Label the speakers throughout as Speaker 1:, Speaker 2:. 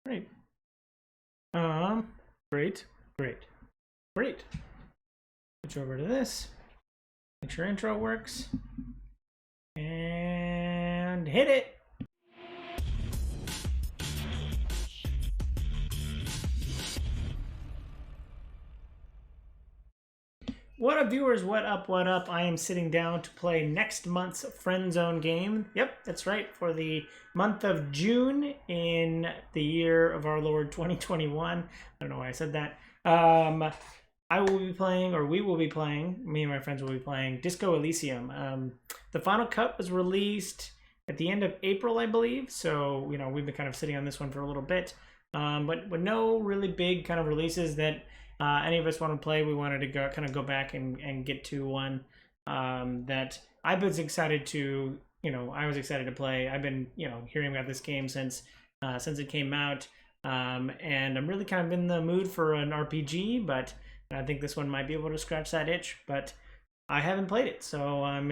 Speaker 1: Great. Great, great, great. Switch over to this. Make sure intro works. And hit it. What up, viewers? What up? What up? I am sitting down to play next month's Friend Zone game. Yep, that's right. For the month of June in the year of our Lord 2021. I don't know why I said that. I will be playing, or we will be playing, me and my friends will be playing Disco Elysium. The final cut was released at the end of April, I believe. So, you know, we've been kind of sitting on this one for a little bit. But with no really big kind of releases that any of us want to play, we wanted to go back and get to one that I was excited to, I was excited to play. I've been, hearing about this game since it came out, and I'm really kind of in the mood for an RPG, but I think this one might be able to scratch that itch, but I haven't played it, so I'm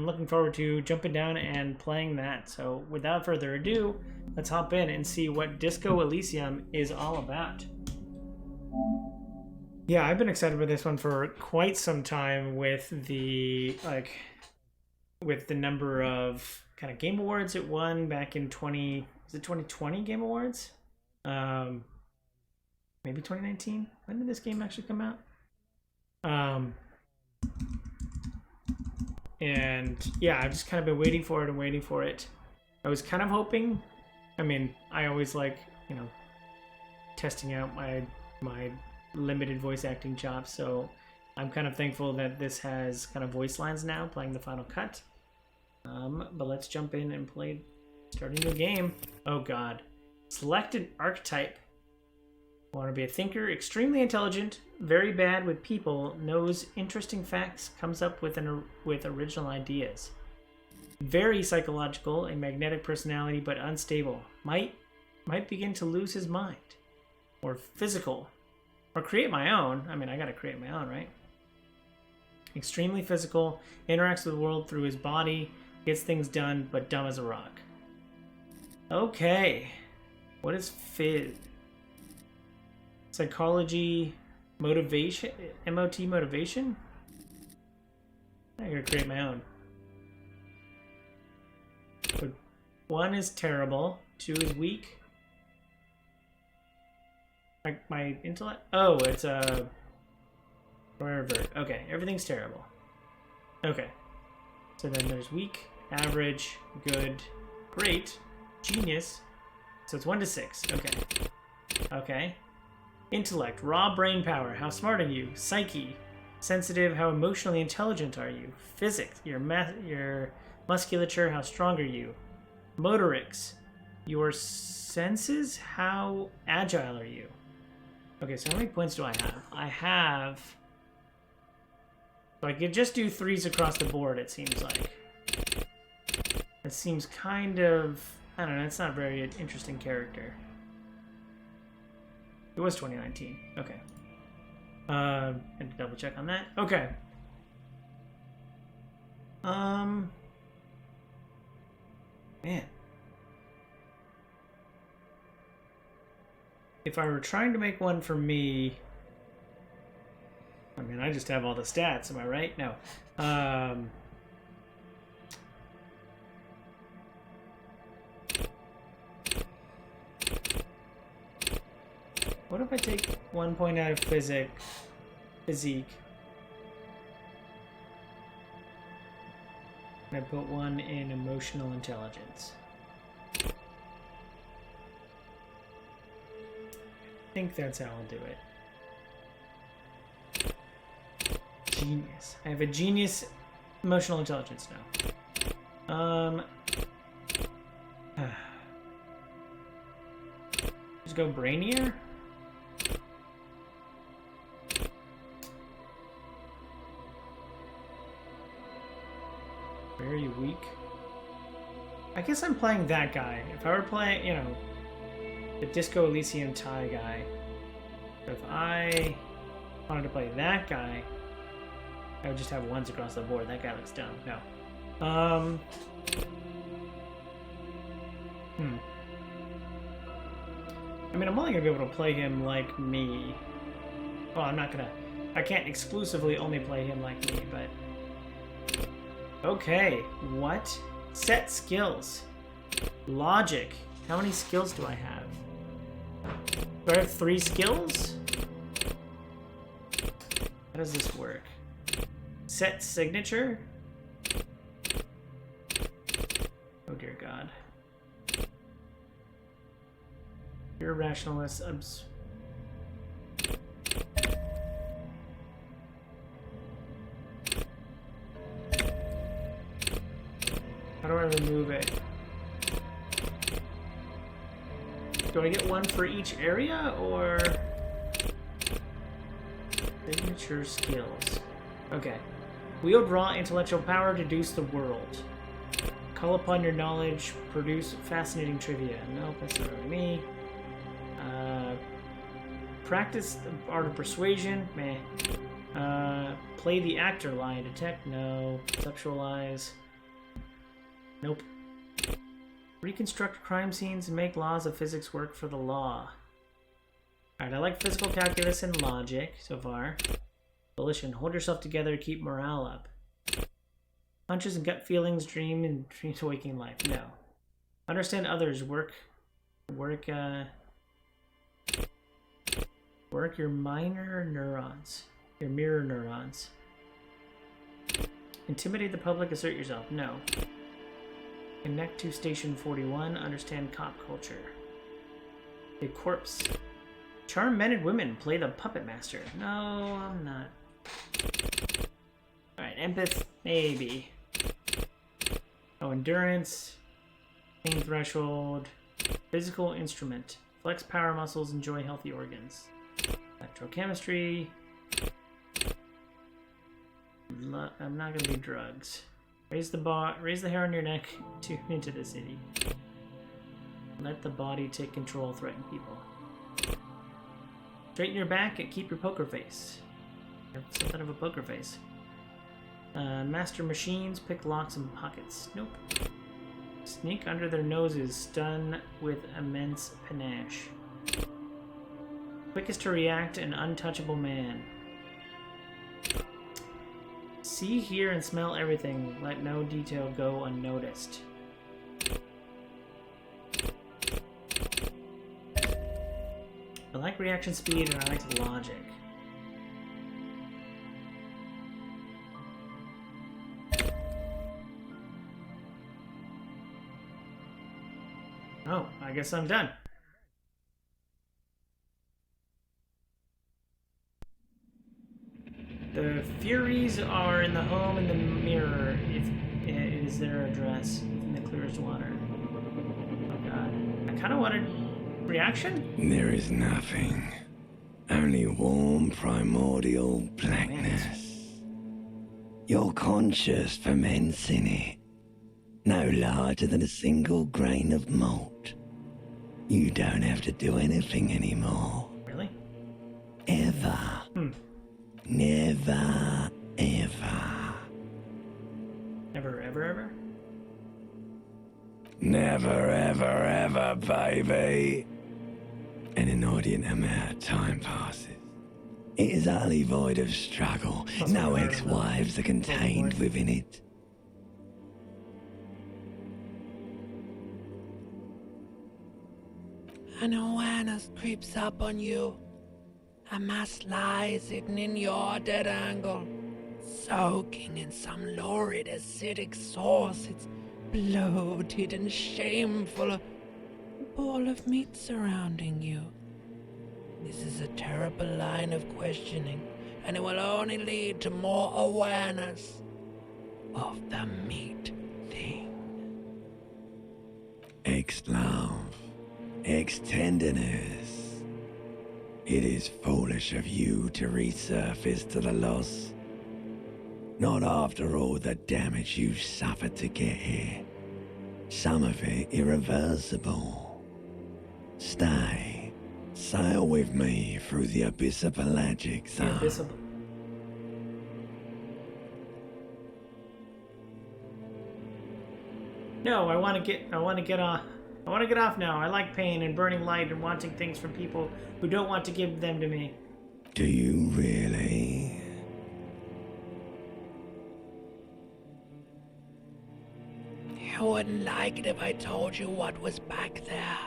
Speaker 1: looking forward to jumping down and playing that. So without further ado, let's hop in and see what Disco Elysium is all about. Yeah, I've been excited for this one for quite some time with the number of kind of game awards it won back in 2020 Game Awards? Maybe 2019? When did this game actually come out? And yeah, I've just kind of been waiting for it and waiting for it. I was kind of hoping, I always like, testing out my limited voice acting chops, so I'm kind of thankful that this has kind of voice lines now, playing the final cut. But let's jump in and start a new game. Oh god. Select an archetype. Want to be a thinker, extremely intelligent, very bad with people, knows interesting facts, comes up with original ideas. Very psychological, a magnetic personality, but unstable. Might begin to lose his mind. Or physical. Or create my own. I gotta create my own, right? Extremely physical, interacts with the world through his body, gets things done, but dumb as a rock. Okay. What is Fizz? Psychology, motivation, MOT motivation? I gotta create my own. But 1 is terrible, 2 is weak. My intellect? Oh, it's a pervert. Okay, everything's terrible. Okay. So then there's weak, average, good, great, genius. So it's 1 to 6. Okay. Okay. Intellect, raw brain power, how smart are you? Psyche, sensitive, how emotionally intelligent are you? Physics, your musculature, how strong are you? Motorics, your senses, how agile are you? Okay, so how many points do I have? So I could just do 3s across the board, it seems like. It seems kind of, I don't know, it's not a very interesting character. It was 2019. Okay. And to double check on that. Okay. Man. If I were trying to make one for me, I just have all the stats. Am I right? No. What if I take 1 point out of physique, and I put 1 in emotional intelligence? I think that's how I'll do it. Genius. I have a genius emotional intelligence now. Just go brainier? Very weak. I guess I'm playing that guy. If I were playing, the Disco Elysium tie guy. If I wanted to play that guy, I would just have 1s across the board. That guy looks dumb. No. I mean, I'm only gonna be able to play him like me. Well, I can't exclusively only play him like me, but... Okay, what? Set skills. Logic. How many skills do I have? Do I have 3 skills? How does this work? Set signature? Oh dear God. You're a rationalist. How do I remove it? Do I get one for each area, or... Signature skills. Okay. Wield raw intellectual power to deduce the world. Call upon your knowledge, produce fascinating trivia. Nope, that's not really me. Practice the art of persuasion. Meh. Play the actor lie. Detect. No. Conceptualize. Nope. Reconstruct crime scenes and make laws of physics work for the law. Alright, I like physical calculus and logic so far. Volition. Hold yourself together to keep morale up. Hunches and gut feelings, dreams to waking life. No. Understand others. Work your minor neurons. Your mirror neurons. Intimidate the public, assert yourself. No. Connect to Station 41. Understand cop culture. A corpse. Charm men and women. Play the puppet master. No, I'm not. Alright, empath. Maybe. Oh, endurance. Pain threshold. Physical instrument. Flex power muscles. Enjoy healthy organs. Electrochemistry. I'm not gonna do drugs. Raise the hair on your neck. Tune into the city. Let the body take control. Threaten people. Straighten your back and keep your poker face. You have something of a poker face. Master machines. Pick locks and pockets. Nope. Sneak under their noses. Stun with immense panache. Quickest to react. An untouchable man. See, hear, and smell everything. Let no detail go unnoticed. I like reaction speed and I like logic. Oh, I guess I'm done. The Furies are in the home in the mirror. Is their address in the clearest water? Oh God! I kind of wanted reaction.
Speaker 2: There is nothing, only warm primordial blackness. Your conscious ferments in it, no larger than a single grain of malt. You don't have to do anything anymore.
Speaker 1: Really?
Speaker 2: Ever. Never, ever.
Speaker 1: Never, ever, ever?
Speaker 2: Never, ever, ever, baby. An inordinate amount of time passes. It is utterly void of struggle. No ex-wives are contained within it. An awareness creeps up on you. A mass lies hidden in your dead angle, soaking in some lurid acidic sauce. It's bloated and shameful, a ball of meat surrounding you. This is a terrible line of questioning, and it will only lead to more awareness of the meat thing. Ex-love, ex-tenderness. It is foolish of you to resurface to the loss. Not after all the damage you've suffered to get here. Some of it irreversible. Stay. Sail with me through the abyss of pelagic zone.
Speaker 1: No, I want to get I want to get off now. I like pain and burning light and wanting things from people who don't want to give them to me.
Speaker 2: Do you really? You wouldn't like it if I told you what was back there.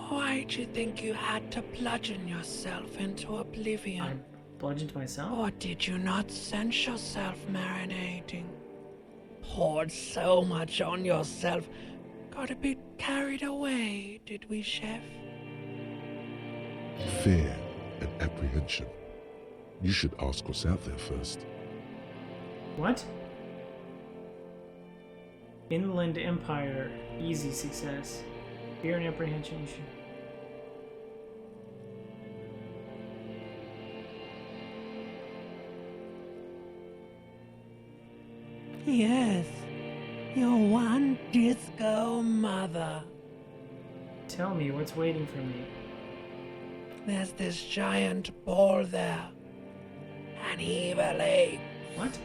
Speaker 2: Why'd you think you had to bludgeon yourself into oblivion?
Speaker 1: I bludgeoned myself?
Speaker 2: Or did you not sense yourself marinating? Poured so much on yourself. Got a bit carried away, did we, Chef?
Speaker 3: Fear and apprehension. You should ask what's out there first.
Speaker 1: What? Inland Empire. Easy success. Fear and apprehension. You should...
Speaker 2: Yes, your one disco mother.
Speaker 1: Tell me what's waiting for me.
Speaker 2: There's this giant ball there. An evil ape.
Speaker 1: What?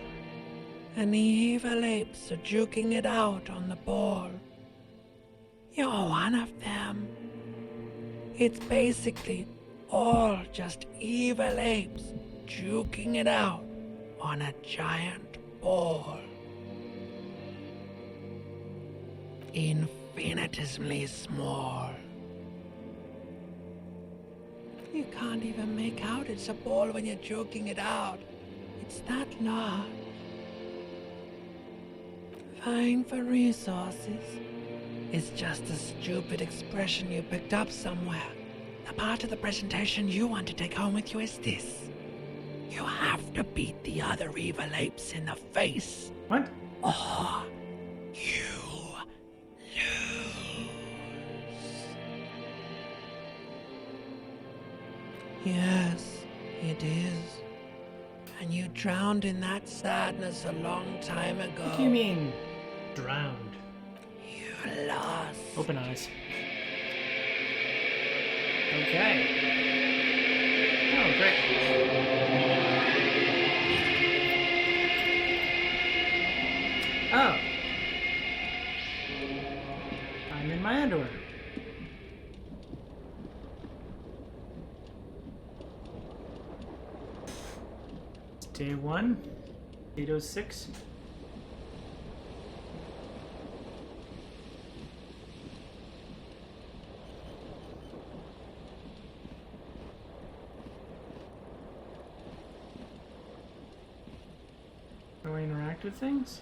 Speaker 2: And the evil apes are juking it out on the ball. You're one of them. It's basically all just evil apes juking it out on a giant ball. Infinitesimally small. You can't even make out it's a ball when you're joking it out. It's that large. Vying for resources is just a stupid expression you picked up somewhere. The part of the presentation you want to take home with you is this. You have to beat the other evil apes in the face.
Speaker 1: What?
Speaker 2: Or you lose. Yes, it is. And you drowned in that sadness a long time ago.
Speaker 1: What do you mean, drowned?
Speaker 2: You lost.
Speaker 1: Open eyes. Okay. Oh, great. Oh. I'm in my underwear. It's day 1, 8:06. How do I interact with things?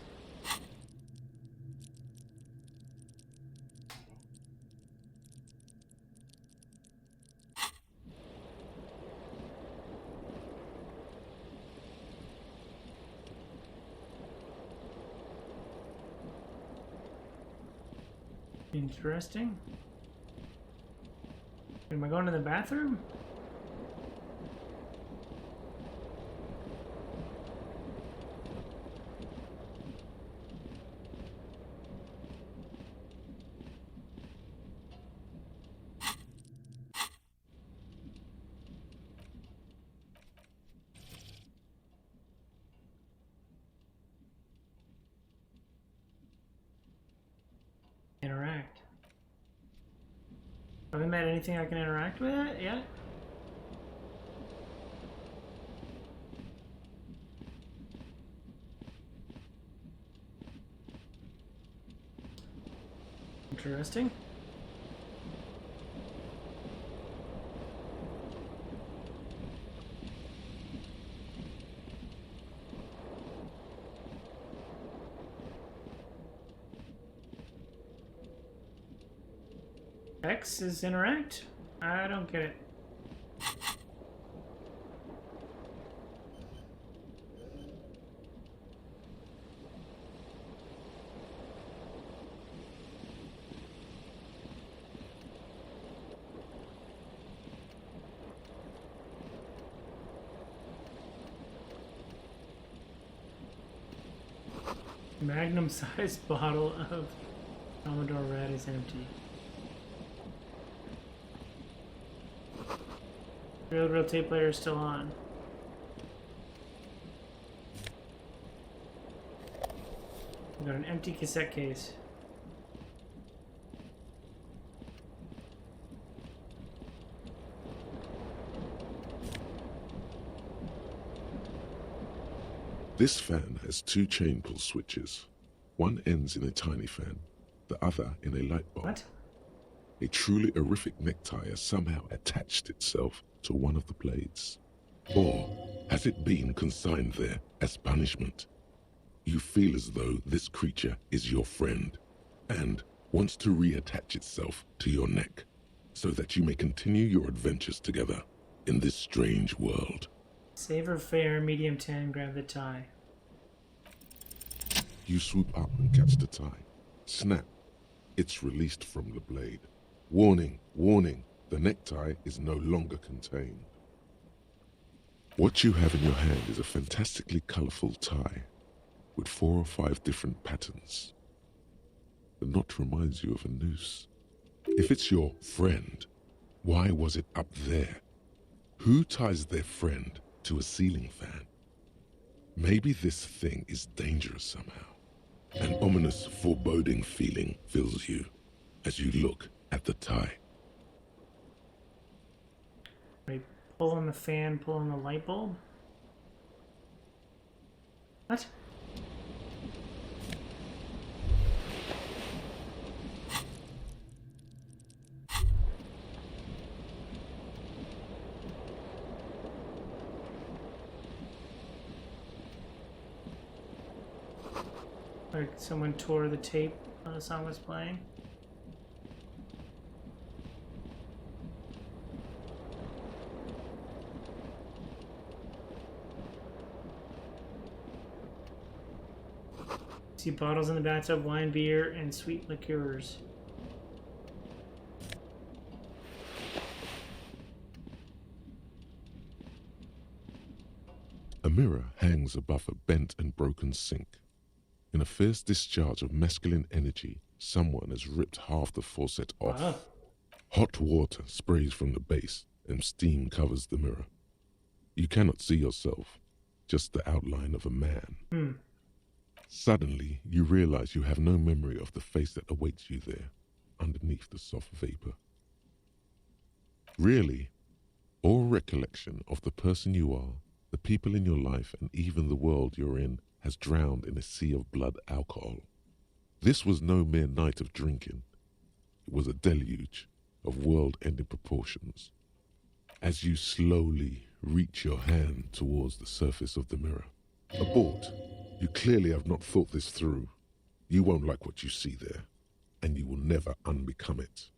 Speaker 1: Interesting. Am I going to the bathroom? Interact. Haven't met anything I can interact with it yet? Interesting. X is interact? I don't get it. Magnum-sized bottle of Commodore Red is empty. Real tape player is still on. We've got an empty cassette case.
Speaker 3: This fan has two chain pull switches. One ends in a tiny fan, the other in a light bulb.
Speaker 1: What?
Speaker 3: A truly horrific necktie has somehow attached itself to one of the blades. Or has it been consigned there as punishment? You feel as though this creature is your friend and wants to reattach itself to your neck so that you may continue your adventures together in this strange world.
Speaker 1: Savor fare, medium 10, grab the tie.
Speaker 3: You swoop up and catch the tie. Snap. It's released from the blade. Warning, warning, the necktie is no longer contained. What you have in your hand is a fantastically colorful tie with 4 or 5 different patterns. The knot reminds you of a noose. If it's your friend, why was it up there? Who ties their friend to a ceiling fan? Maybe this thing is dangerous somehow. An ominous, foreboding feeling fills you as you look at the tie.
Speaker 1: Right, pull on the fan, pull on the light bulb. What? Like someone tore the tape when the song was playing. See bottles in the bathtub, wine, beer, and sweet liqueurs.
Speaker 3: A mirror hangs above a bent and broken sink. In a fierce discharge of masculine energy, someone has ripped half the faucet off.
Speaker 1: Wow.
Speaker 3: Hot water sprays from the base and steam covers the mirror. You cannot see yourself, just the outline of a man. Suddenly, you realize you have no memory of the face that awaits you there, underneath the soft vapor. Really, all recollection of the person you are, the people in your life, and even the world you're in has drowned in a sea of blood alcohol. This was no mere night of drinking. It was a deluge of world-ending proportions. As you slowly reach your hand towards the surface of the mirror. Abort. You clearly have not thought this through. You won't like what you see there, and you will never unbecome it.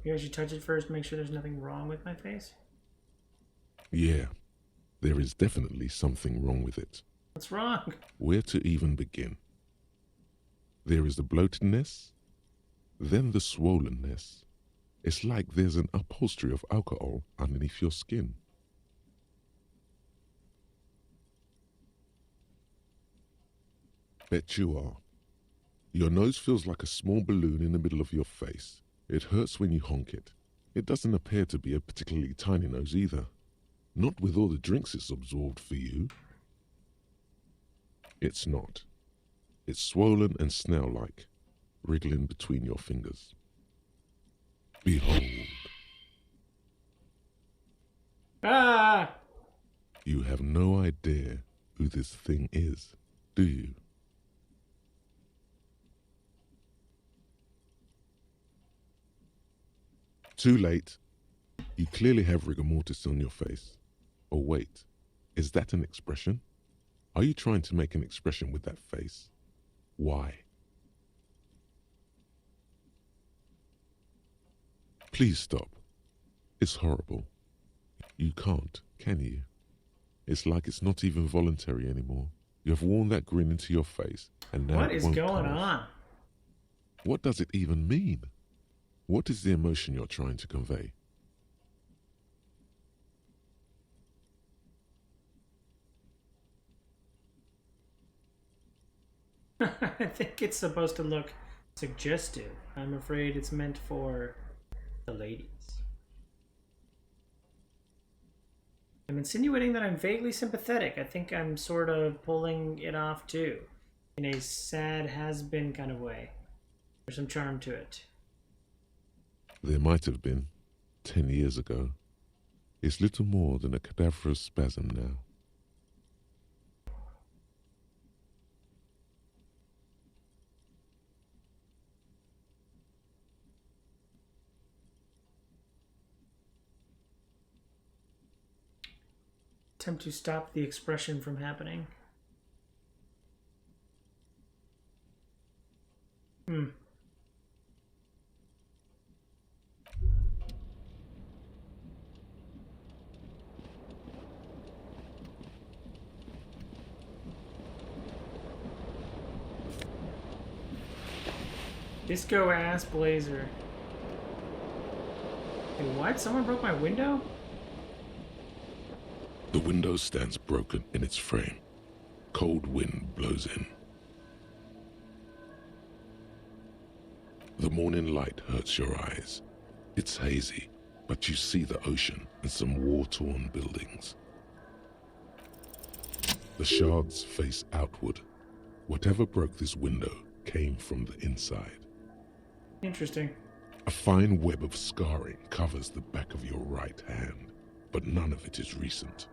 Speaker 1: Maybe I should touch it first, make sure there's nothing wrong with my face.
Speaker 3: Yeah, there is definitely something wrong with it.
Speaker 1: What's wrong?
Speaker 3: Where to even begin? There is the bloatedness, then the swollenness. It's like there's an upholstery of alcohol underneath your skin. Bet you are. Your nose feels like a small balloon in the middle of your face. It hurts when you honk it. It doesn't appear to be a particularly tiny nose either. Not with all the drinks it's absorbed for you. It's not. It's swollen and snail-like, wriggling between your fingers. Behold.
Speaker 1: Ah!
Speaker 3: You have no idea who this thing is, do you? Too late. You clearly have rigor mortis on your face. Or wait, is that an expression? Are you trying to make an expression with that face? Why? Please stop. It's horrible. You can't, can you? It's like it's not even voluntary anymore. You have worn that grin into your face, and now
Speaker 1: What
Speaker 3: it
Speaker 1: is
Speaker 3: won't
Speaker 1: going
Speaker 3: pass.
Speaker 1: on?
Speaker 3: What does it even mean? What is the emotion you're trying to convey?
Speaker 1: I think it's supposed to look suggestive. I'm afraid it's meant for the ladies. I'm insinuating that I'm vaguely sympathetic. I think I'm sort of pulling it off too. In a sad has-been kind of way. There's some charm to it.
Speaker 3: There might have been 10 years ago. It's little more than a cadaverous spasm now.
Speaker 1: Attempt to stop the expression from happening. Disco ass blazer. Hey, what? Someone broke my window?
Speaker 3: The window stands broken in its frame. Cold wind blows in. The morning light hurts your eyes. It's hazy, but you see the ocean and some war-torn buildings. The shards face outward. Whatever broke this window came from the inside.
Speaker 1: Interesting.
Speaker 3: A fine web of scarring covers the back of your right hand, but none of it is recent.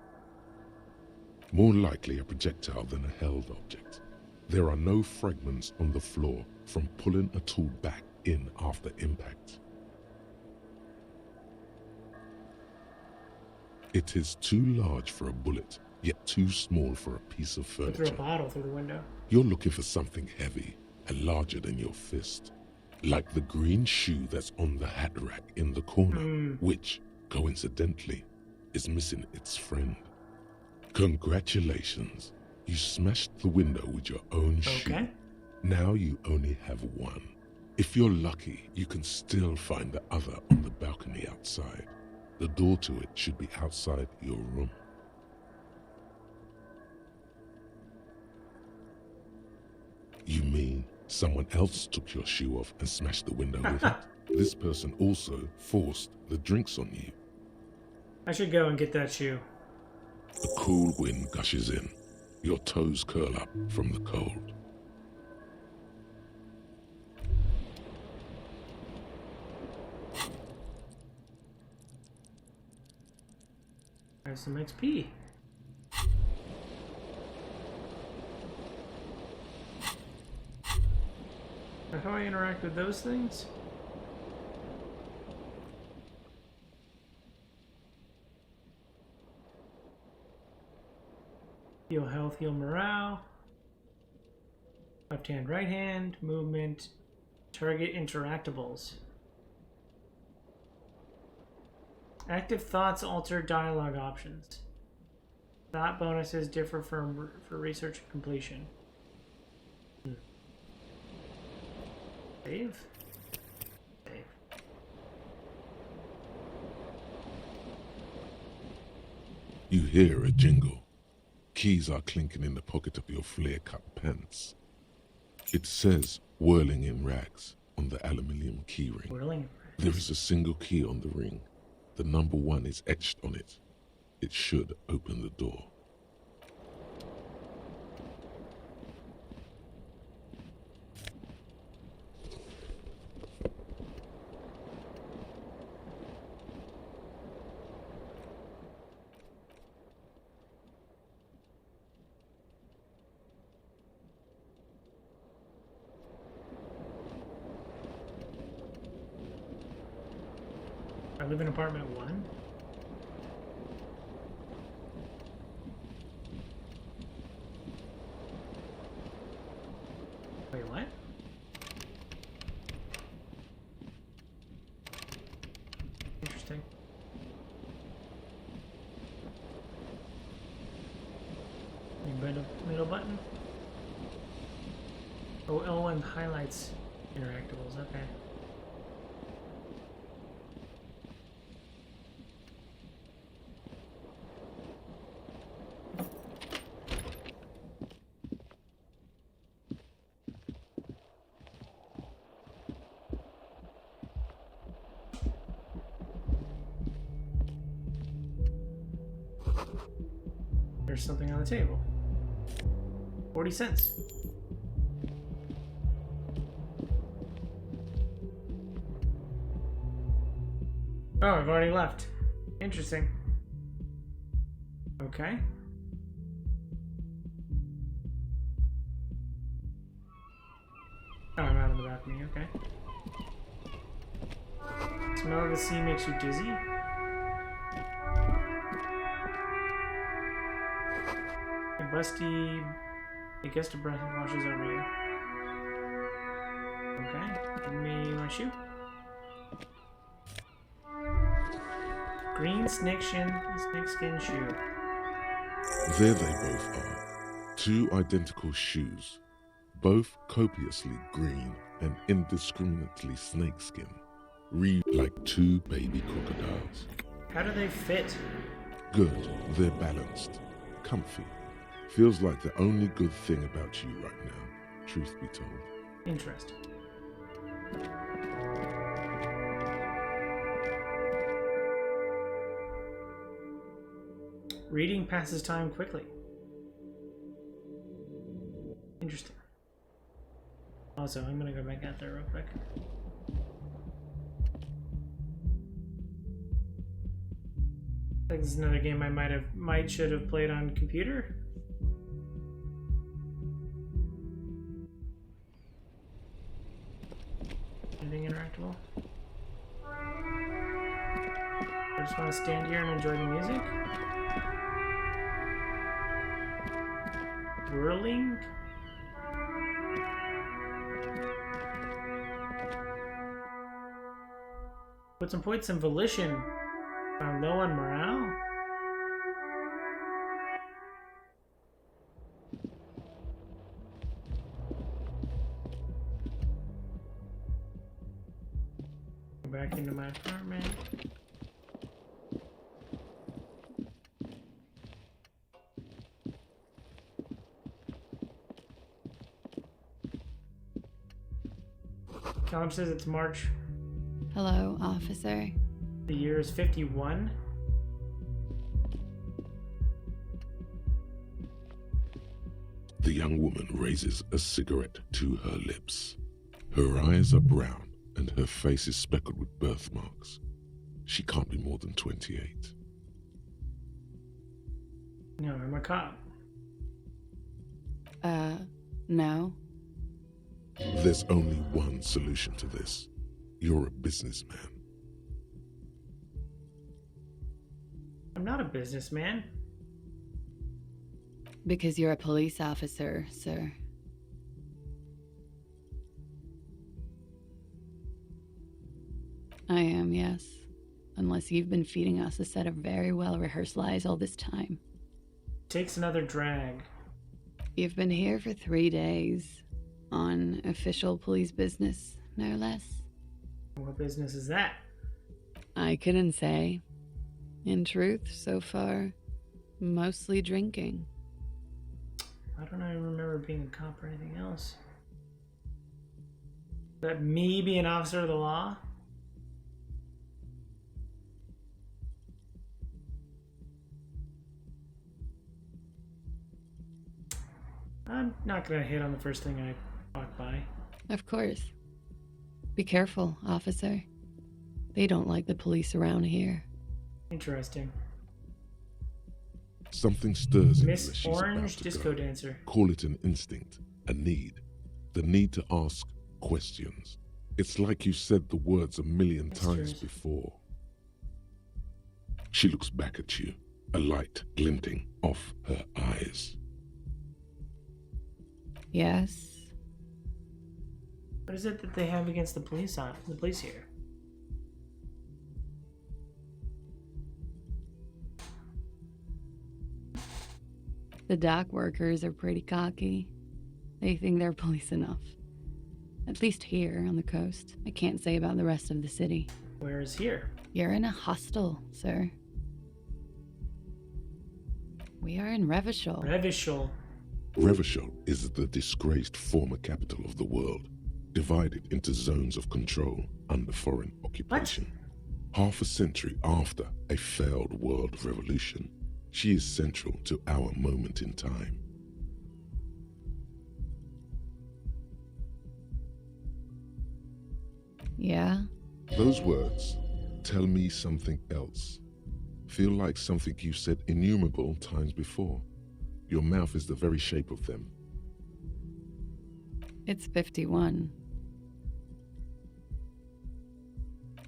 Speaker 3: More likely a projectile than a held object. There are no fragments on the floor from pulling a tool back in after impact. It is too large for a bullet, yet too small for a piece of
Speaker 1: I threw a
Speaker 3: furniture.
Speaker 1: bottle through the window.
Speaker 3: You're looking for something heavy and larger than your fist. Like the green shoe that's on the hat rack in the corner, which, coincidentally, is missing its friend. Congratulations, you smashed the window with your own shoe.
Speaker 1: Okay.
Speaker 3: Now you only have one. If you're lucky, you can still find the other on the balcony outside. The door to it should be outside your room. You mean someone else took your shoe off and smashed the window with it? This person also forced the drinks on you.
Speaker 1: I should go and get that shoe.
Speaker 3: A cool wind gushes in. Your toes curl up from the cold.
Speaker 1: There's some XP. Now, how do I interact with those things? Heal health, heal morale. Left hand, right hand, movement, target interactables. Active thoughts alter dialogue options. Thought bonuses differ for research completion. Save? Save.
Speaker 3: You hear a jingle. Keys are clinking in the pocket of your flare-cut pants. It says whirling in rags on the aluminium keyring.
Speaker 1: Whirling in
Speaker 3: There is a single key on the ring. The number 1 is etched on it. It should open the door.
Speaker 1: I live in apartment 1. Wait, what? Interesting. Middle button. Oh, L1 highlights interactables. Okay. There's something on the table. 40 cents. Oh, I've already left. Interesting. Okay. Oh, I'm out of the balcony. Okay. Smell of the sea makes you dizzy. A gust of breath washes over you. Okay. Give me my shoe. Green snakeskin shoe.
Speaker 3: There they both are. Two identical shoes, both copiously green and indiscriminately snakeskin. Read like two baby crocodiles.
Speaker 1: How do they fit?
Speaker 3: Good, they're balanced, comfy. Feels like the only good thing about you right now, truth be told.
Speaker 1: Interesting. Reading passes time quickly. Interesting. Also, I'm gonna go back out there real quick. I think this is another game I should have played on computer. Anything interactable? I just want to stand here and enjoy the music. Whirling? Put some points in volition. Found low on morale. Go back into my apartment. Column says it's March.
Speaker 4: Hello, officer.
Speaker 1: The year is 51.
Speaker 3: The young woman raises a cigarette to her lips. Her eyes are brown and her face is speckled with birthmarks. She can't be more than 28.
Speaker 1: No, I'm a cop.
Speaker 4: No.
Speaker 3: There's only one solution to this. You're a businessman.
Speaker 1: I'm not a businessman.
Speaker 4: Because you're a police officer, sir. I am, yes. Unless you've been feeding us a set of very well-rehearsed lies all this time.
Speaker 1: Takes another drag.
Speaker 4: You've been here for 3 days. On official police business, no less.
Speaker 1: What business is that?
Speaker 4: I couldn't say. In truth, so far, mostly drinking.
Speaker 1: I don't even remember being a cop or anything else. But me being an officer of the law? I'm not gonna hit on the first thing I walk by.
Speaker 4: Of course. Be careful, officer. They don't like the police around here.
Speaker 1: Interesting.
Speaker 3: Something stirs in her as
Speaker 1: Miss
Speaker 3: she's about
Speaker 1: Orange
Speaker 3: to
Speaker 1: Disco
Speaker 3: go.
Speaker 1: Dancer.
Speaker 3: Call it an instinct, a need. The need to ask questions. It's like you said the words a million
Speaker 1: That's
Speaker 3: times
Speaker 1: true.
Speaker 3: before. She looks back at you, a light glinting off her eyes.
Speaker 4: Yes?
Speaker 1: What is it that they have against the police here?
Speaker 4: The dock workers are pretty cocky. They think they're police enough. At least here on the coast. I can't say about the rest of the city.
Speaker 1: Where is here?
Speaker 4: You're in a hostel, sir. We are in Revachol.
Speaker 1: Revachol.
Speaker 3: Revachol is the disgraced former capital of the world, divided into zones of control under foreign occupation. Half a century after a failed world revolution, she is central to our moment in time.
Speaker 4: Yeah?
Speaker 3: Those words tell me something else. feel like something you said innumerable times before. Your mouth is the very shape of them.
Speaker 4: It's 51.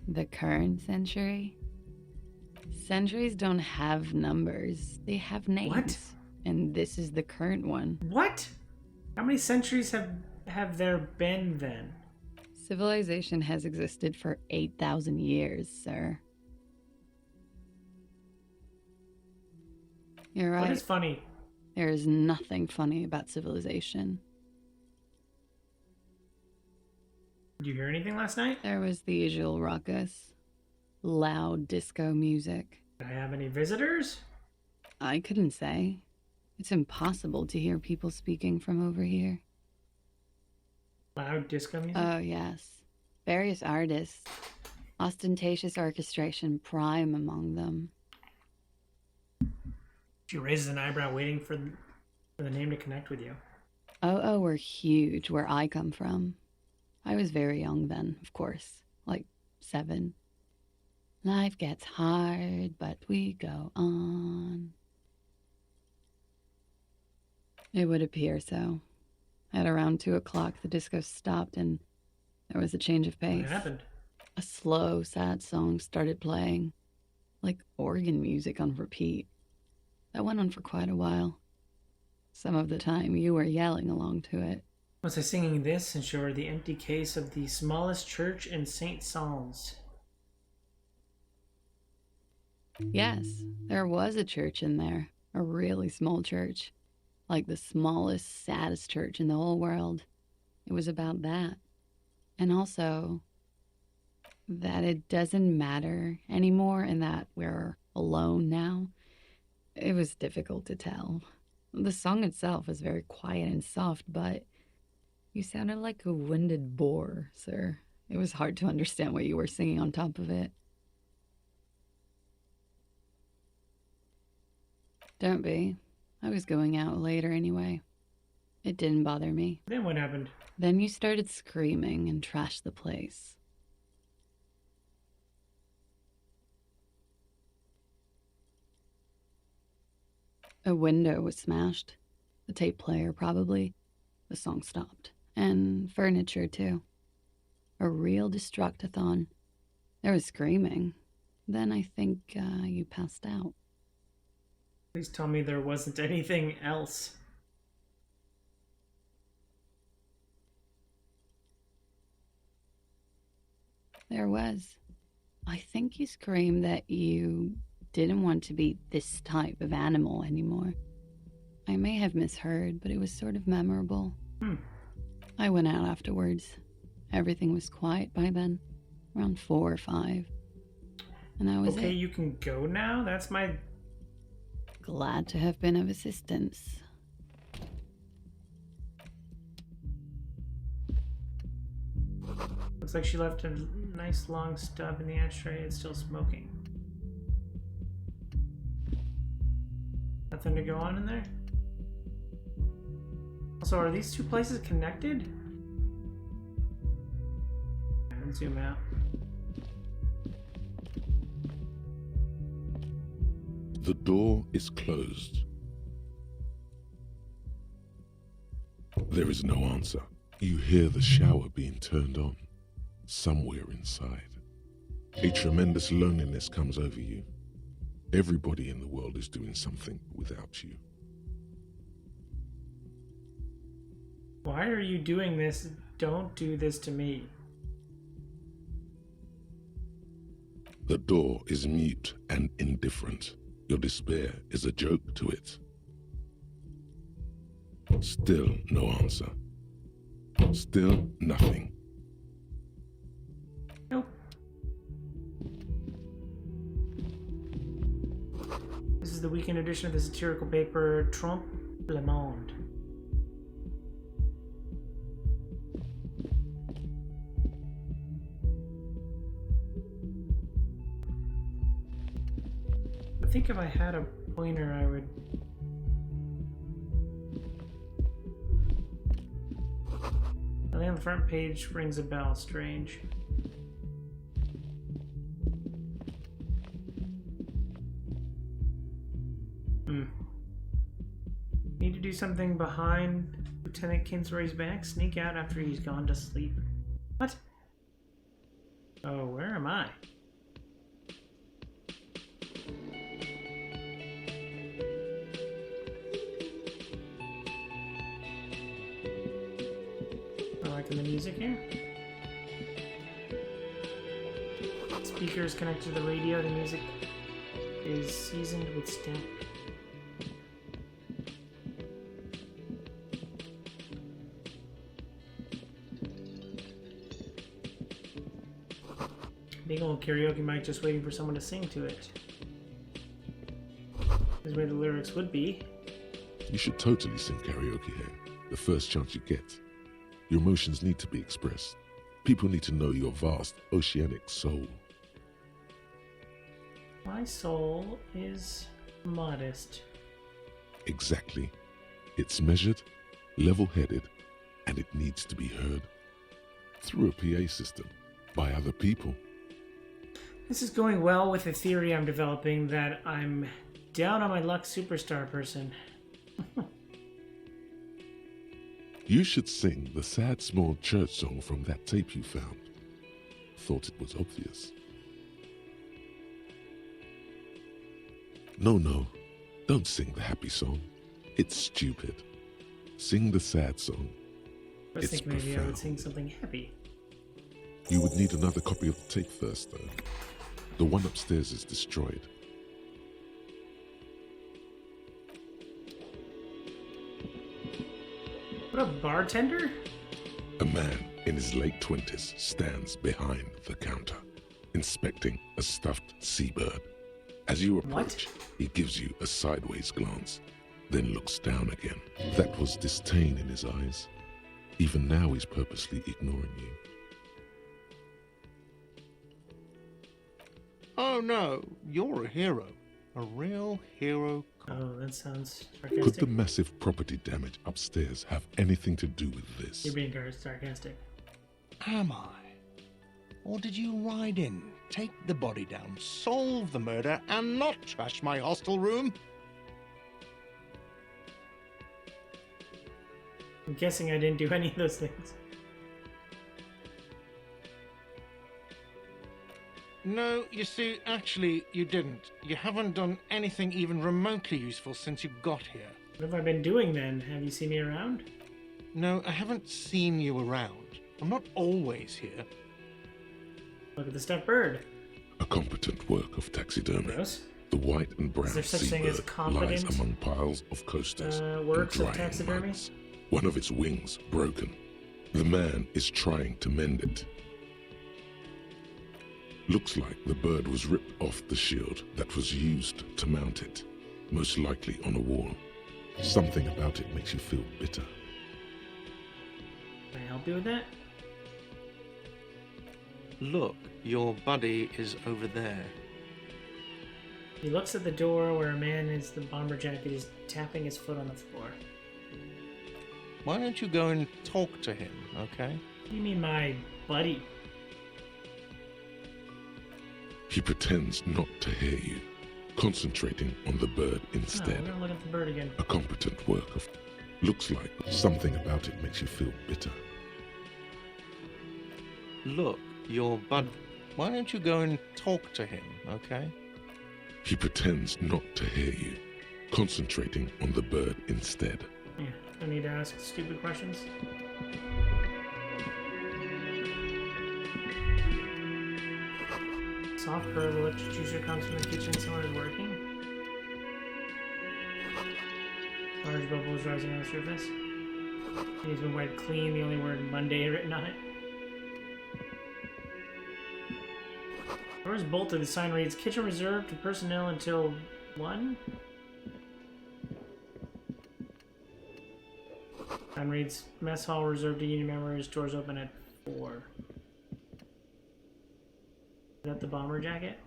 Speaker 4: The current century? Centuries don't have numbers. They have names.
Speaker 1: What?
Speaker 4: And this is the current one.
Speaker 1: What? How many centuries have there been then?
Speaker 4: Civilization has existed for 8,000 years, sir. You're right.
Speaker 1: What is funny?
Speaker 4: There is nothing funny about civilization.
Speaker 1: Did you hear anything last night?
Speaker 4: There was the usual ruckus. Loud disco music.
Speaker 1: Did I have any visitors?
Speaker 4: I couldn't say. It's impossible to hear people speaking from over here.
Speaker 1: Loud disco music?
Speaker 4: Oh, yes. Various artists. Ostentatious orchestration prime among them.
Speaker 1: She raises an eyebrow, waiting for the name to connect with you.
Speaker 4: Oh, were huge where I come from. I was very young then, of course. Like 7. Life gets hard, but we go on. It would appear so. At around 2 o'clock, the disco stopped and there was a change of pace.
Speaker 1: What happened?
Speaker 4: A slow, sad song started playing, like organ music on repeat. That went on for quite a while. Some of the time, you were yelling along to it.
Speaker 1: Was I singing this and show her the empty case of the smallest church in St. Saul's?
Speaker 4: Yes, there was a church in there. A really small church. Like the smallest, saddest church in the whole world. It was about that. And also, that it doesn't matter anymore and that we're alone now. It was difficult to tell. The song itself was very quiet and soft, but you sounded like a winded boar, sir. It was hard to understand what you were singing on top of it. Don't be. I was going out later anyway. It didn't bother me.
Speaker 1: Then what happened?
Speaker 4: Then you started screaming and trashed the place. A window was smashed. The tape player, probably. The song stopped. And furniture, too. A real destructathon. There was screaming. Then I think you passed out.
Speaker 1: Please tell me there wasn't anything else.
Speaker 4: There was. I think you screamed that you didn't want to be this type of animal anymore. I may have misheard, but it was sort of memorable. I went out afterwards. Everything was quiet by then, around 4 or 5. And that was it.
Speaker 1: Okay, you can go now? That's my...
Speaker 4: Glad to have been of assistance.
Speaker 1: Looks like she left a nice long stub in the ashtray. It's still smoking. Nothing to go on in there? Also, are these two places connected? Let's zoom out.
Speaker 3: The door is closed. There is no answer. You hear the shower being turned on, somewhere inside. A tremendous loneliness comes over you. Everybody in the world is doing something without you.
Speaker 1: Why are you doing this? Don't do this to me.
Speaker 3: The door is mute and indifferent. Your despair is a joke to it. Still no answer. Still nothing.
Speaker 1: Nope. This is the weekend edition of the satirical paper Trompe le Monde. I think if I had a pointer, I would... Nothing on the front page rings a bell. Strange. need to do something behind Lieutenant Kingsbury's back? Sneak out after he's gone to sleep. What? Oh, where am I? I like the music here. Speakers connected to the radio. The music is seasoned with static. Big old karaoke mic just waiting for someone to sing to it. Is where the lyrics would be.
Speaker 3: You should totally sing karaoke here, the first chance you get. Your emotions need to be expressed. People need to know your vast, oceanic soul.
Speaker 1: My soul is modest.
Speaker 3: Exactly. It's measured, level-headed, and it needs to be heard. Through a PA system, by other people.
Speaker 1: This is going well with the theory I'm developing that I'm down on my luck superstar person.
Speaker 3: You should sing the sad small church song from that tape you found. Thought it was obvious. No, don't sing the happy song. It's stupid. Sing the sad song.
Speaker 1: I was
Speaker 3: It's
Speaker 1: thinking maybe I would
Speaker 3: profound.
Speaker 1: sing something happy.
Speaker 3: You would need another copy of the tape first, though. The one upstairs is destroyed.
Speaker 1: What a bartender?
Speaker 3: A man in his late 20s stands behind the counter, inspecting a stuffed seabird. As you approach, he gives you a sideways glance, then looks down again. That was disdain in his eyes. Even now he's purposely ignoring you.
Speaker 5: Oh no, you're a hero. A real hero.
Speaker 1: Oh, that sounds
Speaker 3: Could
Speaker 1: sarcastic.
Speaker 3: the massive property damage upstairs have anything to do with this?
Speaker 1: You're being very sarcastic.
Speaker 5: Am I? Or did you ride in, take the body down, solve the murder, and not trash my hostel room?
Speaker 1: I'm guessing I didn't do any of those things.
Speaker 5: No, you see, actually, you didn't. You haven't done anything even remotely useful since you got here.
Speaker 1: What have I been doing then? Have you seen me around?
Speaker 5: No, I haven't seen you around. I'm not always here.
Speaker 1: Look at the stuffed bird.
Speaker 3: A competent work of taxidermy.
Speaker 1: Gross.
Speaker 3: The white and brown
Speaker 1: Is there such thing as
Speaker 3: seabird
Speaker 1: competent,
Speaker 3: lies among piles of coasters
Speaker 1: works
Speaker 3: and
Speaker 1: of
Speaker 3: drying
Speaker 1: taxidermy?
Speaker 3: mugs. One of its wings broken. The man is trying to mend it. Looks like the bird was ripped off the shield that was used to mount it, most likely on a wall. Something about it makes you feel bitter.
Speaker 1: Can I help you with that?
Speaker 5: Look, your buddy is over there.
Speaker 1: He looks at the door where a man in the bomber jacket is tapping his foot on the floor.
Speaker 5: Why don't you go and talk to him, okay?
Speaker 1: What do you mean, my buddy?
Speaker 3: He pretends not to hear you, concentrating on the bird
Speaker 1: Oh,
Speaker 3: instead.
Speaker 1: we're gonna look at the bird again.
Speaker 3: A competent work of... Looks like something about it makes you feel bitter.
Speaker 5: Look, your bud. Why don't you go and talk to him, okay?
Speaker 3: He pretends not to hear you, concentrating on the bird instead.
Speaker 1: Yeah, I need to ask stupid questions. Soft curve electric juicer comes from the kitchen. Someone is working. Large bubbles rising on the surface. It has been wiped clean. The only word Monday written on it. Door is bolted. The sign reads kitchen reserved to personnel until 1. Sign reads mess hall reserved to union members. Doors open at 4. Is that the bomber jacket?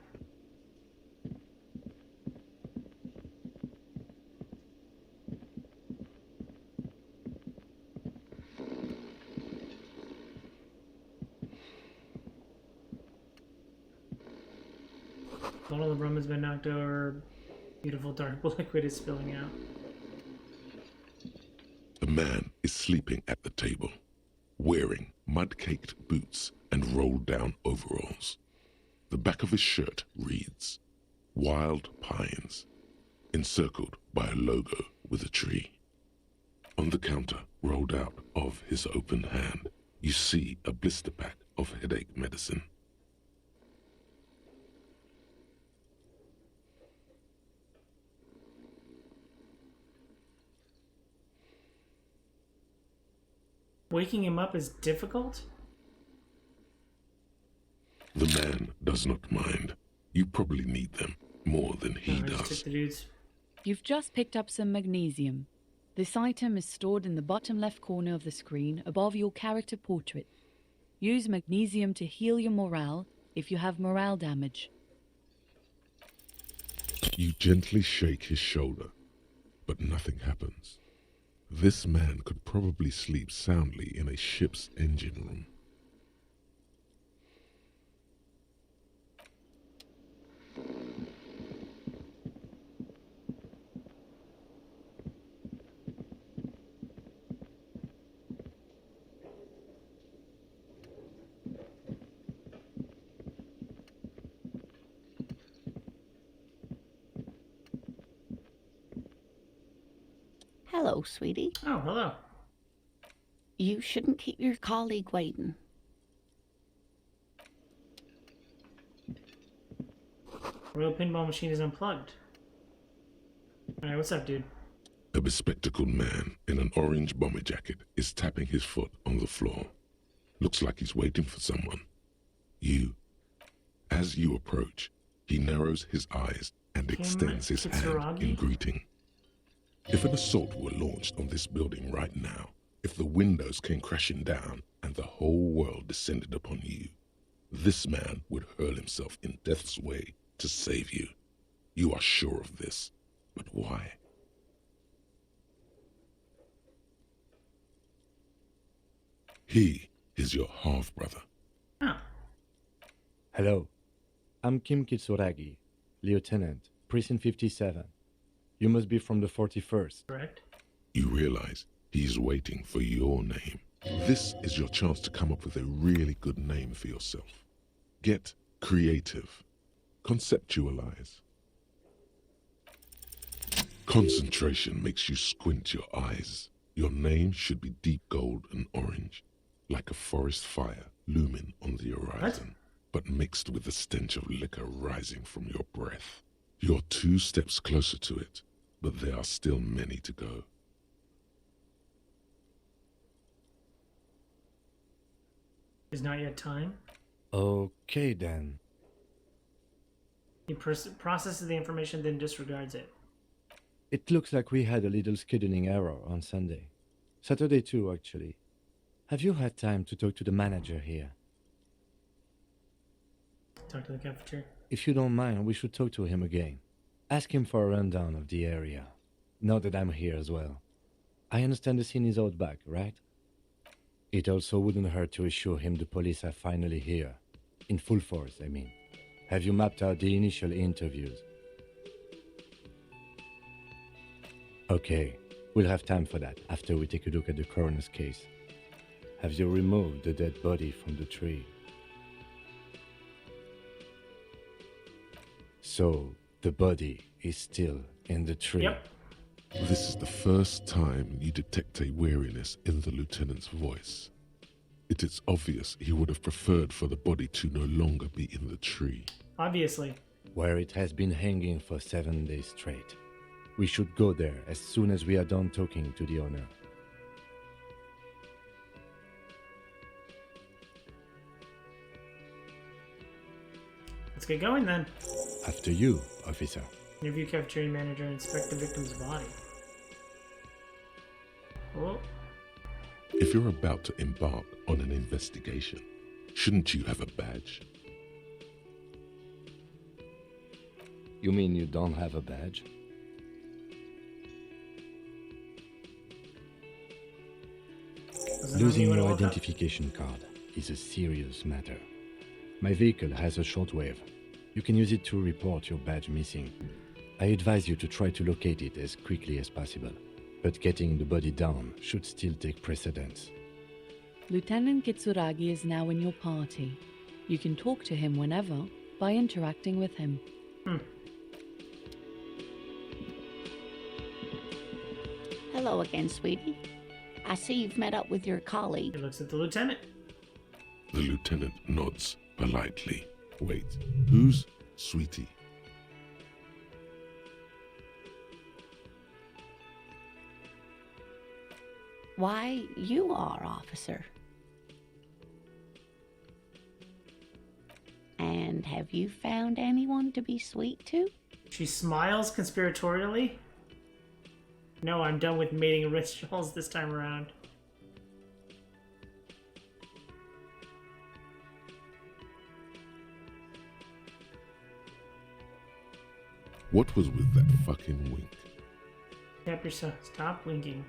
Speaker 1: Bottle of rum has been knocked over. Beautiful dark liquid is spilling out.
Speaker 3: man is sleeping at the table, wearing mud-caked boots and rolled-down overalls. The back of his shirt reads, Wild Pines, encircled by a logo with a tree. On the counter, rolled out of his open hand, you see a blister pack of headache medicine.
Speaker 1: Waking him up is difficult?
Speaker 3: The man does not mind. You probably need them more than he
Speaker 1: I just
Speaker 3: does.
Speaker 1: took the dudes.
Speaker 4: You've just picked up some magnesium. This item is stored in the bottom left corner of the screen above your character portrait. Use magnesium to heal your morale if you have morale damage.
Speaker 3: You gently shake his shoulder, but nothing happens. This man could probably sleep soundly in a ship's engine room.
Speaker 6: Hello, sweetie.
Speaker 1: Oh, hello.
Speaker 6: You shouldn't keep your colleague waiting.
Speaker 1: Royal pinball machine is unplugged. Alright, what's up, dude?
Speaker 3: A bespectacled man in an orange bomber jacket is tapping his foot on the floor. Looks like he's waiting for someone. You. As you approach, he narrows his eyes and extends his hand
Speaker 1: Kitsuragi?
Speaker 3: in greeting. If an assault were launched on this building right now, if the windows came crashing down and the whole world descended upon you, this man would hurl himself in death's way to save you. You are sure of this, but why? He is your half-brother.
Speaker 1: Oh,
Speaker 7: Hello, I'm Kim Kitsuragi, Lieutenant, Precinct 57. You must be from the 41st.
Speaker 1: correct.
Speaker 3: You realize he's waiting for your name. This is your chance to come up with a really good name for yourself. Get creative. Conceptualize. Concentration makes you squint your eyes. Your name should be deep gold and orange, like a forest fire looming on the horizon, but mixed with the stench of liquor rising from your breath. You're 2 steps closer to it, but there are still many to go.
Speaker 1: Is not yet time.
Speaker 7: Okay then.
Speaker 1: He processes the information, then disregards it.
Speaker 7: It looks like we had a little scheduling error on Sunday. Saturday too, actually. Have you had time to talk to the manager here?
Speaker 1: Talk to the cafeteria.
Speaker 7: If you don't mind, we should talk to him again. Ask him for a rundown of the area. Now that I'm here as well. I understand the scene is out back, right? It also wouldn't hurt to assure him the police are finally here. In full force, I mean. Have you mapped out the initial interviews? Okay, we'll have time for that after we take a look at the coroner's case. Have you removed the dead body from the tree? So, the body is still in the tree.
Speaker 1: Yep.
Speaker 3: This is the first time you detect a weariness in the lieutenant's voice. It is obvious he would have preferred for the body to no longer be in the tree.
Speaker 1: Obviously.
Speaker 7: Where it has been hanging for 7 days straight. We should go there as soon as we are done talking to the owner.
Speaker 1: Let's get going then.
Speaker 7: After you, officer.
Speaker 1: Interview cafeteria manager and inspect the victim's body. Oh,
Speaker 3: If you're about to embark on an investigation, shouldn't you have a badge?
Speaker 7: You mean you don't have a badge?
Speaker 1: doesn't
Speaker 7: Losing
Speaker 1: know me when I
Speaker 7: your
Speaker 1: woke up.
Speaker 7: identification card is a serious matter. My vehicle has a shortwave. You can use it to report your badge missing. I advise you to try to locate it as quickly as possible. but getting the body down should still take precedence.
Speaker 4: Lieutenant Kitsuragi is now in your party. You can talk to him whenever by interacting with him.
Speaker 6: Hello again, sweetie. I see you've met up with your
Speaker 1: He
Speaker 6: colleague.
Speaker 1: looks at the lieutenant.
Speaker 3: The lieutenant nods politely. Wait, who's Sweetie?
Speaker 6: Why, you are, officer. And have you found anyone to be sweet to?
Speaker 1: She smiles conspiratorially. No, I'm done with mating rituals this time around.
Speaker 3: What was with that fucking wink?
Speaker 1: Tap yourself. Stop winking.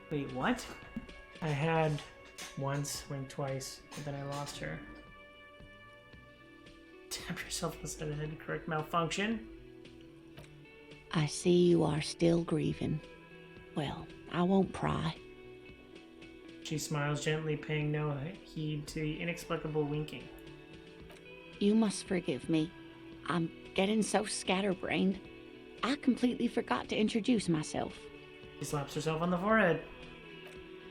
Speaker 1: Wait, what? I had once, winked twice, but then I lost her. Tap yourself on the side of the head to correct malfunction.
Speaker 6: I see you are still grieving. Well, I won't pry.
Speaker 1: She smiles gently, paying no heed to the inexplicable winking.
Speaker 6: You must forgive me. I'm getting so scatterbrained. I completely forgot to introduce myself.
Speaker 1: She slaps herself on the forehead.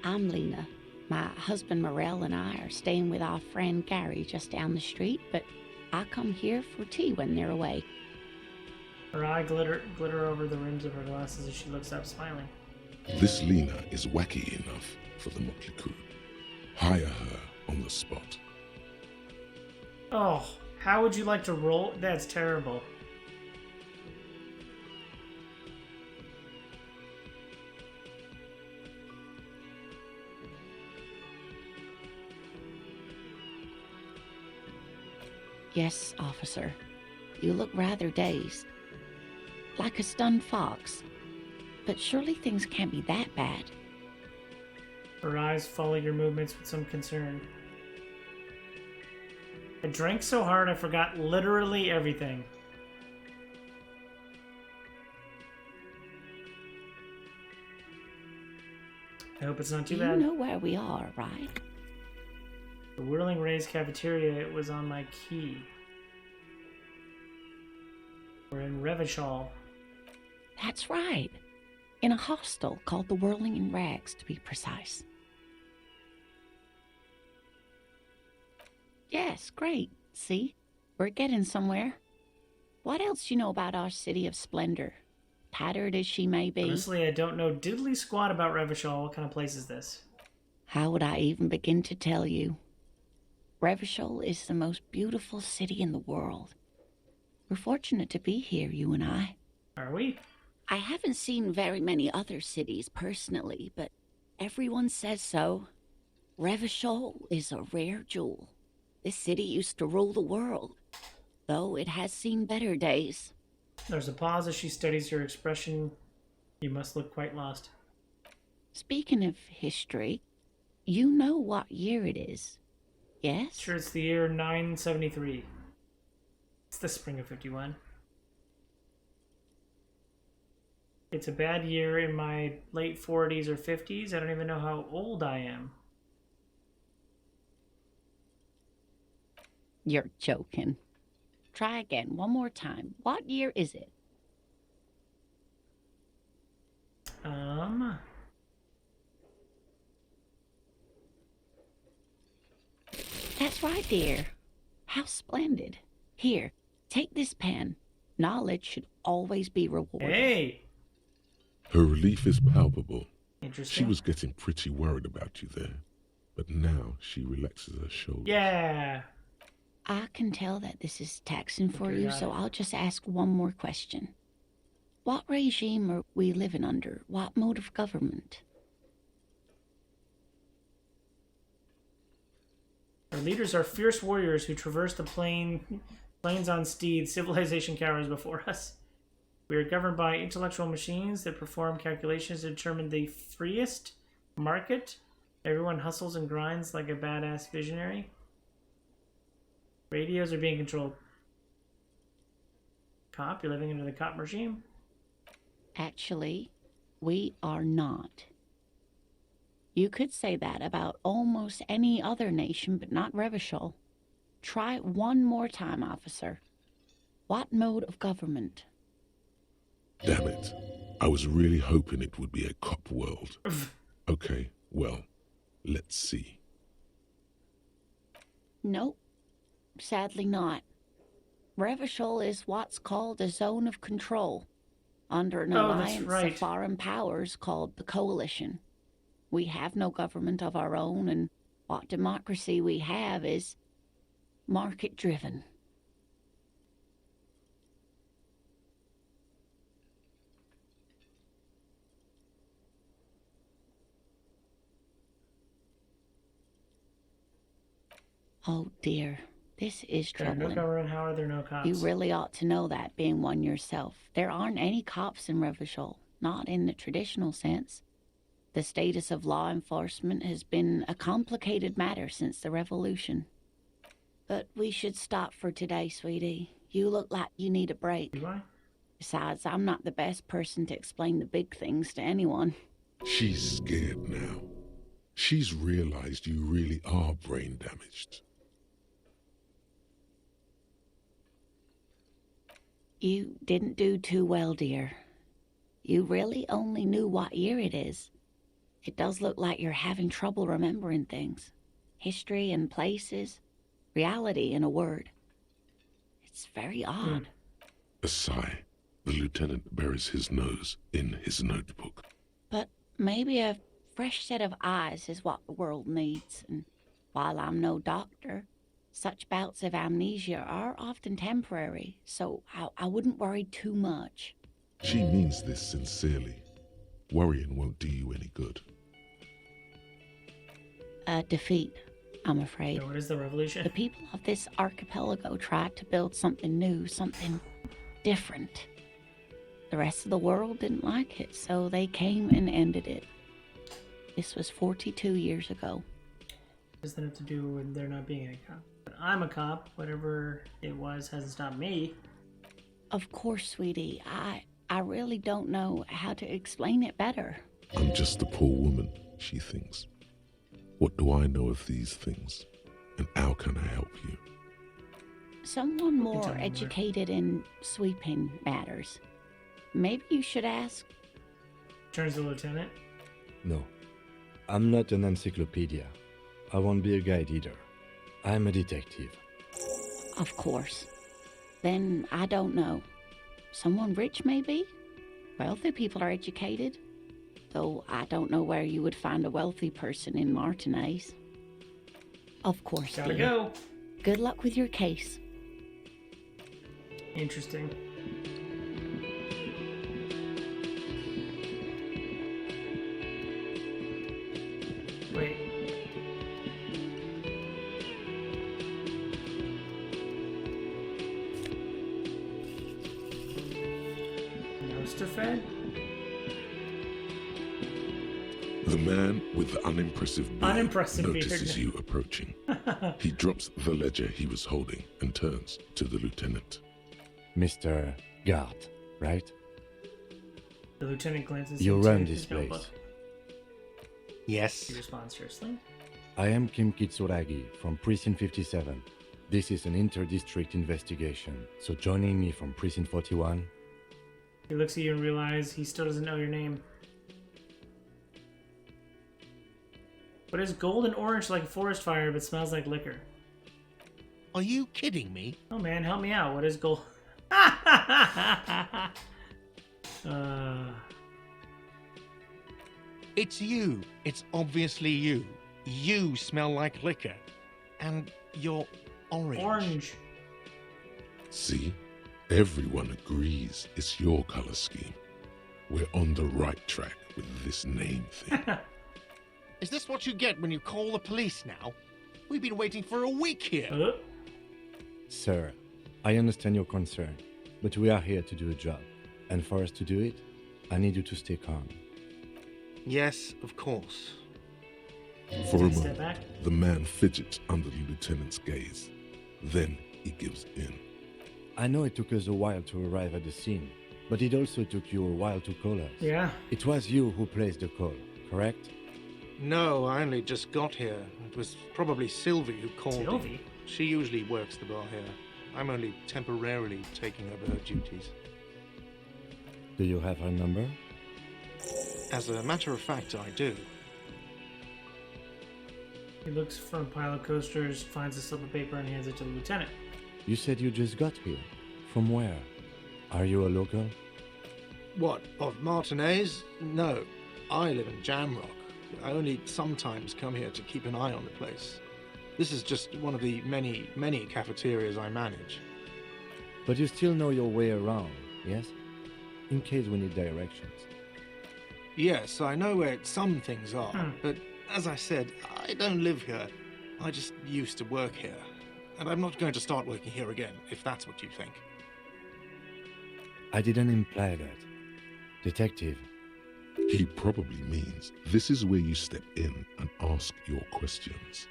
Speaker 6: I'm Lena. My husband Morel and I are staying with our friend Gary just down the street, but I come here for tea when they're away.
Speaker 1: Her eye glitter over the rims of her glasses as she looks up, smiling.
Speaker 3: This Lena is wacky enough for the motley crew. Hire her on the spot.
Speaker 1: Oh, how would you like to roll? That's terrible.
Speaker 6: Yes, officer. You look rather dazed. Like a stunned fox. But surely things can't be that bad.
Speaker 1: Her eyes follow your movements with some concern. I drank so hard I forgot literally everything. I hope it's not too
Speaker 6: You
Speaker 1: bad.
Speaker 6: know where we are, right?
Speaker 1: The Whirling Rays cafeteria, it was on my key. We're in Revachol.
Speaker 6: That's right. In a hostel called the Whirling in Rags, to be precise. Yes, great. See? We're getting somewhere. What else you know about our city of splendor? Tattered as she may be.
Speaker 1: Honestly, I don't know diddly squat about Revachol. What kind of place is this?
Speaker 6: How would I even begin to tell you? Revachol is the most beautiful city in the world. We're fortunate to be here, you and I.
Speaker 1: Are we?
Speaker 6: I haven't seen very many other cities personally, but everyone says so. Revachol is a rare jewel. This city used to rule the world, though it has seen better days.
Speaker 1: There's a pause as she studies her expression. You must look quite lost.
Speaker 6: Speaking of history, you know what year it is, yes?
Speaker 1: Sure, it's the year 973. It's the spring of 51. It's a bad year in my late 40s or 50s. I don't even know how old I am.
Speaker 6: You're joking. Try again, one more time. What year is it? That's right, dear. How splendid. Here, take this pen. Knowledge should always be rewarded.
Speaker 1: Hey!
Speaker 3: Her relief is palpable.
Speaker 1: Interesting.
Speaker 3: She was getting pretty worried about you there, but now she relaxes her shoulders.
Speaker 1: Yeah!
Speaker 6: I can tell that this is taxing for
Speaker 1: Okay,
Speaker 6: you,
Speaker 1: got
Speaker 6: so
Speaker 1: it.
Speaker 6: I'll just ask one more question. What regime are we living under? What mode of government?
Speaker 1: Our leaders are fierce warriors who traverse the plains on steeds. Civilization cowers before us. We are governed by intellectual machines that perform calculations to determine the freest market. Everyone hustles and grinds like a badass visionary. Radios are being controlled. cop. You're living under the cop regime.
Speaker 6: Actually, we are not. You could say that about almost any other nation, but not Revachol. Try it one more time, officer. What mode of government?
Speaker 3: Damn it. I was really hoping it would be a cop world. Okay, well, let's see.
Speaker 6: Nope. Sadly not. Revachol is what's called a zone of control, under an alliance of foreign powers called the Coalition. We have no government of our own, and what democracy we have is market-driven. Oh dear, this is
Speaker 1: There's no
Speaker 6: troubling.
Speaker 1: government. How are there no cops?
Speaker 6: You really ought to know that, being one yourself. There aren't any cops in Revachol, not in the traditional sense. The status of law enforcement has been a complicated matter since the revolution. But we should stop for today, sweetie. You look like you need a break.
Speaker 1: Do I?
Speaker 6: Besides, I'm not the best person to explain the big things to anyone.
Speaker 3: She's scared now. She's realized you really are brain damaged.
Speaker 6: You didn't do too well, dear. You really only knew what year it is. It does look like you're having trouble remembering things. History and places. Reality, in a word. It's very odd.
Speaker 3: A sigh. The lieutenant buries his nose in his notebook.
Speaker 6: But maybe a fresh set of eyes is what the world needs. And while I'm no doctor, such bouts of amnesia are often temporary, so I wouldn't worry too much.
Speaker 3: She means this sincerely. Worrying won't do you any good.
Speaker 6: A defeat, I'm afraid.
Speaker 1: So what is the revolution?
Speaker 6: The people of this archipelago tried to build something new, something different. The rest of the world didn't like it, so they came and ended it. This was 42 years ago.
Speaker 1: What does that have to do with there not being any cop? But I'm a cop. Whatever it was hasn't stopped me.
Speaker 6: Of course, sweetie. I really don't know how to explain it better.
Speaker 3: I'm just a poor woman, she thinks. What do I know of these things? And how can I help you?
Speaker 6: Someone
Speaker 1: tell
Speaker 6: more
Speaker 1: me more.
Speaker 6: educated in sweeping matters. Maybe you should ask.
Speaker 1: Turns to the lieutenant.
Speaker 7: No, I'm not an encyclopedia. I won't be a guide either. I'm a detective.
Speaker 6: Of course. Then I don't know. Someone rich, maybe? Wealthy people are educated. Though I don't know where you would find a wealthy person in Martinez. Of course,
Speaker 1: Gotta
Speaker 6: dear.
Speaker 1: go.
Speaker 6: Good luck with your case.
Speaker 1: Interesting. Wait. Fed?
Speaker 3: The man with the unimpressive beard
Speaker 1: Unimpressive
Speaker 3: notices
Speaker 1: beard.
Speaker 3: you approaching. He drops the ledger he was holding and turns to the lieutenant.
Speaker 7: Mr. Gart, right?
Speaker 1: The lieutenant glances
Speaker 7: You
Speaker 1: into
Speaker 7: run
Speaker 1: his
Speaker 7: this
Speaker 1: notebook.
Speaker 7: place.
Speaker 5: Yes.
Speaker 1: He responds seriously.
Speaker 7: I am Kim Kitsuragi from Precinct 57. This is an inter-district investigation, so joining me from Precinct 41...
Speaker 1: He looks at you and realizes he still doesn't know your name. What is gold and orange like a forest fire but smells like liquor?
Speaker 5: Are you kidding me?
Speaker 1: Oh man, help me out. What is gold?
Speaker 5: It's you. It's obviously you. You smell like liquor. And you're orange.
Speaker 1: Orange.
Speaker 3: See? Everyone agrees it's your color scheme. We're on the right track with this name thing.
Speaker 5: Is this what you get when you call the police now? We've been waiting for a week here.
Speaker 7: Sir, I understand your concern, but we are here to do a job. And for us to do it, I need you to stay calm.
Speaker 5: Yes, of course.
Speaker 3: For a
Speaker 1: Step
Speaker 3: moment,
Speaker 1: back.
Speaker 3: the man fidgets under the lieutenant's gaze. Then he gives in.
Speaker 7: I know it took us a while to arrive at the scene, but it also took you a while to call us.
Speaker 1: Yeah.
Speaker 7: It was you who placed the call, correct?
Speaker 5: No, I only just got here. It was probably Sylvie who called
Speaker 1: Sylvie?
Speaker 5: in. She usually works the bar here. I'm only temporarily taking over her duties.
Speaker 7: Do you have her number?
Speaker 5: As a matter of fact, I do.
Speaker 1: He looks from a pile of coasters, finds a slip of paper, and hands it to the lieutenant.
Speaker 7: You said you just got here. From where? Are you a local?
Speaker 5: What, of Martinez? No, I live in Jamrock. I only sometimes come here to keep an eye on the place. This is just one of the many, many cafeterias I manage.
Speaker 7: But you still know your way around, yes? In case we need directions.
Speaker 5: Yes, I know where some things are, but as I said, I don't live here. I just used to work here. And I'm not going to start working here again, if that's what you think.
Speaker 7: I didn't imply that. Detective,
Speaker 3: He probably means this is where you step in and ask your questions.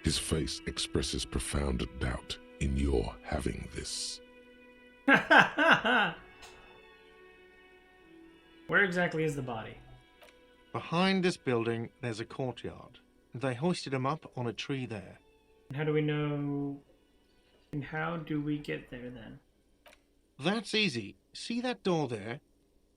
Speaker 3: His face expresses profound doubt in your having this.
Speaker 1: Where exactly is the body?
Speaker 5: Behind this building, there's a courtyard. They hoisted him up on a tree there.
Speaker 1: And how do we know... And how do we get there, then?
Speaker 5: That's easy. See that door there?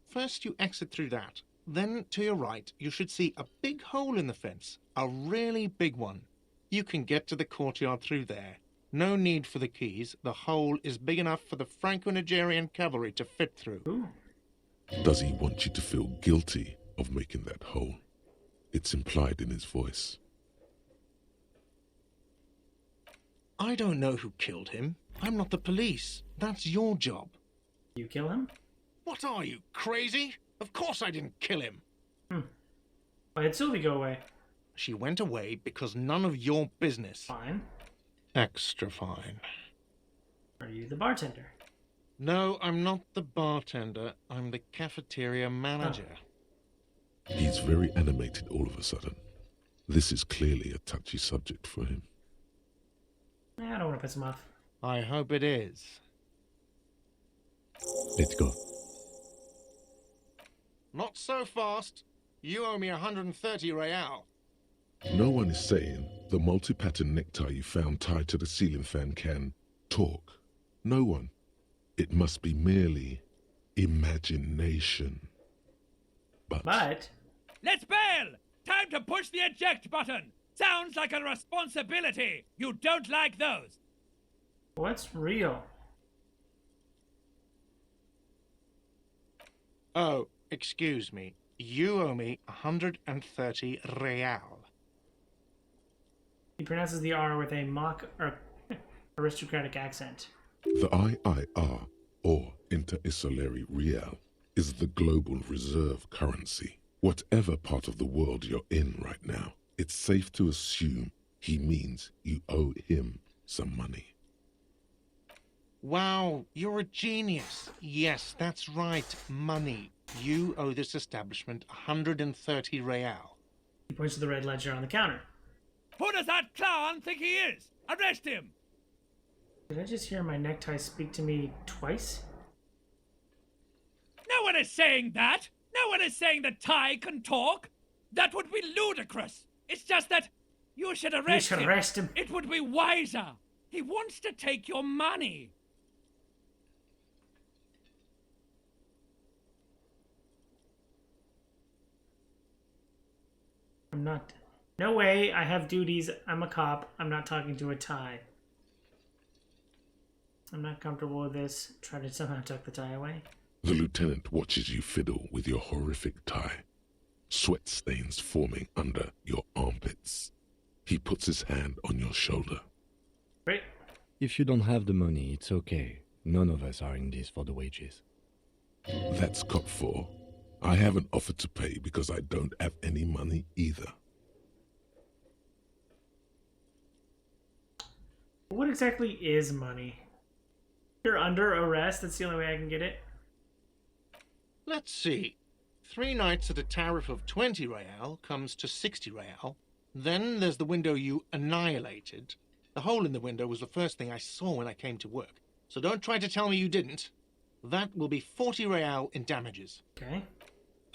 Speaker 5: First you exit through that. Then, to your right, you should see a big hole in the fence. A really big one. You can get to the courtyard through there. No need for the keys. The hole is big enough for the Franco-Nigerian cavalry to fit through.
Speaker 1: Ooh.
Speaker 3: Does he want you to feel guilty of making that hole? It's implied in his voice.
Speaker 5: I don't know who killed him. I'm not the police. That's your job.
Speaker 1: You kill him?
Speaker 5: What are you, crazy? Of course I didn't kill him.
Speaker 1: Why did Sylvie go away?
Speaker 5: She went away because none of your business.
Speaker 1: Fine.
Speaker 5: Extra fine.
Speaker 1: Are you the bartender?
Speaker 5: No, I'm not the bartender. I'm the cafeteria manager.
Speaker 3: He's very animated all of a sudden. This is clearly a touchy subject for him.
Speaker 1: I don't want to piss him off.
Speaker 5: I hope it is.
Speaker 7: let's go.
Speaker 5: Not so fast. You owe me 130 real.
Speaker 3: No one is saying the multi-pattern necktie you found tied to the ceiling fan can talk. No one. It must be merely imagination. But
Speaker 8: Let's bail! Time to push the eject button! Sounds like a responsibility! You don't like those!
Speaker 1: what's real?
Speaker 5: Oh, excuse me. You owe me 130 real.
Speaker 1: He pronounces the R with a mock aristocratic accent.
Speaker 3: the IIR, or Inter-Isolary Real, is the global reserve currency. Whatever part of the world you're in right now, it's safe to assume he means you owe him some money.
Speaker 5: Wow, you're a genius. Yes, that's right. Money. You owe this establishment 130 real.
Speaker 1: He points to the red ledger on the counter.
Speaker 8: Who does that clown think he is? Arrest him!
Speaker 1: Did I just hear my necktie speak to me twice?
Speaker 8: No one is saying that! No one is saying that Ty can talk! That would be ludicrous! It's just that you should arrest him.
Speaker 1: arrest him.
Speaker 8: It would be wiser. He wants to take your money.
Speaker 1: I'm not... No way, I have duties. I'm a cop. I'm not talking to a tie. I'm not comfortable with this. Try to somehow tuck the tie away.
Speaker 3: The lieutenant watches you fiddle with your horrific tie, sweat stains forming under your armpits. He puts his hand on your shoulder.
Speaker 1: Great.
Speaker 7: If you don't have the money, it's okay. None of us are in this for the wages.
Speaker 3: That's cop 4. I haven't offered to pay because I don't have any money either.
Speaker 1: What exactly is money? You're under arrest. That's the only way I can get it.
Speaker 5: Let's see. 3 nights at a tariff of 20 real comes to 60 real. Then there's the window you annihilated. The hole in the window was the first thing I saw when I came to work. So don't try to tell me you didn't. That will be 40 real in damages.
Speaker 1: Okay.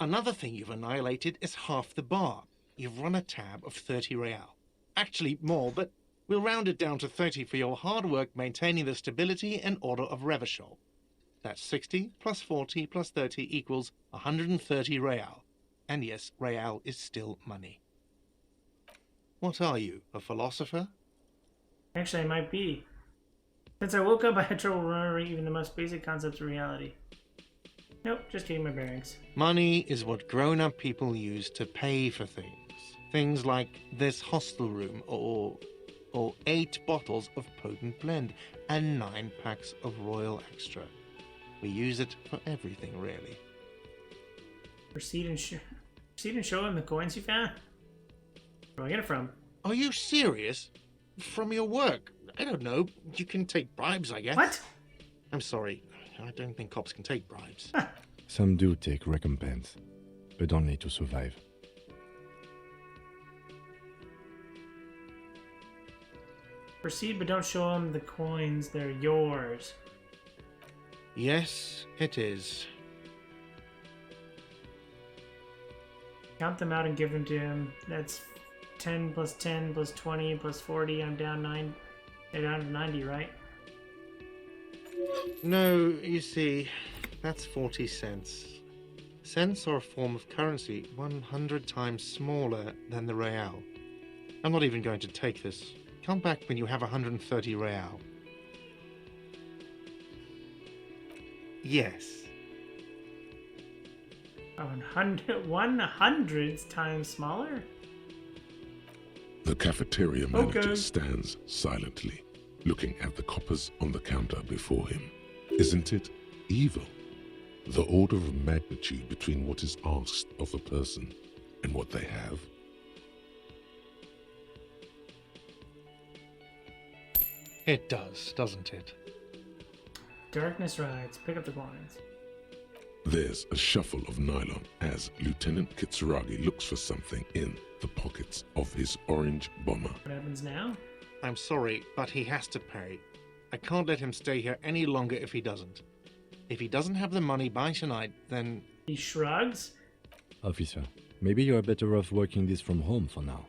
Speaker 5: Another thing you've annihilated is half the bar. You've run a tab of 30 real. Actually more, but we'll round it down to 30 for your hard work maintaining the stability and order of Revachol. That's 60 plus 40 plus 30 equals 130 real. And yes, real is still money. What are you, a philosopher?
Speaker 1: Actually, I might be. Since I woke up, I had trouble remembering even the most basic concepts of reality. Nope, just getting my bearings.
Speaker 5: Money is what grown-up people use to pay for things. Things like this hostel room, or 8 bottles of potent blend, and 9 packs of Royal Extra. We use it for everything, really.
Speaker 1: Proceed and show him the coins you found. Where do I get it from?
Speaker 5: Are you serious? From your work? I don't know. You can take bribes, I guess.
Speaker 1: What?
Speaker 5: I'm sorry. I don't think cops can take bribes.
Speaker 7: Some do take recompense, but only to survive.
Speaker 1: Proceed, but don't show him the coins. They're yours.
Speaker 5: Yes, it is.
Speaker 1: Count them out and give them to him. That's 10 plus 10 plus 20 plus 40. I'm down 9. They're down to 90, right?
Speaker 5: No, you see, that's 40 cents. Cents are a form of currency 100 times smaller than the real. I'm not even going to take this. Come back when you have 130 real. Yes.
Speaker 1: 100 times smaller?
Speaker 3: The cafeteria manager
Speaker 1: Okay.
Speaker 3: stands silently, looking at the coppers on the counter before him. Isn't it evil? The order of magnitude between what is asked of a person and what they have.
Speaker 5: It does, doesn't it?
Speaker 1: Darkness rides. Pick up the coins.
Speaker 3: There's a shuffle of nylon as Lieutenant Kitsuragi looks for something in the pockets of his orange bomber.
Speaker 1: What happens now?
Speaker 5: I'm sorry, but he has to pay. I can't let him stay here any longer if he doesn't. If he doesn't have the money by tonight, then...
Speaker 1: He shrugs.
Speaker 7: Officer, maybe you are better off working this from home for now.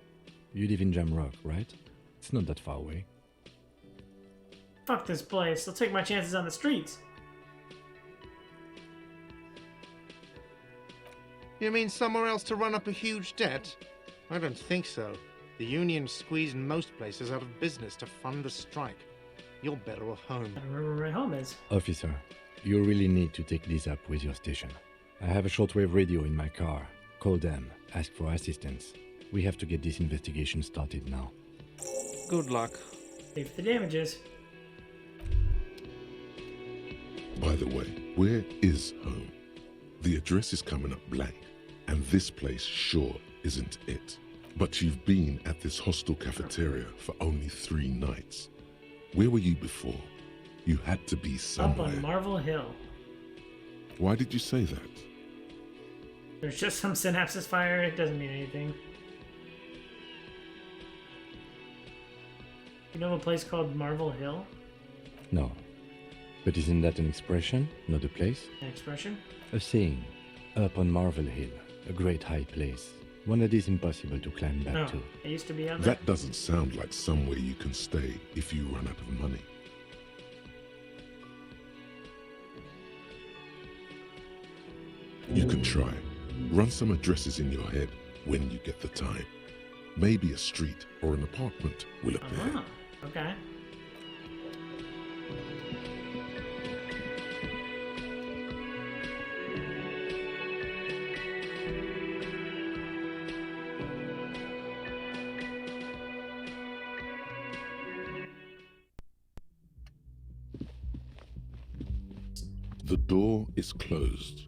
Speaker 7: You live in Jamrock, right? It's not that far away.
Speaker 1: Fuck this place. I'll take my chances on the streets.
Speaker 5: You mean somewhere else to run up a huge debt? I don't think so. The union squeezed most places out of business to fund the strike. You're better off home.
Speaker 1: I don't remember where my home is.
Speaker 7: Officer, you really need to take this up with your station. I have a shortwave radio in my car. Call them, ask for assistance. We have to get this investigation started now.
Speaker 5: Good luck.
Speaker 1: Pay for the damages.
Speaker 3: By the way, where is home? The address is coming up blank, and this place sure isn't it. But you've been at this hostel cafeteria for only 3 nights. Where were you before? You had to be
Speaker 1: Up
Speaker 3: somewhere.
Speaker 1: on Marvel Hill.
Speaker 3: Why did you say that?
Speaker 1: There's just some synapses fire. It doesn't mean anything. You know of a place called Marvel Hill?
Speaker 7: No. But isn't that an expression, not a place?
Speaker 1: An expression?
Speaker 7: A saying. Up on Marvel Hill, a great high place. One that is impossible to climb back
Speaker 1: No.
Speaker 7: to.
Speaker 1: It used to be out there.
Speaker 3: That doesn't sound like somewhere you can stay if you run out of money. You can try. Run some addresses in your head when you get the time. Maybe a street or an apartment will appear.
Speaker 1: Ah, okay.
Speaker 3: The door is closed.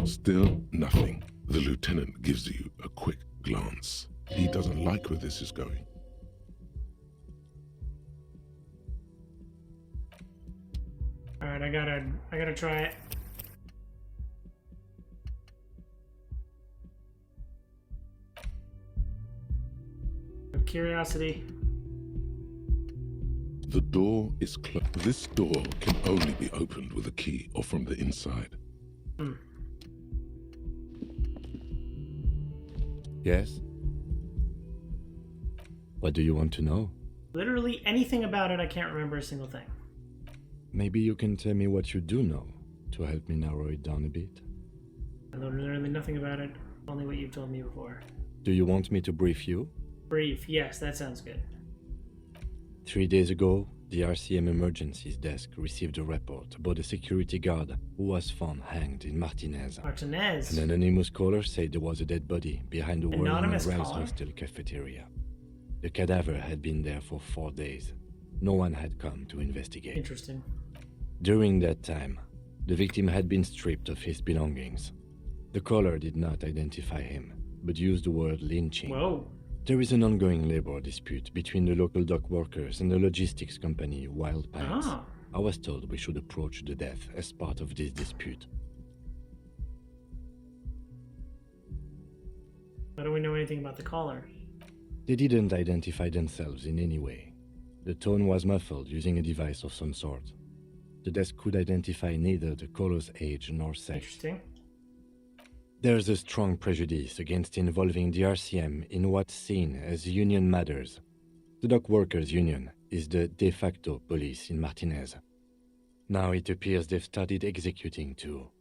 Speaker 3: Still nothing. The lieutenant gives you a quick glance. He doesn't like where this is going.
Speaker 1: Alright, I gotta try it. Curiosity.
Speaker 3: The door is closed. This door can only be opened with a key or from the inside.
Speaker 7: Yes? What do you want to know?
Speaker 1: Literally anything about it, I can't remember a single thing.
Speaker 7: Maybe you can tell me what you do know to help me narrow it down a bit.
Speaker 1: I know literally nothing about it, only what you've told me before.
Speaker 7: Do you want me to brief you?
Speaker 1: Brief, yes, that sounds good.
Speaker 7: 3 days ago, the RCM Emergencies Desk received a report about a security guard who was found hanged in Martinez.
Speaker 1: Martinez.
Speaker 7: An anonymous caller said there was a dead body behind the Whirling
Speaker 1: Anonymous
Speaker 7: Rise
Speaker 1: caller?
Speaker 7: hostel cafeteria. The cadaver had been there for 4 days. No one had come to investigate.
Speaker 1: Interesting.
Speaker 7: During that time, the victim had been stripped of his belongings. The caller did not identify him, but used the word lynching.
Speaker 1: Whoa.
Speaker 7: There is an ongoing labor dispute between the local dock workers and the logistics company Wild Pines.
Speaker 1: Ah.
Speaker 7: I was told we should approach the death as part of this dispute.
Speaker 1: How do we know anything about the caller?
Speaker 7: They didn't identify themselves in any way. The tone was muffled using a device of some sort. The desk could identify neither the caller's age nor sex.
Speaker 1: Interesting.
Speaker 7: There's a strong prejudice against involving the RCM in what's seen as union matters. The dock workers' union is the de facto police in Martinez. Now it appears they've started executing too.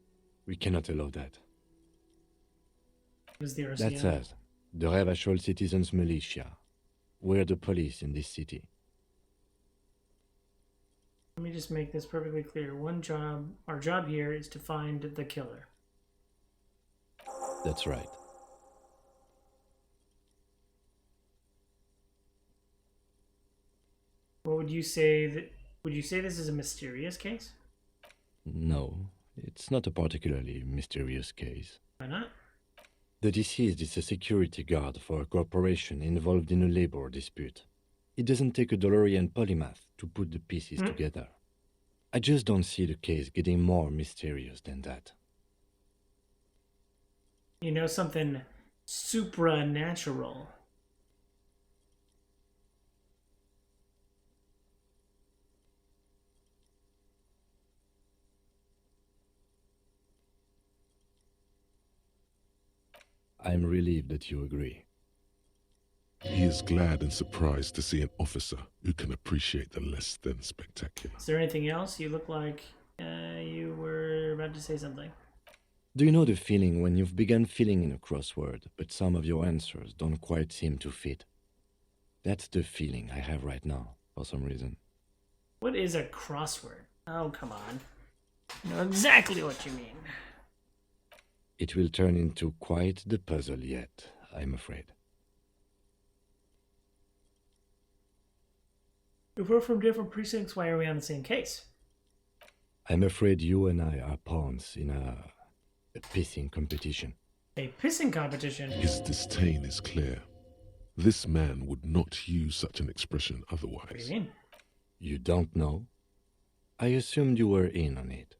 Speaker 7: We cannot allow that.
Speaker 1: What is the RCM?
Speaker 7: That's us, the Revachol Citizens Militia. We're the police in this city.
Speaker 1: Let me just make this perfectly clear. Our job here is to find the killer.
Speaker 7: That's right.
Speaker 1: What would you say would you say this is a mysterious case?
Speaker 7: No, it's not a particularly mysterious case.
Speaker 1: Why not?
Speaker 7: The deceased is a security guard for a corporation involved in a labor dispute. It doesn't take a DeLorean polymath to put the pieces together. I just don't see the case getting more mysterious than that.
Speaker 1: You know, something supranatural.
Speaker 7: I'm relieved that you agree.
Speaker 3: He is glad and surprised to see an officer who can appreciate the less than spectacular.
Speaker 1: Is there anything else? You look like you were about to say something.
Speaker 7: Do you know the feeling when you've begun filling in a crossword, but some of your answers don't quite seem to fit? That's the feeling I have right now, for some reason.
Speaker 1: What is a crossword? Oh, come on. I know exactly what you mean.
Speaker 7: It will turn into quite the puzzle yet, I'm afraid.
Speaker 1: If we're from different precincts, why are we on the same case?
Speaker 7: I'm afraid you and I are pawns in a pissing competition.
Speaker 1: A pissing competition?
Speaker 3: His disdain is clear. This man would not use such an expression
Speaker 1: What do
Speaker 3: otherwise.
Speaker 1: you mean?
Speaker 7: You don't know? I assumed you were in on it.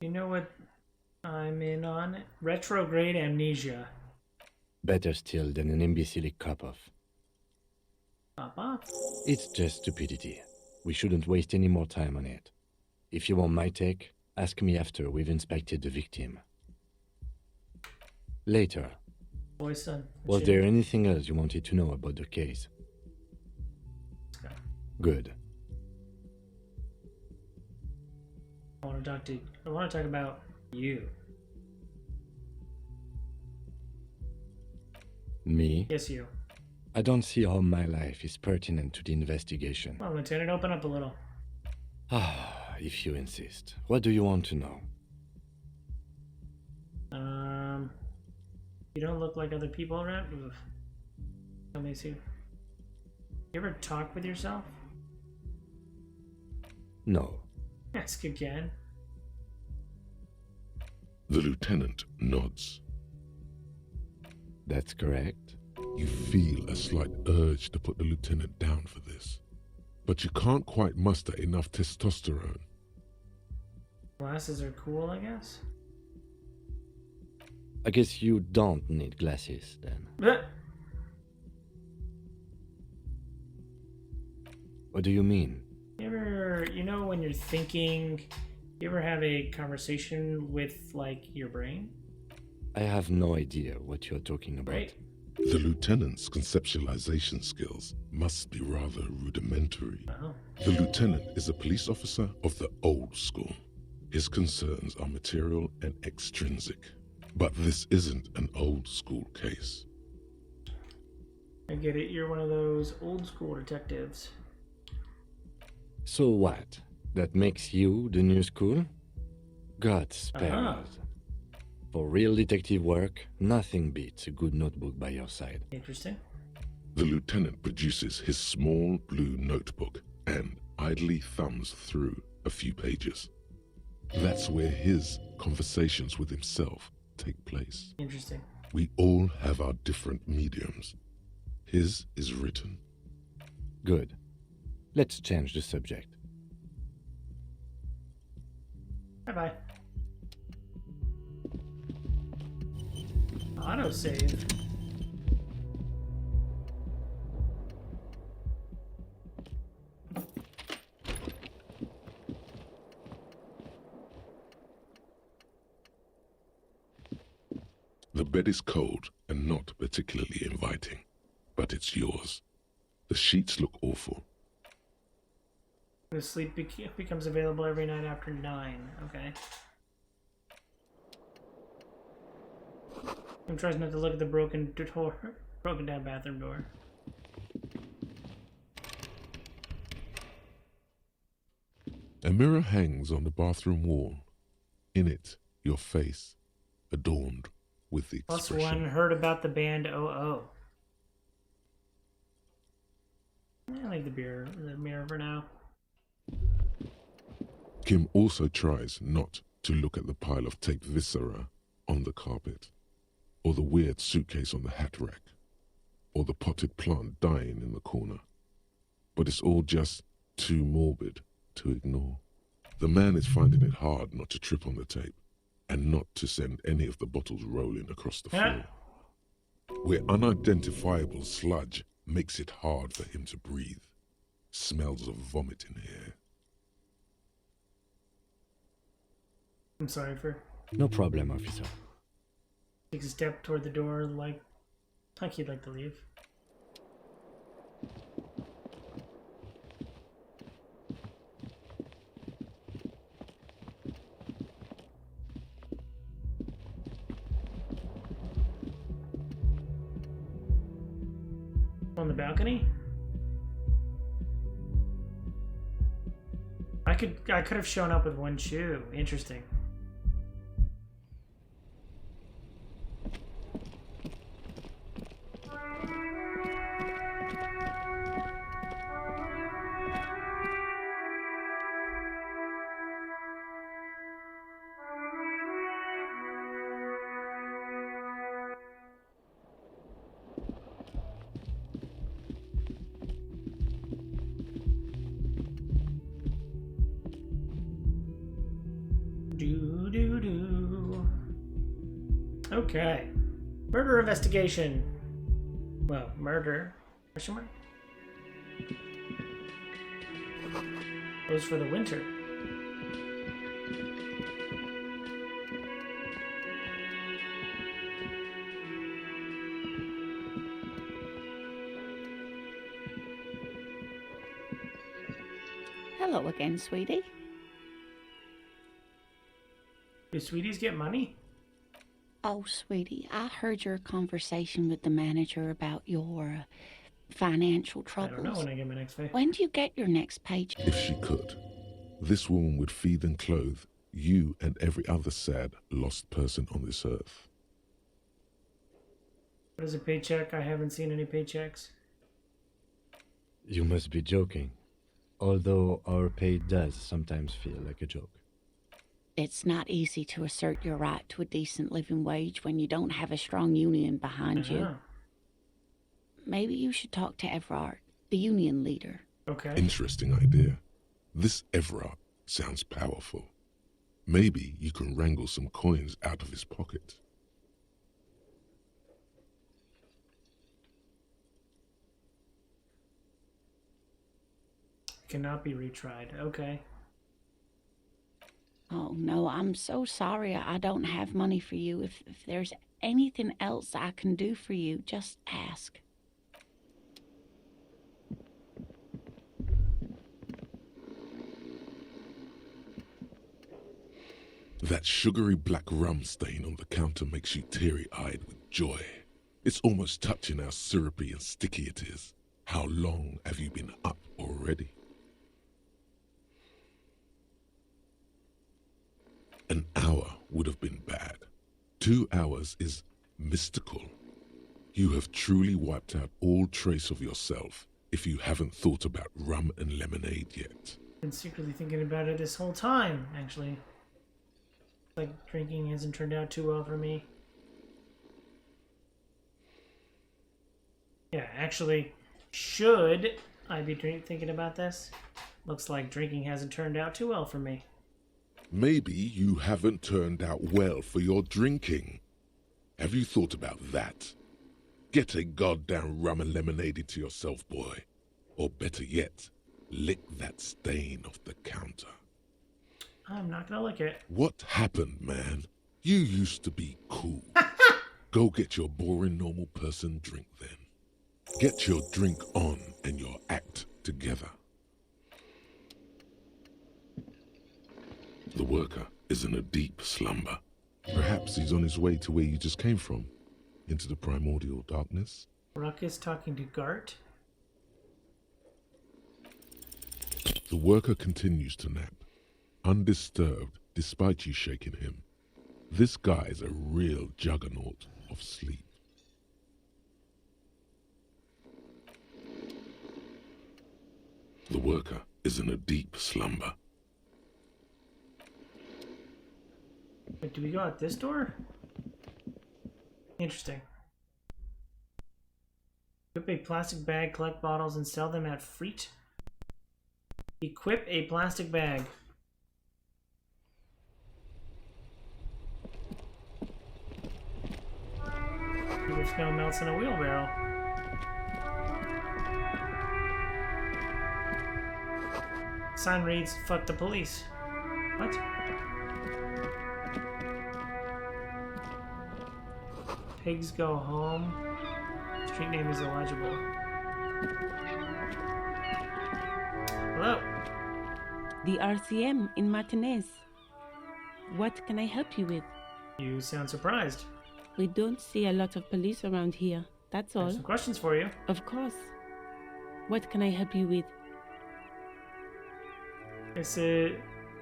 Speaker 1: You know what I'm in on? Retrograde amnesia.
Speaker 7: Better still than an imbecilic cop-off.
Speaker 1: Papa?
Speaker 7: It's just stupidity. We shouldn't waste any more time on it. If you want my take, ask me after we've inspected the victim. Later.
Speaker 1: Boy, son.
Speaker 7: Was there anything else you wanted to know about the case?
Speaker 1: Let's go.
Speaker 7: Good.
Speaker 1: I want to talk about you.
Speaker 7: Me?
Speaker 1: Yes, you.
Speaker 7: I don't see how my life is pertinent to the investigation.
Speaker 1: Well, Lieutenant, open up a little.
Speaker 7: If you insist. What do you want to know?
Speaker 1: You don't look like other people around. Ugh. Let me see. You ever talk with yourself?
Speaker 7: No.
Speaker 1: Ask again.
Speaker 3: The lieutenant nods.
Speaker 7: That's correct.
Speaker 3: You feel a slight urge to put the lieutenant down for this, but you can't quite muster enough testosterone.
Speaker 1: Glasses are cool, I guess.
Speaker 7: I guess you don't need glasses, then.
Speaker 1: Blech.
Speaker 7: What do you mean?
Speaker 1: You ever, you know, when you're thinking, you ever have a conversation with, like, your brain?
Speaker 7: I have no idea what you're talking about.
Speaker 1: Right?
Speaker 3: The lieutenant's conceptualization skills must be rather rudimentary.
Speaker 1: Oh.
Speaker 3: The lieutenant is a police officer of the old school. His concerns are material and extrinsic. But this isn't an old school case.
Speaker 1: I get it. You're one of those old school detectives.
Speaker 7: So what? That makes you the new school? God spare
Speaker 1: Uh-huh.
Speaker 7: us. For real detective work, nothing beats a good notebook by your side.
Speaker 1: Interesting.
Speaker 3: The lieutenant produces his small blue notebook and idly thumbs through a few pages. That's where his conversations with himself take place.
Speaker 1: Interesting.
Speaker 3: We all have our different mediums. His is written.
Speaker 7: Good. Let's change the subject.
Speaker 1: Bye-bye. Autosave.
Speaker 3: The bed is cold and not particularly inviting, but it's yours. The sheets look awful.
Speaker 1: The sleep becomes available every night after 9. Okay. I'm trying not to look at the broken down bathroom door.
Speaker 3: A mirror hangs on the bathroom wall. In it, your face, adorned with the
Speaker 1: Plus
Speaker 3: expression.
Speaker 1: one heard about the band OO. I like the mirror for now.
Speaker 3: Kim also tries not to look at the pile of taped viscera on the carpet, or the weird suitcase on the hat rack, or the potted plant dying in the corner. But it's all just too morbid to ignore. The man is finding it hard not to trip on the tape, and not to send any of the bottles rolling across the floor. Where unidentifiable sludge makes it hard for him to breathe. Smells of vomit in here.
Speaker 1: I'm sorry for...
Speaker 7: No problem, officer.
Speaker 1: Takes a step toward the door like he'd like to leave. On the balcony? I could have shown up with one shoe. Interesting. Okay. Murder investigation. Well, murder. Question mark? Goes for the winter.
Speaker 6: Hello again, sweetie.
Speaker 1: Do sweeties get money?
Speaker 6: Oh, sweetie, I heard your conversation with the manager about your financial
Speaker 1: I
Speaker 6: troubles.
Speaker 1: don't know when I get my next pay.
Speaker 6: When do you get your next paycheck?
Speaker 3: If she could, this woman would feed and clothe you and every other sad, lost person on this earth.
Speaker 1: What is a paycheck? I haven't seen any paychecks.
Speaker 7: You must be joking. Although our pay does sometimes feel like a joke.
Speaker 6: It's not easy to assert your right to a decent living wage when you don't have a strong union behind you. Maybe you should talk to Everard, the union leader.
Speaker 1: Okay.
Speaker 3: Interesting idea. This Everard sounds powerful. Maybe you can wrangle some coins out of his pocket.
Speaker 1: Cannot be retried. Okay.
Speaker 6: Oh, no, I'm so sorry I don't have money for you. If there's anything else I can do for you, just ask.
Speaker 3: That sugary black rum stain on the counter makes you teary-eyed with joy. It's almost touching how syrupy and sticky it is. How long have you been up already? An hour would have been bad. 2 hours is mystical. You have truly wiped out all trace of yourself if you haven't thought about rum and lemonade yet.
Speaker 1: Been secretly thinking about it this whole time, actually. Like, drinking hasn't turned out too well for me. Yeah, actually, should I be thinking about this? Looks like drinking hasn't turned out too well for me.
Speaker 3: Maybe you haven't turned out well for your drinking. Have you thought about that? Get a goddamn rum and lemonade into yourself, boy. Or better yet, lick that stain off the counter.
Speaker 1: I'm not gonna lick it.
Speaker 3: What happened, man? You used to be cool. Go get your boring normal person drink then. Get your drink on and your act together. The worker is in a deep slumber. Perhaps he's on his way to where you just came from, into the primordial darkness.
Speaker 1: Ruckus talking to Gart.
Speaker 3: The worker continues to nap, undisturbed despite you shaking him. This guy's a real juggernaut of sleep. The worker is in a deep slumber.
Speaker 1: Wait, do we go out this door? Interesting. Equip a plastic bag, collect bottles, and sell them at Freet. Equip a plastic bag. If snow melts in a wheelbarrow. Sign reads, "Fuck the police." What? Pigs go home. Street name is illegible. Hello.
Speaker 9: The RCM in Martinez. What can I help you with?
Speaker 1: You sound surprised.
Speaker 9: We don't see a lot of police around here. That's
Speaker 1: I have
Speaker 9: all.
Speaker 1: some questions for you.
Speaker 9: Of course. What can I help you with?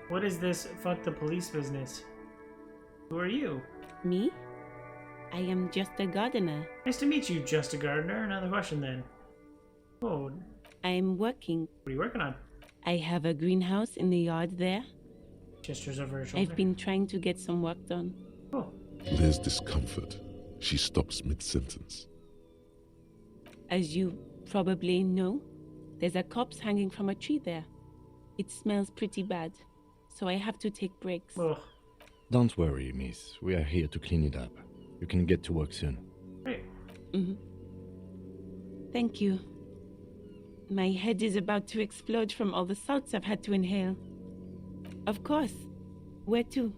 Speaker 1: What is this fuck the police business? Who are you?
Speaker 9: Me? I am just a gardener.
Speaker 1: Nice to meet you, Just a Gardener. Another question then. Oh, what
Speaker 9: I am working.
Speaker 1: are you working on?
Speaker 9: I have a greenhouse in the yard there.
Speaker 1: Gestures over her shoulder.
Speaker 9: I've been trying to get some work done.
Speaker 1: Oh,
Speaker 3: There's discomfort. She stops mid-sentence.
Speaker 9: As you probably know, there's a corpse hanging from a tree there. It smells pretty bad, so I have to take breaks.
Speaker 1: ugh.
Speaker 7: Don't worry, miss. We are here to clean it up. You can get to work soon.
Speaker 1: Great.
Speaker 9: Thank you. My head is about to explode from all the salts I've had to inhale. Of course. Where to?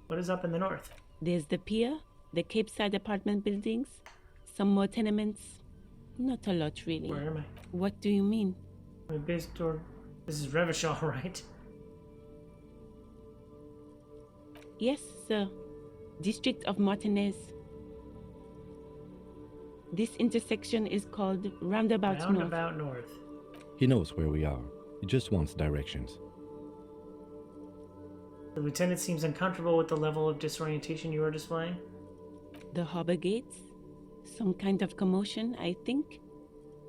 Speaker 1: What is up in the north?
Speaker 9: There's the pier, the Cape Side apartment buildings, some more tenements. Not a lot, really.
Speaker 1: Where am I?
Speaker 9: What do you mean?
Speaker 1: My base door. This is Revachol, right?
Speaker 9: Yes, sir. District of Martinez. This intersection is called Roundabout North.
Speaker 1: Roundabout North.
Speaker 7: He knows where we are. He just wants directions.
Speaker 1: The lieutenant seems uncomfortable with the level of disorientation you are displaying.
Speaker 9: The harbor gates? Some kind of commotion, I think.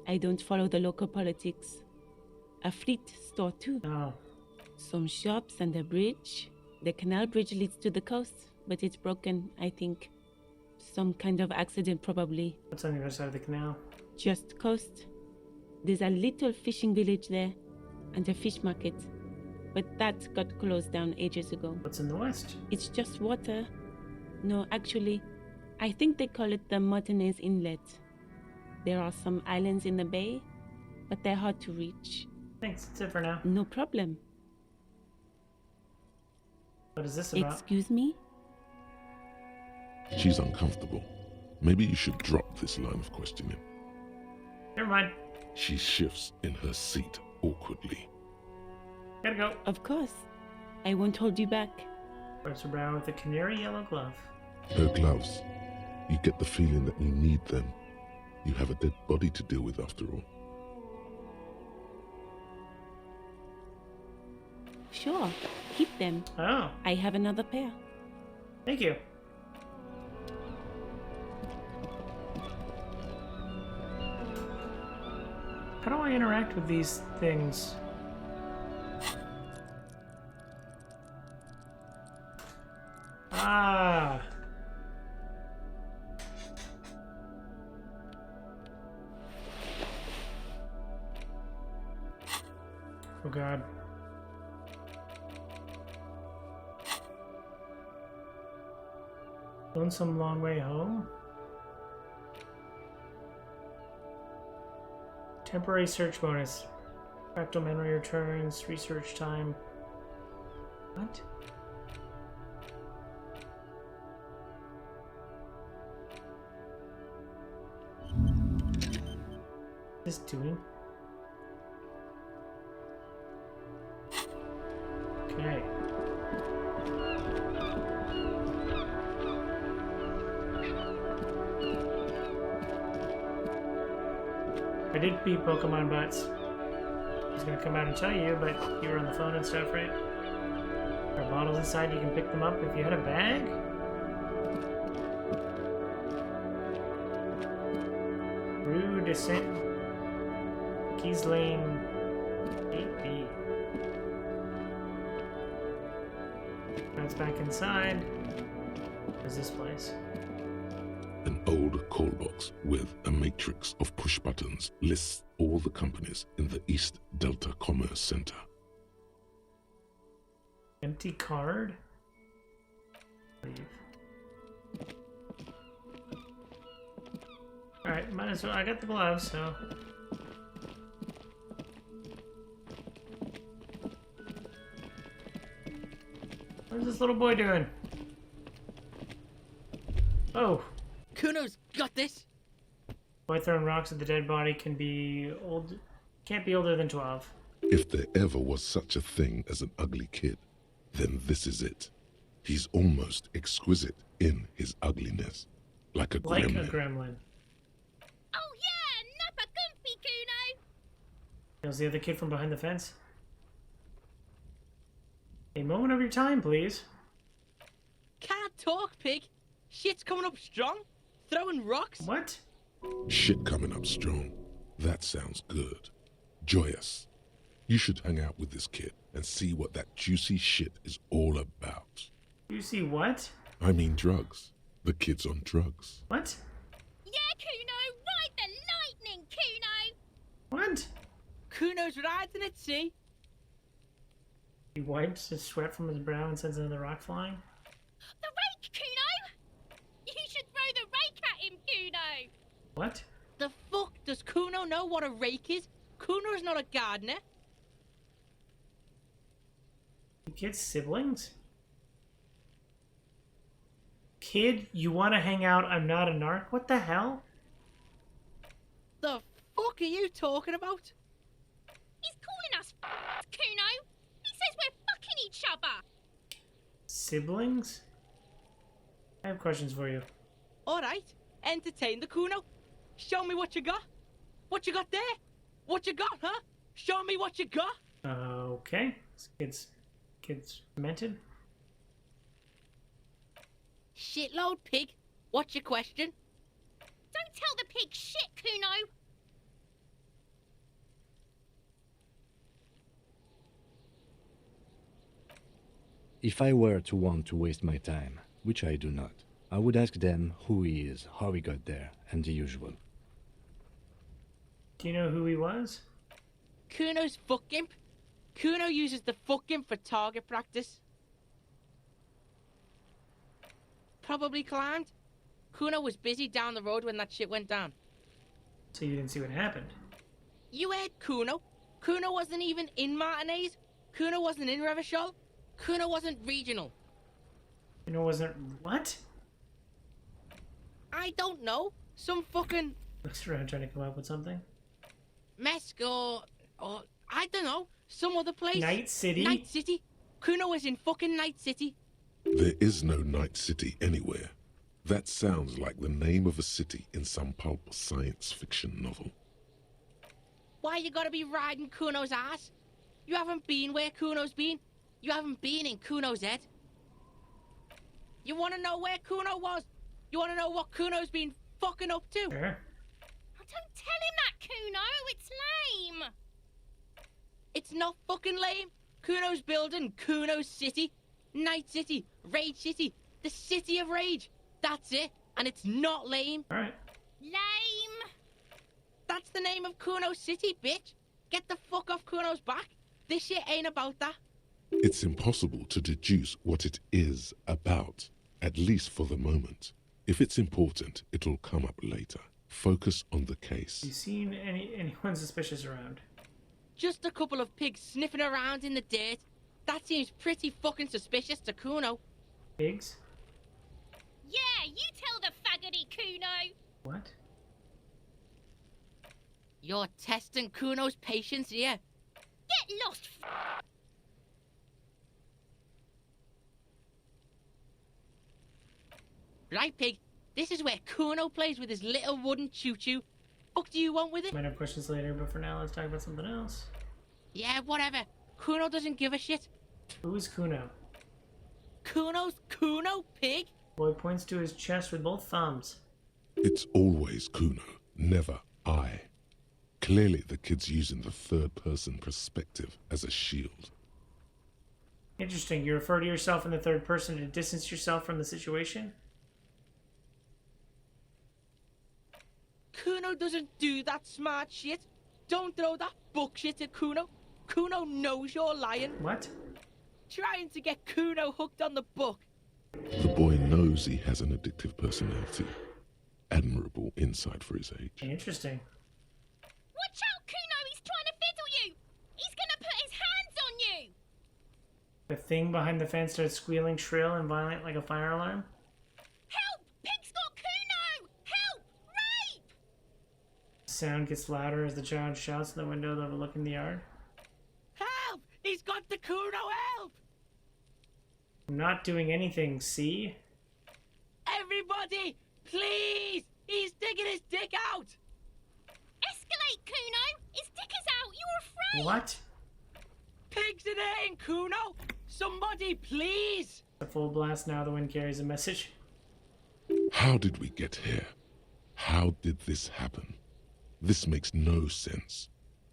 Speaker 9: I don't follow the local politics. A fleet store, too.
Speaker 1: Oh,
Speaker 9: Some shops and a bridge. The canal bridge leads to the coast, but it's broken, I think. Some kind of accident, probably.
Speaker 1: what's on the other side of the canal?
Speaker 9: Just coast. There's a little fishing village there, and a fish market. But that got closed down ages ago.
Speaker 1: What's in the west?
Speaker 9: It's just water. No, actually, I think they call it the Martinez Inlet. There are some islands in the bay, but they're hard to reach.
Speaker 1: Thanks, that's it for now.
Speaker 9: No problem.
Speaker 1: What is this about?
Speaker 9: Excuse me?
Speaker 3: She's uncomfortable. Maybe you should drop this line of questioning.
Speaker 1: Never mind.
Speaker 3: She shifts in her seat awkwardly.
Speaker 1: Gotta go.
Speaker 9: Of course. I won't hold you back.
Speaker 1: Wipes her brow with a canary yellow glove.
Speaker 3: Her gloves. You get the feeling that you need them. You have a dead body to deal with after all.
Speaker 9: Sure, keep them.
Speaker 1: Oh,
Speaker 9: I have another pair.
Speaker 1: thank you. How do I interact with these things? Ah. Oh God. Lonesome long way home? Temporary search bonus. Fractal memory returns, research time. What? What is this doing? Okay. I did beat Pokemon Butts. I was gonna come out and tell you, but you were on the phone and stuff, right? There are bottles inside, you can pick them up if you had a bag? Rue Descent. Keys Lane 8B. That's back inside. Where's this place?
Speaker 3: An old call box with a matrix of push buttons lists all the companies in the East Delta Commerce Center.
Speaker 1: Empty card? Leave. Alright, might as well. I got the gloves, so. What's this little boy doing? Oh.
Speaker 10: Kuno's got this.
Speaker 1: Boy throwing rocks at the dead body can't be older than 12.
Speaker 3: If there ever was such a thing as an ugly kid, then this is it. He's almost exquisite in his ugliness, like a
Speaker 1: Like
Speaker 3: gremlin.
Speaker 1: a gremlin.
Speaker 11: Oh yeah, Nappa Comfy Kuno!
Speaker 1: There's the other kid from behind the fence. A moment of your time, please.
Speaker 10: Can't talk, pig. Shit's coming up strong. Throwing rocks.
Speaker 1: What?
Speaker 3: Shit coming up strong. That sounds good. Joyous. You should hang out with this kid and see what that juicy shit is all about.
Speaker 1: You see what?
Speaker 3: I mean drugs. The kid's on drugs.
Speaker 1: What?
Speaker 11: Yeah, Kuno, ride the lightning, Kuno!
Speaker 1: What?
Speaker 10: Kuno's riding it, see?
Speaker 1: He wipes his sweat from his brow and sends another rock flying.
Speaker 11: The rake, Kuno! You should throw the rake at him, Kuno!
Speaker 1: What?
Speaker 10: The fuck does Kuno know what a rake is? Kuno's not a gardener.
Speaker 1: You kids siblings? Kid, you want to hang out? I'm not a narc? What the hell?
Speaker 10: The fuck are you talking about?
Speaker 11: He's calling us Kuno! He says we're fucking each other!
Speaker 1: Siblings? I have questions for you.
Speaker 10: Alright, entertain the Kuno. Show me what you got. What you got there? What you got, huh? Show me what you got.
Speaker 1: Okay. This kid's demented.
Speaker 10: Shitload, pig. What's your question?
Speaker 11: Don't tell the pig shit, Kuno!
Speaker 7: If I were to want to waste my time, which I do not, I would ask them who he is, how he got there, and the usual.
Speaker 1: Do you know who he was?
Speaker 10: Kuno's fuck imp. Kuno uses the fuck imp for target practice. Probably climbed. Kuno was busy down the road when that shit went down.
Speaker 1: So you didn't see what happened.
Speaker 10: You heard Kuno. Kuno wasn't even in Martinez. Kuno wasn't in Revachol. Kuno wasn't regional.
Speaker 1: Kuno wasn't what?
Speaker 10: I don't know. Some fucking
Speaker 1: Looks around trying to come up with something.
Speaker 10: Mesk or I don't know. Some other place.
Speaker 1: Night City?
Speaker 10: Night City. Kuno was in fucking Night City.
Speaker 3: There is no Night City anywhere. That sounds like the name of a city in some pulp science fiction novel.
Speaker 10: Why you gotta be riding Kuno's ass? You haven't been where Kuno's been. You haven't been in Kuno's head. You wanna know where Kuno was? You wanna know what Kuno's been fucking up to?
Speaker 1: Sure.
Speaker 11: Oh, don't tell him that, Kuno. It's lame.
Speaker 10: It's not fucking lame. Kuno's building Kuno's City. Night City. Rage City. The City of Rage. That's it. And it's not lame.
Speaker 1: Alright.
Speaker 11: Lame.
Speaker 10: That's the name of Kuno's City, bitch. Get the fuck off Kuno's back. This shit ain't about that.
Speaker 3: It's impossible to deduce what it is about, at least for the moment. If it's important, it'll come up later. Focus on the case.
Speaker 1: You seen anyone suspicious around?
Speaker 10: Just a couple of pigs sniffing around in the dirt. That seems pretty fucking suspicious to Kuno.
Speaker 1: Pigs?
Speaker 11: Yeah, you tell the faggoty, Kuno.
Speaker 1: What?
Speaker 10: You're testing Kuno's patience here.
Speaker 11: Get lost.
Speaker 10: Right, pig. This is where Kuno plays with his little wooden choo-choo. Fuck do you want with it?
Speaker 1: Might have questions later, but for now, let's talk about something else.
Speaker 10: Yeah, whatever. Kuno doesn't give a shit.
Speaker 1: Who's Kuno?
Speaker 10: Kuno's Kuno, pig?
Speaker 1: Boy points to his chest with both thumbs.
Speaker 3: It's always Kuno, never I. Clearly the kid's using the third-person perspective as a shield.
Speaker 1: Interesting. You refer to yourself in the third person to distance yourself from the situation?
Speaker 10: Kuno doesn't do that smart shit. Don't throw that book shit at Kuno. Kuno knows you're lying.
Speaker 1: What?
Speaker 10: Trying to get Kuno hooked on the book.
Speaker 3: The boy knows he has an addictive personality. Admirable insight for his age.
Speaker 1: Interesting.
Speaker 11: Watch out, Kuno. He's trying to fiddle you. He's gonna put his hands on you.
Speaker 1: The thing behind the fence starts squealing shrill and violent like a fire alarm.
Speaker 11: Help! Pig's got Kuno! Help! Rape!
Speaker 1: The sound gets louder as the child shouts in the window overlooking the yard.
Speaker 10: Help! He's got the Kuno, help!
Speaker 1: I'm not doing anything, see?
Speaker 10: Everybody, please! He's digging his dick out!
Speaker 11: Escalate, Kuno! His dick is out! You're afraid!
Speaker 1: What?
Speaker 10: Pigs in here, Kuno! Somebody, please!
Speaker 1: A full blast now, the wind carries a message.
Speaker 3: How did we get here? How did this happen? This makes no sense.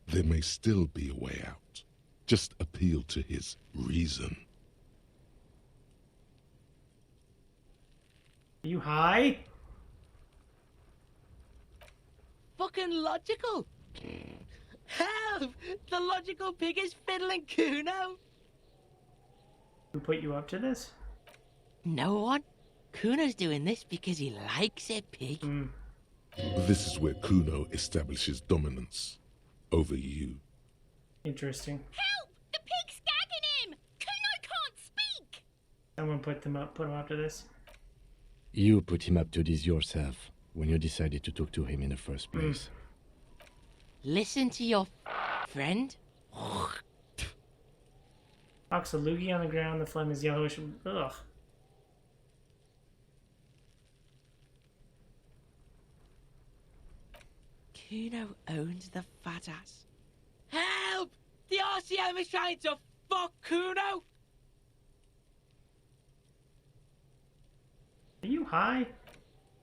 Speaker 3: There may still be a way out. Just appeal to his reason.
Speaker 1: Are you high?
Speaker 10: Fucking logical! Help! The logical pig is fiddling Kuno!
Speaker 1: Who put you up to this?
Speaker 10: No one. Kuno's doing this because he likes it, pig.
Speaker 3: This is where Kuno establishes dominance over you.
Speaker 1: Interesting.
Speaker 11: Help! The pig's gagging him! Kuno can't speak!
Speaker 1: Someone put him up to this.
Speaker 7: You put him up to this yourself when you decided to talk to him in the first place.
Speaker 10: Listen to your friend.
Speaker 1: Fox a loogie on the ground, the phlegm is yellowish. Ugh.
Speaker 10: Kuno owns the fat ass. Help! The RCM is trying to fuck Kuno!
Speaker 1: Are you high?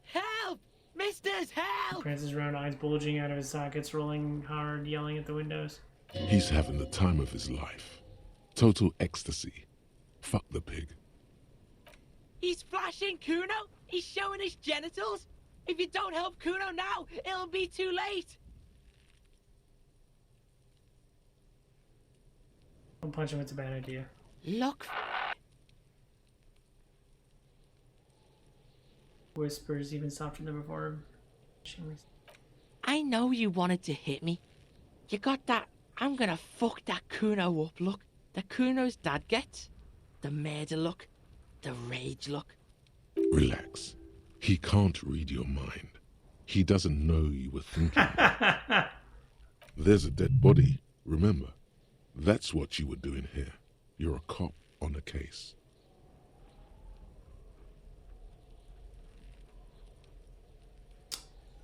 Speaker 10: Help! Misters, help!
Speaker 1: Prance's round eyes bulging out of his sockets, rolling hard, yelling at the windows.
Speaker 3: He's having the time of his life. Total ecstasy. Fuck the pig.
Speaker 10: He's flashing Kuno! He's showing his genitals! If you don't help Kuno now, it'll be too late!
Speaker 1: Don't punch him, it's a bad idea.
Speaker 10: Look.
Speaker 1: Whispers even softer than before.
Speaker 10: I know you wanted to hit me. You got that I'm gonna fuck that Kuno up look that Kuno's dad gets. The murder look. The rage look.
Speaker 3: Relax. He can't read your mind. He doesn't know you were thinking. There's a dead body, remember? That's what you were doing here. You're a cop on a case.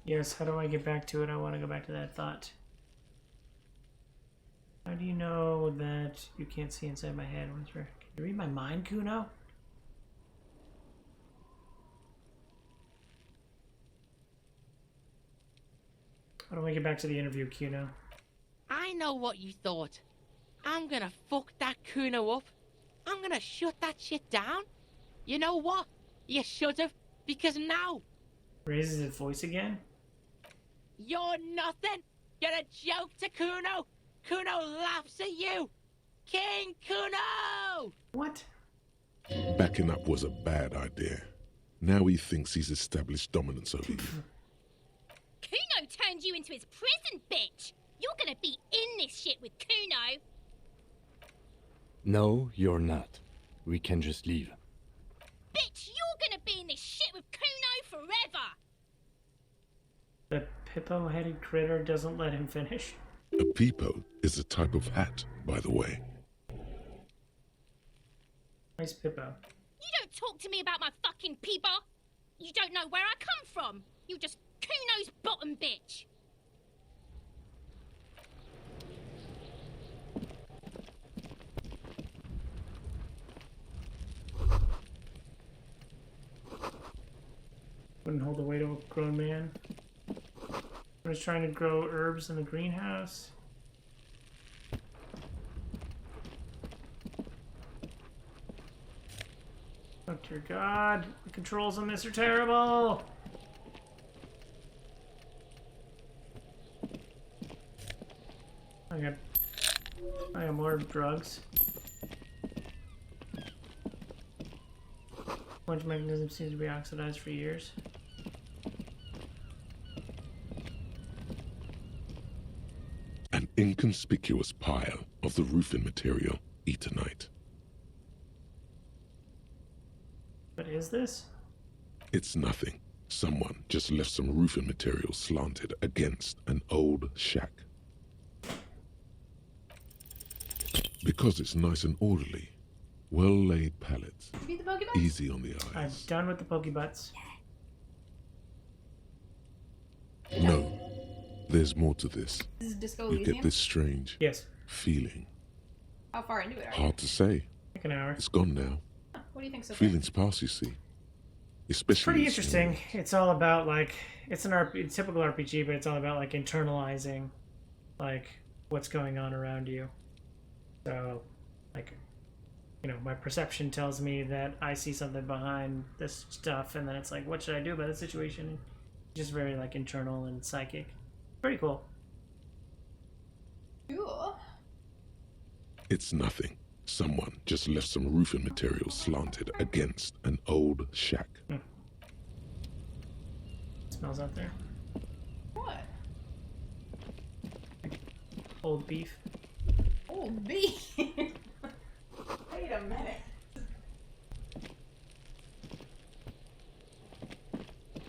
Speaker 1: Yes, how do I get back to it? I want to go back to that thought. How do you know that you can't see inside my head? Can you read my mind, Kuno? How do I get back to the interview, Kuno?
Speaker 10: I know what you thought. I'm gonna fuck that Kuno up. I'm gonna shut that shit down. You know what? You should have, because now
Speaker 1: Raises his voice again?
Speaker 10: you're nothing. You're a joke to Kuno. Kuno laughs at you. King Kuno!
Speaker 1: What?
Speaker 3: Backing up was a bad idea. Now he thinks he's established dominance over you.
Speaker 11: Kuno turned you into his prison, bitch. You're gonna be in this shit with Kuno.
Speaker 7: No, you're not. We can just leave.
Speaker 11: Bitch, you're gonna be in this shit with Kuno forever.
Speaker 1: The Pippo-headed critter doesn't let him finish.
Speaker 3: A peepo is a type of hat, by the way.
Speaker 1: Nice Pippo.
Speaker 11: You don't talk to me about my fucking peeper. You don't know where I come from. You're just Kuno's bottom bitch.
Speaker 1: Wouldn't hold the weight of a grown man. I was trying to grow herbs in the greenhouse. Oh dear God, the controls on this are terrible. I got more drugs. Launch mechanism seems to be oxidized for years.
Speaker 3: An inconspicuous pile of the roofing material, Eternite.
Speaker 1: What is this?
Speaker 3: It's nothing. Someone just left some roofing material slanted against an old shack. Because it's nice and orderly, well-laid pallets, easy on the
Speaker 1: I'm
Speaker 3: eyes.
Speaker 1: done with the Pokebutts.
Speaker 3: No, there's more to this.
Speaker 12: This is Disco
Speaker 3: You
Speaker 12: Elysium?
Speaker 3: get this strange
Speaker 1: Yes.
Speaker 3: feeling.
Speaker 12: How far into it are you?
Speaker 3: Hard to say.
Speaker 1: Like an hour.
Speaker 3: It's gone now.
Speaker 12: What do you think so far?
Speaker 3: Feelings pass, you see. Especially
Speaker 1: Pretty
Speaker 3: this
Speaker 1: interesting.
Speaker 3: world.
Speaker 1: It's all about like it's it's typical RPG, but it's all about like internalizing, like what's going on around you. So, like, you know, my perception tells me that I see something behind this stuff, and then it's like, what should I do about the situation? Just very like internal and psychic. Pretty cool.
Speaker 12: Cool.
Speaker 3: It's nothing. Someone just left some roofing material slanted against an old shack.
Speaker 1: Smells out there.
Speaker 12: What?
Speaker 1: Old beef.
Speaker 12: Oh, B. Wait a minute.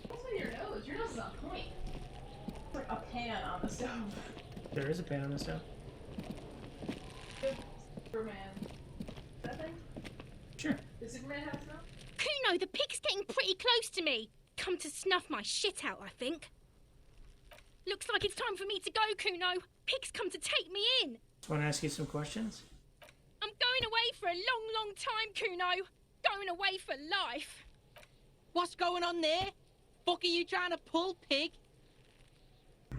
Speaker 12: What's with your nose? Your nose is on point. It's like a pan on the stove.
Speaker 1: There is a pan on the stove.
Speaker 12: Superman. That thing?
Speaker 1: Sure.
Speaker 12: Does Superman have snow?
Speaker 11: Kuno, the pig's getting pretty close to me. Come to snuff my shit out, I think. Looks like it's time for me to go, Kuno. Pig's come to take me in.
Speaker 1: Just want to ask you some questions.
Speaker 11: I'm going away for a long, long time, Kuno. Going away for life.
Speaker 10: What's going on there? Fuck are you trying to pull, pig?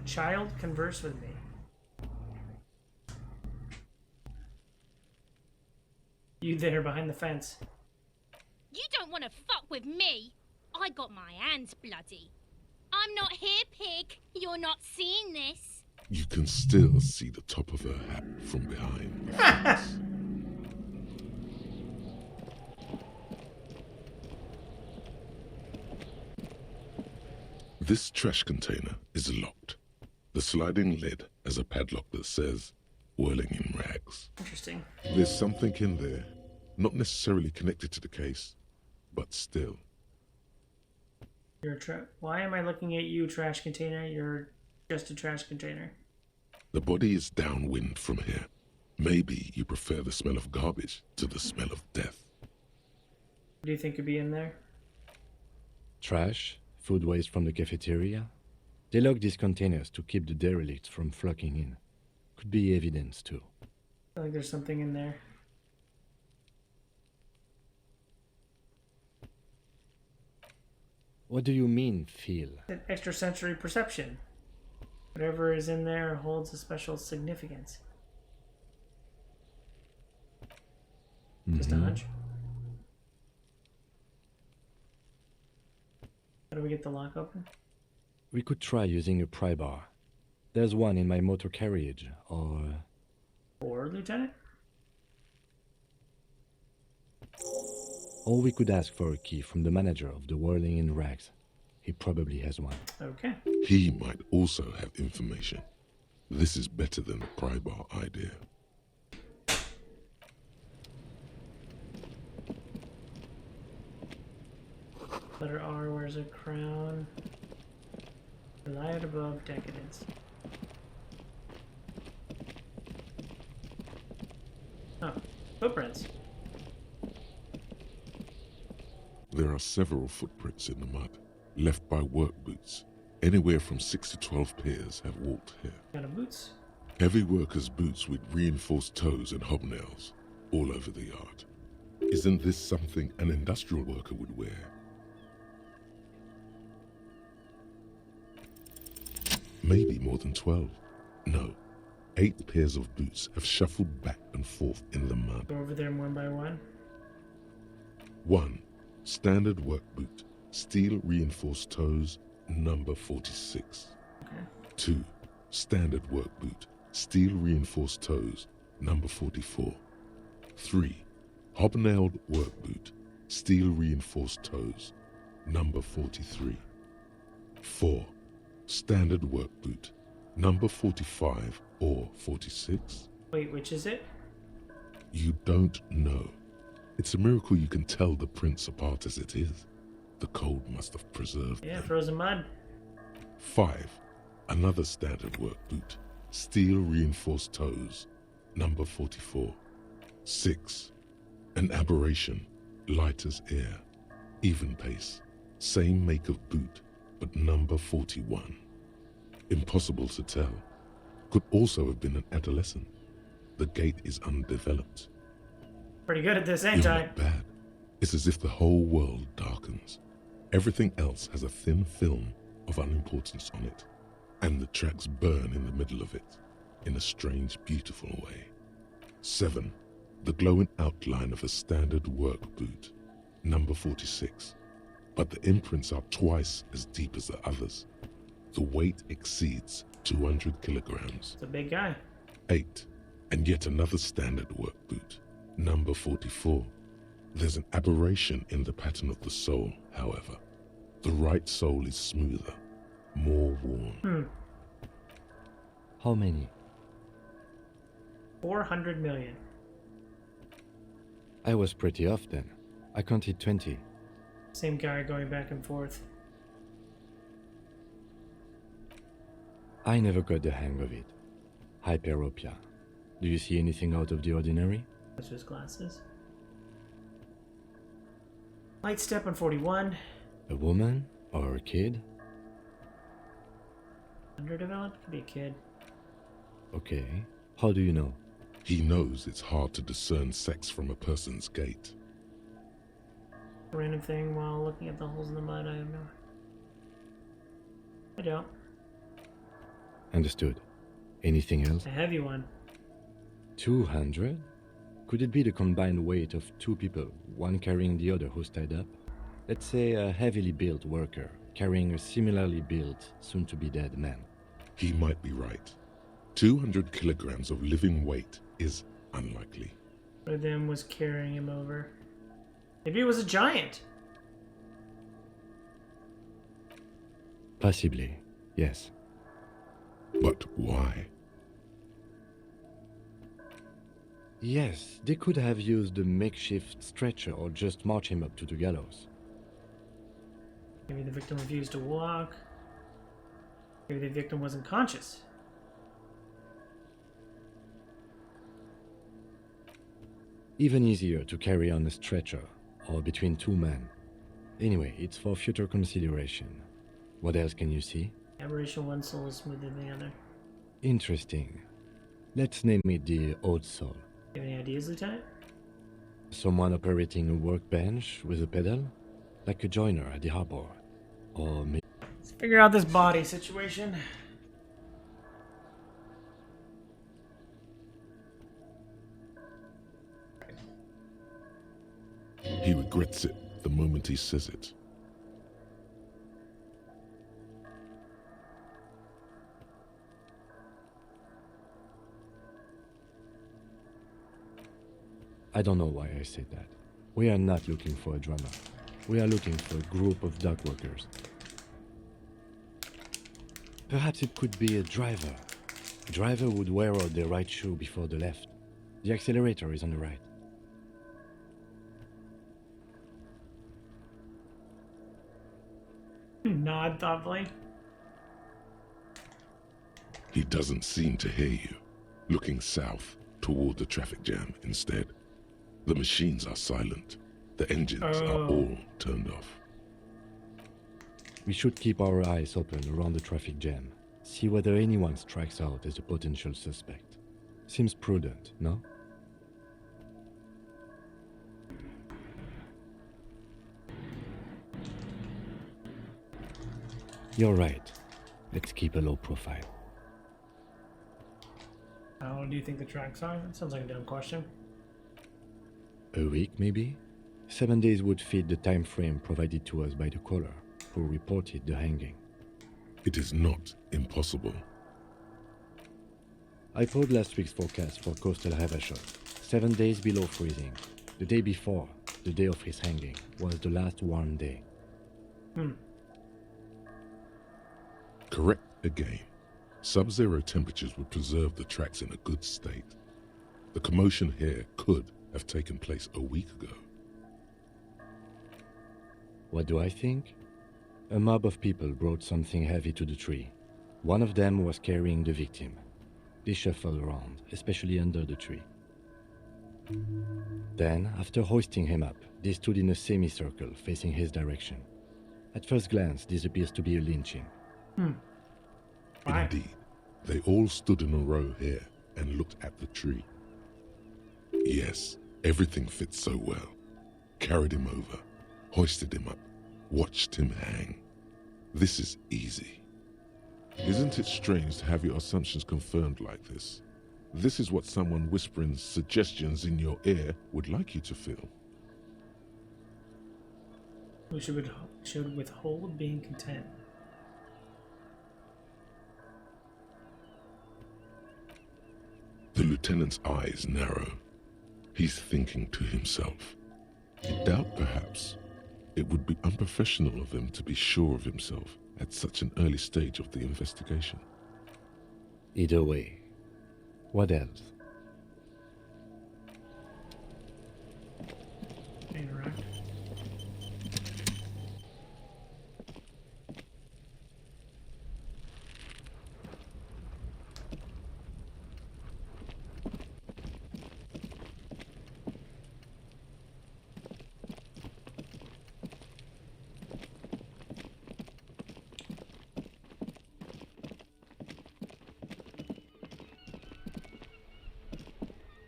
Speaker 1: Child, converse with me. You there behind the fence.
Speaker 11: You don't want to fuck with me. I got my hands bloody. I'm not here, pig. You're not seeing this.
Speaker 3: You can still see the top of her hat from behind the fence. This trash container is locked. The sliding lid has a padlock that says, whirling in rags.
Speaker 1: Interesting.
Speaker 3: There's something in there, not necessarily connected to the case, but still.
Speaker 1: You're a Why am I looking at you, trash container? You're just a trash container.
Speaker 3: The body is downwind from here. Maybe you prefer the smell of garbage to the smell of death.
Speaker 1: What do you think could be in there?
Speaker 7: Trash, food waste from the cafeteria. They lock these containers to keep the derelicts from flocking in. Could be evidence too.
Speaker 1: I feel like there's something in there.
Speaker 7: What do you mean, feel?
Speaker 1: An extrasensory perception. Whatever is in there holds a special significance. Just a hunch. How do we get the lock open?
Speaker 7: We could try using a pry bar. There's one in my motor carriage, or
Speaker 1: Lieutenant?
Speaker 7: Or we could ask for a key from the manager of the Whirling in Rags. He probably has one.
Speaker 1: Okay.
Speaker 3: He might also have information. This is better than the pry bar idea.
Speaker 1: Letter R wears a crown. Relied above decadence. Oh, footprints.
Speaker 3: There are several footprints in the mud, left by work boots. Anywhere from 6 to 12 pairs have walked here.
Speaker 1: Kind of boots.
Speaker 3: Heavy workers' boots with reinforced toes and hobnails, all over the yard. Isn't this something an industrial worker would wear? Maybe more than 12. No, 8 pairs of boots have shuffled back and forth in the mud.
Speaker 1: Go over them one by one.
Speaker 3: 1. Standard work boot, steel reinforced toes, number 46.
Speaker 1: Okay.
Speaker 3: 2. Standard work boot, steel reinforced toes, number 44. 3. Hobnailed work boot, steel reinforced toes, number 43. 4. Standard work boot, number 45 or 46.
Speaker 1: Wait, which is it?
Speaker 3: You don't know. It's a miracle you can tell the prints apart as it is. The cold must have preserved
Speaker 1: Yeah,
Speaker 3: them.
Speaker 1: frozen mud.
Speaker 3: 5. Another standard work boot, steel reinforced toes, number 44. 6. An aberration, light as air, even pace, same make of boot, but number 41. Impossible to tell. Could also have been an adolescent. The gait is undeveloped.
Speaker 1: Pretty good at this, ain't
Speaker 3: You're
Speaker 1: I?
Speaker 3: not bad. It's as if the whole world darkens. Everything else has a thin film of unimportance on it, and the tracks burn in the middle of it, in a strange, beautiful way. 7. The glowing outline of a standard work boot, number 46. But the imprints are twice as deep as the others. The weight exceeds 200 kilograms.
Speaker 1: It's a big guy.
Speaker 3: 8. And yet another standard work boot, number 44. There's an aberration in the pattern of the sole, however. The right sole is smoother, more worn.
Speaker 7: How many?
Speaker 1: 400 million.
Speaker 7: I was pretty off then. I counted 20.
Speaker 1: Same guy going back and forth.
Speaker 7: I never got the hang of it. Hyperopia. Do you see anything out of the ordinary?
Speaker 1: That's his glasses. Light step on 41.
Speaker 7: A woman? Or a kid?
Speaker 1: Underdeveloped? Could be a kid.
Speaker 7: Okay. How do you know?
Speaker 3: He knows it's hard to discern sex from a person's gait.
Speaker 1: Random thing while looking at the holes in the mud, I have no... I don't.
Speaker 7: Understood. Anything else?
Speaker 1: A heavy one.
Speaker 7: 200? Could it be the combined weight of 2 people, one carrying the other who's tied up? Let's say a heavily built worker carrying a similarly built, soon-to-be-dead man.
Speaker 3: He might be right. 200 kilograms of living weight is unlikely.
Speaker 1: One of them was carrying him over. Maybe it was a giant.
Speaker 7: Possibly, yes.
Speaker 3: But why?
Speaker 7: Yes, they could have used a makeshift stretcher or just march him up to the gallows.
Speaker 1: Maybe the victim refused to walk. Maybe the victim wasn't conscious.
Speaker 7: Even easier to carry on a stretcher, or between two men. Anyway, it's for future consideration. What else can you see?
Speaker 1: Aberration one soul is smoother than the other.
Speaker 7: Interesting. Let's name it the Old Soul.
Speaker 1: You have any ideas, Lieutenant?
Speaker 7: Someone operating a workbench with a pedal? Like a joiner at the harbor. Or maybe...
Speaker 1: Let's figure out this body situation.
Speaker 3: He regrets it the moment he says it.
Speaker 7: I don't know why I said that. We are not looking for a drama. We are looking for a group of dock workers. Perhaps it could be a driver. A driver would wear out their right shoe before the left. The accelerator is on the right.
Speaker 1: Nod thoughtfully.
Speaker 3: He doesn't seem to hear you, looking south toward the traffic jam instead. The machines are silent. The engines are all turned off.
Speaker 7: We should keep our eyes open around the traffic jam. See whether anyone strikes out as a potential suspect. Seems prudent, no? You're right. Let's keep a low profile.
Speaker 1: How long do you think the tracks are? That sounds like a dumb question.
Speaker 7: A week, maybe? 7 days would fit the time frame provided to us by the caller, who reported the hanging.
Speaker 3: It is not impossible.
Speaker 7: I pulled last week's forecast for coastal Havashot. 7 days below freezing. The day before, the day of his hanging, was the last warm day.
Speaker 3: Correct again. Sub-zero temperatures would preserve the tracks in a good state. The commotion here could have taken place a week ago.
Speaker 7: What do I think? A mob of people brought something heavy to the tree. One of them was carrying the victim. They shuffled around, especially under the tree. Then, after hoisting him up, they stood in a semicircle facing his direction. At first glance, this appears to be a lynching.
Speaker 3: Indeed, they all stood in a row here and looked at the tree. Yes, everything fits so well. Carried him over, hoisted him up, watched him hang. This is easy. Isn't it strange to have your assumptions confirmed like this? This is what someone whispering suggestions in your ear would like you to feel.
Speaker 1: We should withhold being content.
Speaker 3: The lieutenant's eyes narrow. He's thinking to himself. I doubt, perhaps, it would be unprofessional of him to be sure of himself at such an early stage of the investigation.
Speaker 7: Either way. What else?
Speaker 1: Interact.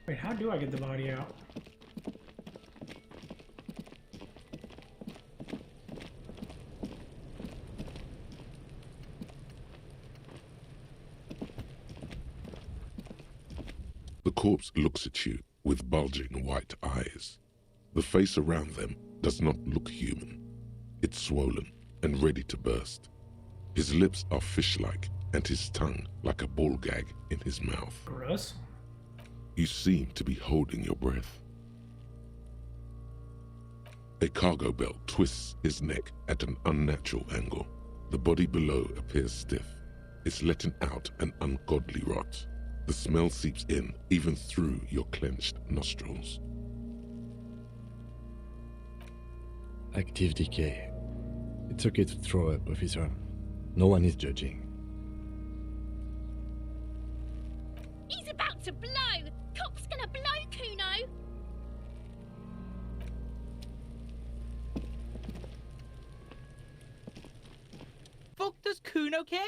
Speaker 1: Wait, how do I get the body out?
Speaker 3: The corpse looks at you with bulging white eyes. The face around them does not look human. It's swollen and ready to burst. His lips are fish-like and his tongue like a ball gag in his mouth.
Speaker 1: Gross.
Speaker 3: You seem to be holding your breath. A cargo belt twists his neck at an unnatural angle. The body below appears stiff. It's letting out an ungodly rot. The smell seeps in, even through your clenched nostrils.
Speaker 7: Active decay. It's okay to throw up, officer. No one is judging.
Speaker 11: He's about to blow! Cop's gonna blow, Kuno!
Speaker 10: Fuck does Kuno care?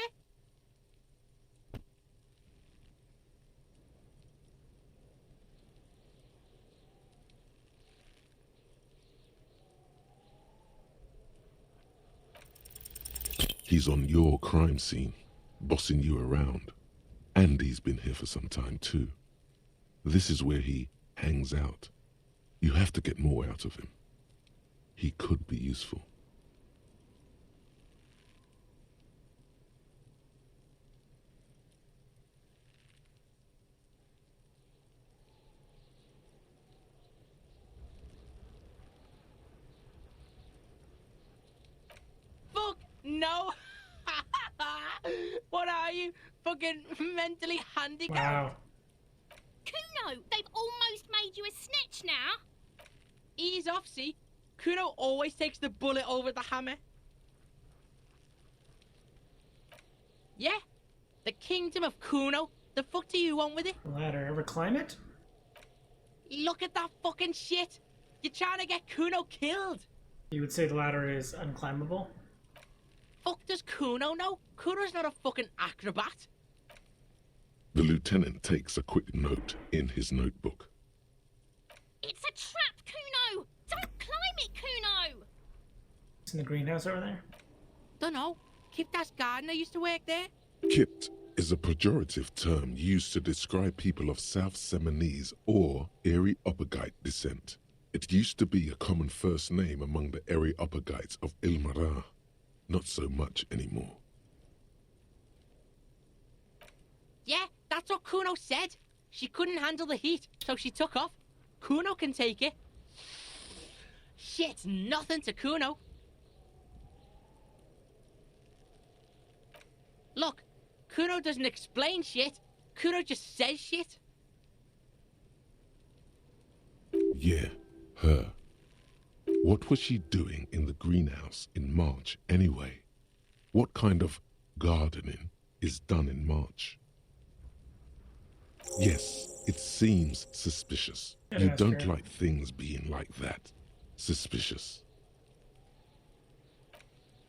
Speaker 3: He's on your crime scene, bossing you around. And he's been here for some time too. This is where he hangs out. You have to get more out of him. He could be useful.
Speaker 10: Fuck no! What are you? Fucking mentally handicapped?
Speaker 1: Wow.
Speaker 11: Kuno, they've almost made you a snitch now.
Speaker 10: Ease off, see? Kuno always takes the bullet over the hammer. Yeah, the kingdom of Kuno. The fuck do you want with it?
Speaker 1: Ladder. Ever climb it?
Speaker 10: Look at that fucking shit. You're trying to get Kuno killed.
Speaker 1: You would say the ladder is unclimbable?
Speaker 10: Fuck does Kuno know? Kuno's not a fucking acrobat.
Speaker 3: The lieutenant takes a quick note in his notebook.
Speaker 11: It's a trap, Kuno! Don't climb it, Kuno!
Speaker 1: It's in the greenhouse over there?
Speaker 10: Dunno. Kiptas gardener used to work there.
Speaker 3: Kipt is a pejorative term used to describe people of South Seminese or Erie-Uppergite descent. It used to be a common first name among the Erie-Uppergites of Ilmara. Not so much anymore.
Speaker 10: Yeah, that's what Kuno said. She couldn't handle the heat, so she took off. Kuno can take it. Shit's nothing to Kuno. Look, Kuno doesn't explain shit. Kuno just says shit.
Speaker 3: Yeah, her. What was she doing in the greenhouse in March anyway? What kind of gardening is done in March? Yes, it seems suspicious. You don't like things being like that. Suspicious.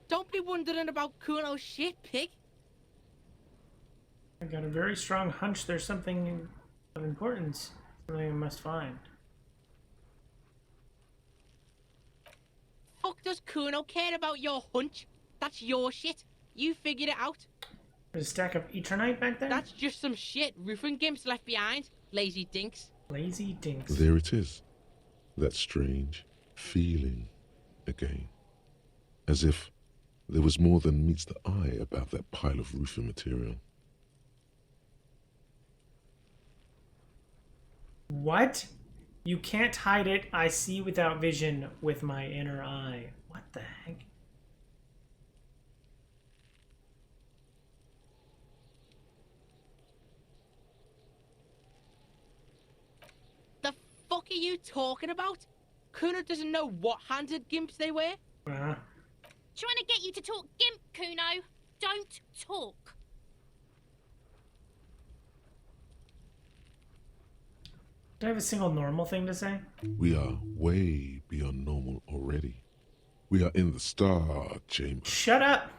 Speaker 10: Don't be wondering about Kuno's shit, pig.
Speaker 1: I got a very strong hunch there's something of importance. Something I must find.
Speaker 10: Fuck does Kuno care about your hunch? That's your shit. You figured it out.
Speaker 1: There's a stack of Eternite back there?
Speaker 10: That's just some shit roofing gimps left behind. Lazy dinks.
Speaker 1: Lazy dinks.
Speaker 3: There it is. That strange feeling again. As if there was more than meets the eye about that pile of roofing material.
Speaker 1: What? You can't hide it. I see without vision with my inner eye. What the heck?
Speaker 10: The fuck are you talking about? Kuno doesn't know what handed gimps they were.
Speaker 11: Trying to get you to talk gimp, Kuno. Don't talk.
Speaker 1: Do I have a single normal thing to say?
Speaker 3: We are way beyond normal already. We are in the Star Chamber.
Speaker 1: Shut up!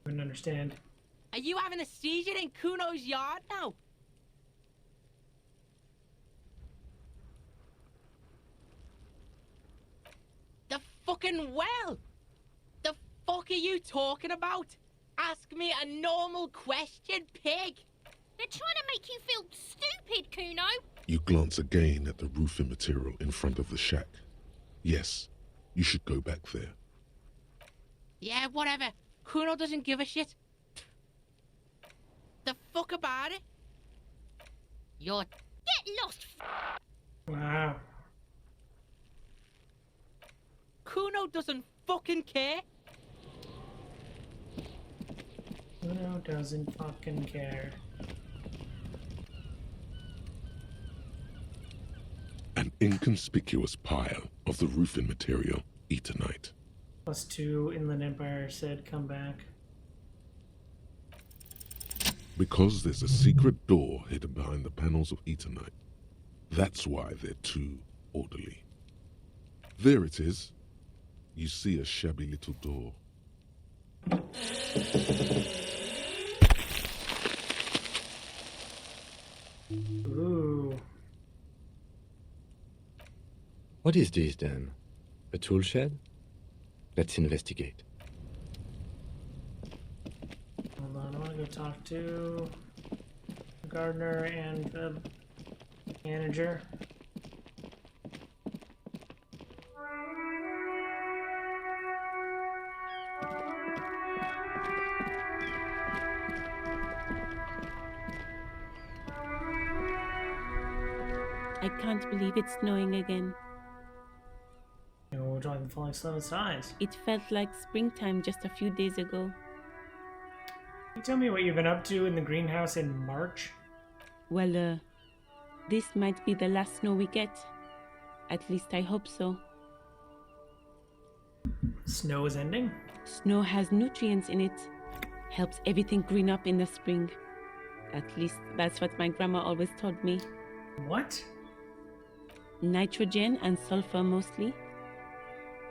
Speaker 1: Wouldn't understand.
Speaker 10: Are you having a seizure in Kuno's yard now? The fucking well! The fuck are you talking about? Ask me a normal question, pig!
Speaker 11: They're trying to make you feel stupid, Kuno.
Speaker 3: You glance again at the roofing material in front of the shack. Yes, you should go back there.
Speaker 10: Yeah, whatever. Kuno doesn't give a shit. The fuck about it? You're...
Speaker 11: Get lost,
Speaker 1: Wow.
Speaker 10: Kuno doesn't fucking care.
Speaker 1: Kuno doesn't fucking care.
Speaker 3: An inconspicuous pile of the roofing material, Eternite.
Speaker 1: +2 Inland Empire said come back.
Speaker 3: Because there's a secret door hidden behind the panels of Eternite. That's why they're too orderly. There it is. You see a shabby little door.
Speaker 1: Ooh.
Speaker 7: What is this then? A tool shed? Let's investigate.
Speaker 1: Hold on, I want to go talk to the gardener and the manager.
Speaker 9: I can't believe it's snowing again.
Speaker 1: And we're driving falling snow in size.
Speaker 9: It felt like springtime just a few days ago.
Speaker 1: Can you tell me what you've been up to in the greenhouse in March?
Speaker 9: Well, this might be the last snow we get. At least I hope so.
Speaker 1: Snow is ending?
Speaker 9: Snow has nutrients in it. Helps everything green up in the spring. At least that's what my grandma always told me.
Speaker 1: What?
Speaker 9: Nitrogen and sulfur mostly.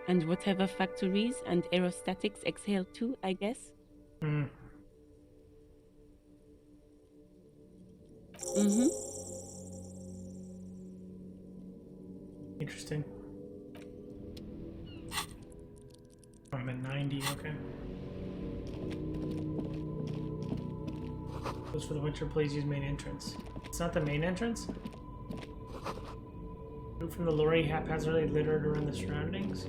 Speaker 9: And whatever factories and aerostatics exhale too, I guess.
Speaker 1: Hmm.
Speaker 9: Mm-hmm.
Speaker 1: Interesting. Oh, I'm at 90, okay. Goes for the winter, please use main entrance. It's not the main entrance? Food from the lorry haphazardly littered around the surroundings.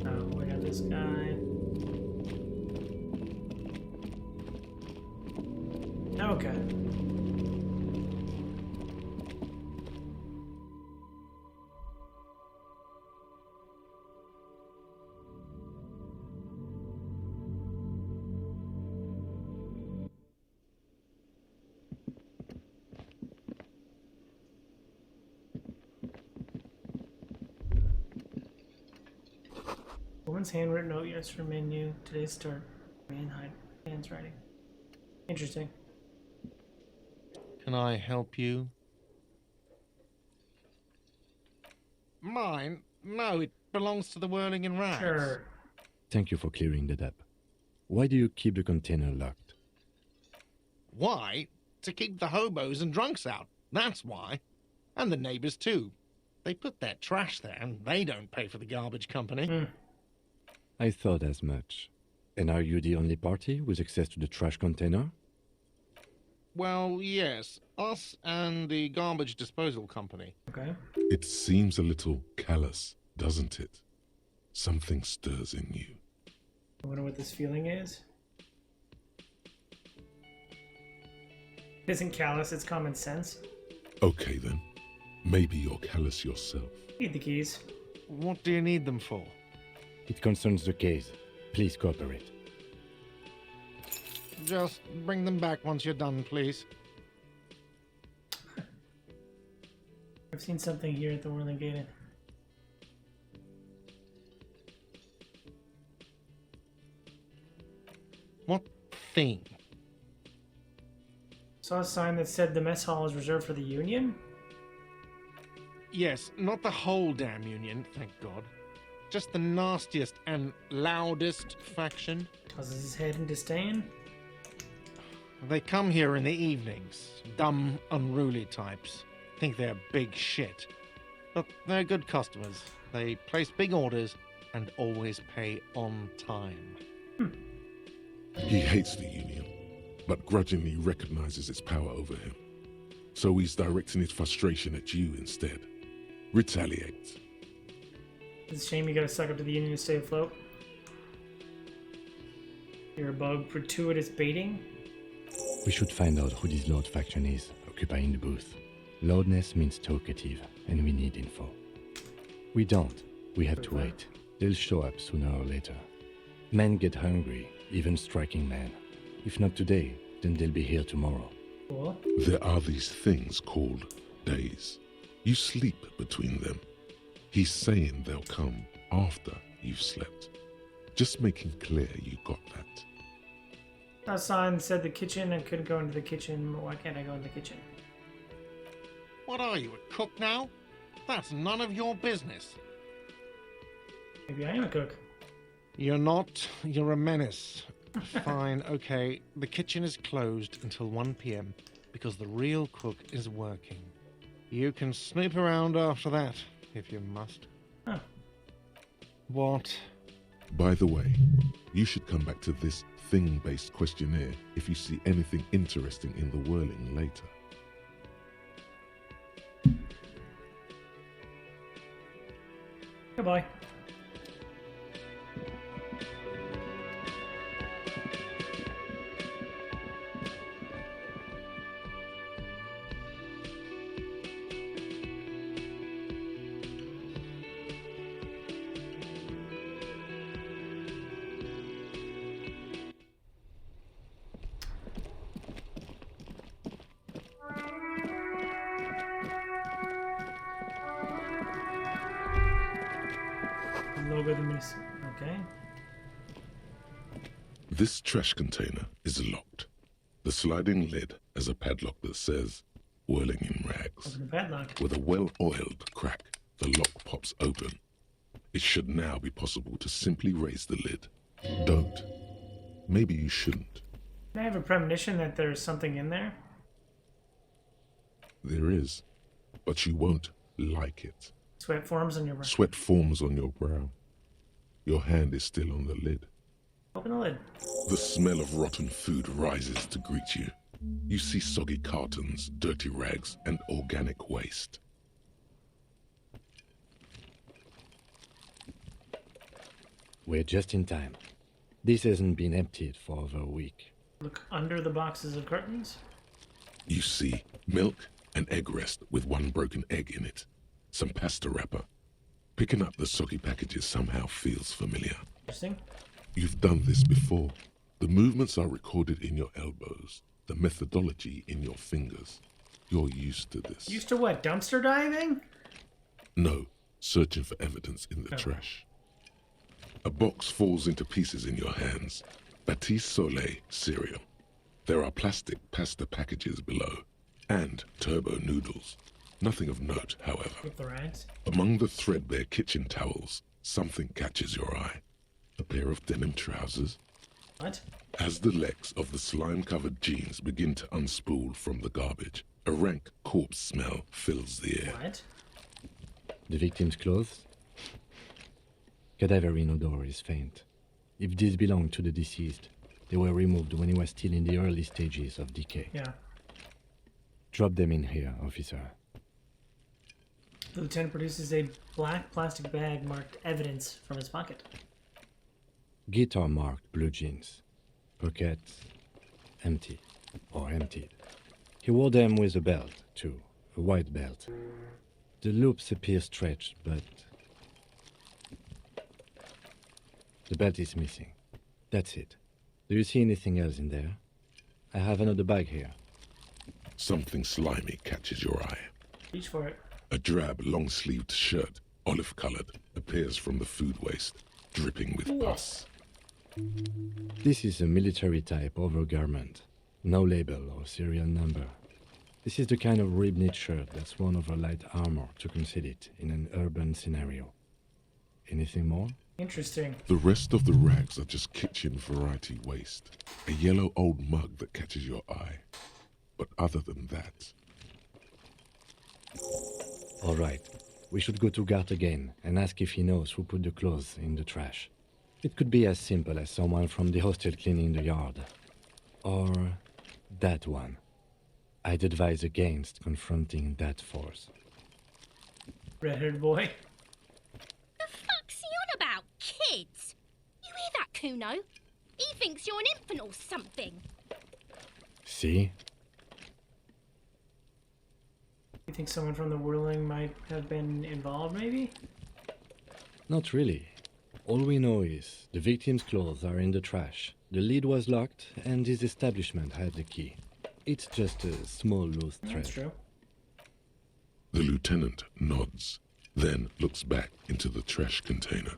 Speaker 1: Oh, we got this guy. Okay. Woman's handwritten note, yes, for menu. Today's start. Man, hands writing. Interesting.
Speaker 5: Can I help you? Mine? No, it belongs to the Whirling in Rags.
Speaker 1: Sure.
Speaker 7: Thank you for clearing that up. Why do you keep the container locked?
Speaker 5: Why? To keep the hobos and drunks out. That's why. And the neighbors too. They put their trash there and they don't pay for the garbage company.
Speaker 7: I thought as much. And are you the only party with access to the trash container?
Speaker 5: Well, yes. Us and the garbage disposal company.
Speaker 1: Okay.
Speaker 3: It seems a little callous, doesn't it? Something stirs in you.
Speaker 1: I wonder what this feeling is. It isn't callous, it's common sense.
Speaker 3: Okay then. Maybe you're callous yourself.
Speaker 1: Need the keys.
Speaker 5: What do you need them for?
Speaker 7: It concerns the case. Please cooperate.
Speaker 5: Just bring them back once you're done, please.
Speaker 1: I've seen something here at the Whirling Gate.
Speaker 5: What thing?
Speaker 1: Saw a sign that said the mess hall is reserved for the Union?
Speaker 5: Yes, not the whole damn Union, thank God. Just the nastiest and loudest faction.
Speaker 1: Causes his head in disdain?
Speaker 5: They come here in the evenings. Dumb, unruly types. Think they're big shit. But they're good customers. They place big orders and always pay on time.
Speaker 3: He hates the Union, but grudgingly recognizes its power over him. So he's directing his frustration at you instead. Retaliate.
Speaker 1: It's a shame you gotta suck up to the Union to stay afloat. You're above gratuitous baiting?
Speaker 7: We should find out who this Lord faction is, occupying the booth. Loudness means talkative, and we need info. We don't. We have to wait. They'll show up sooner or later. Men get hungry, even striking men. If not today, then they'll be here tomorrow.
Speaker 1: Cool.
Speaker 3: There are these things called days. You sleep between them. He's saying they'll come after you've slept. Just making clear you got that.
Speaker 1: Hassan said the kitchen. I couldn't go into the kitchen. Why can't I go in the kitchen?
Speaker 5: What are you, a cook now? That's none of your business.
Speaker 1: Maybe I am a cook.
Speaker 5: You're not. You're a menace. Fine, okay. The kitchen is closed until 1 p.m. because the real cook is working. You can snoop around after that, if you must.
Speaker 1: Huh.
Speaker 5: What?
Speaker 3: By the way, you should come back to this thing-based questionnaire if you see anything interesting in the whirling later.
Speaker 1: Goodbye. Logarithms. Okay.
Speaker 3: This trash container is locked. The sliding lid has a padlock that says, whirling in rags.
Speaker 1: Open the padlock.
Speaker 3: With a well-oiled crack, the lock pops open. It should now be possible to simply raise the lid. Don't. Maybe you shouldn't.
Speaker 1: Can I have a premonition that there's something in there?
Speaker 3: There is, but you won't like it.
Speaker 1: Sweat forms on your brow.
Speaker 3: Sweat forms on your brow. Your hand is still on the lid.
Speaker 1: Open the lid.
Speaker 3: The smell of rotten food rises to greet you. You see soggy cartons, dirty rags, and organic waste.
Speaker 7: We're just in time. This hasn't been emptied for over a week.
Speaker 1: Look under the boxes of curtains.
Speaker 3: You see milk and egg rest with one broken egg in it. Some pasta wrapper. Picking up the soggy packages somehow feels familiar.
Speaker 1: Interesting.
Speaker 3: You've done this before. The movements are recorded in your elbows, the methodology in your fingers. You're used to this.
Speaker 1: Used to what? Dumpster diving?
Speaker 3: No, searching for evidence in the trash. A box falls into pieces in your hands. Batiste Soleil cereal. There are plastic pasta packages below, and turbo noodles. Nothing of note, however.
Speaker 1: With the rags.
Speaker 3: Among the threadbare kitchen towels, something catches your eye. A pair of denim trousers.
Speaker 1: What?
Speaker 3: As the legs of the slime-covered jeans begin to unspool from the garbage, a rank corpse smell fills the air.
Speaker 1: What?
Speaker 7: The victim's clothes? Cadaverine odor is faint. If these belong to the deceased, they were removed when he was still in the early stages of decay.
Speaker 1: Yeah.
Speaker 7: Drop them in here, officer.
Speaker 1: The lieutenant produces a black plastic bag marked evidence from his pocket.
Speaker 7: Guitar marked blue jeans. Pockets empty or emptied. He wore them with a belt, too. A white belt. The loops appear stretched, but the belt is missing. That's it. Do you see anything else in there? I have another bag here.
Speaker 3: Something slimy catches your eye.
Speaker 1: Reach for it.
Speaker 3: A drab, long-sleeved shirt, olive-colored, appears from the food waste, dripping with pus.
Speaker 7: This is a military-type overgarment. No label or serial number. This is the kind of rib-knit shirt that's worn over light armor to conceal it in an urban scenario. Anything more?
Speaker 1: Interesting.
Speaker 3: The rest of the rags are just kitchen variety waste. A yellow old mug that catches your eye. But other than that...
Speaker 7: All right. We should go to Gart again and ask if he knows who put the clothes in the trash. It could be as simple as someone from the hostel cleaning the yard. Or that one. I'd advise against confronting that force.
Speaker 1: Red-haired boy.
Speaker 11: The fuck's he on about? Kids? You hear that, Kuno? He thinks you're an infant or something.
Speaker 7: See?
Speaker 1: You think someone from the whirling might have been involved, maybe?
Speaker 7: Not really. All we know is the victim's clothes are in the trash. The lid was locked, and his establishment had the key. It's just a small loose thread.
Speaker 1: That's true.
Speaker 3: The lieutenant nods, then looks back into the trash container.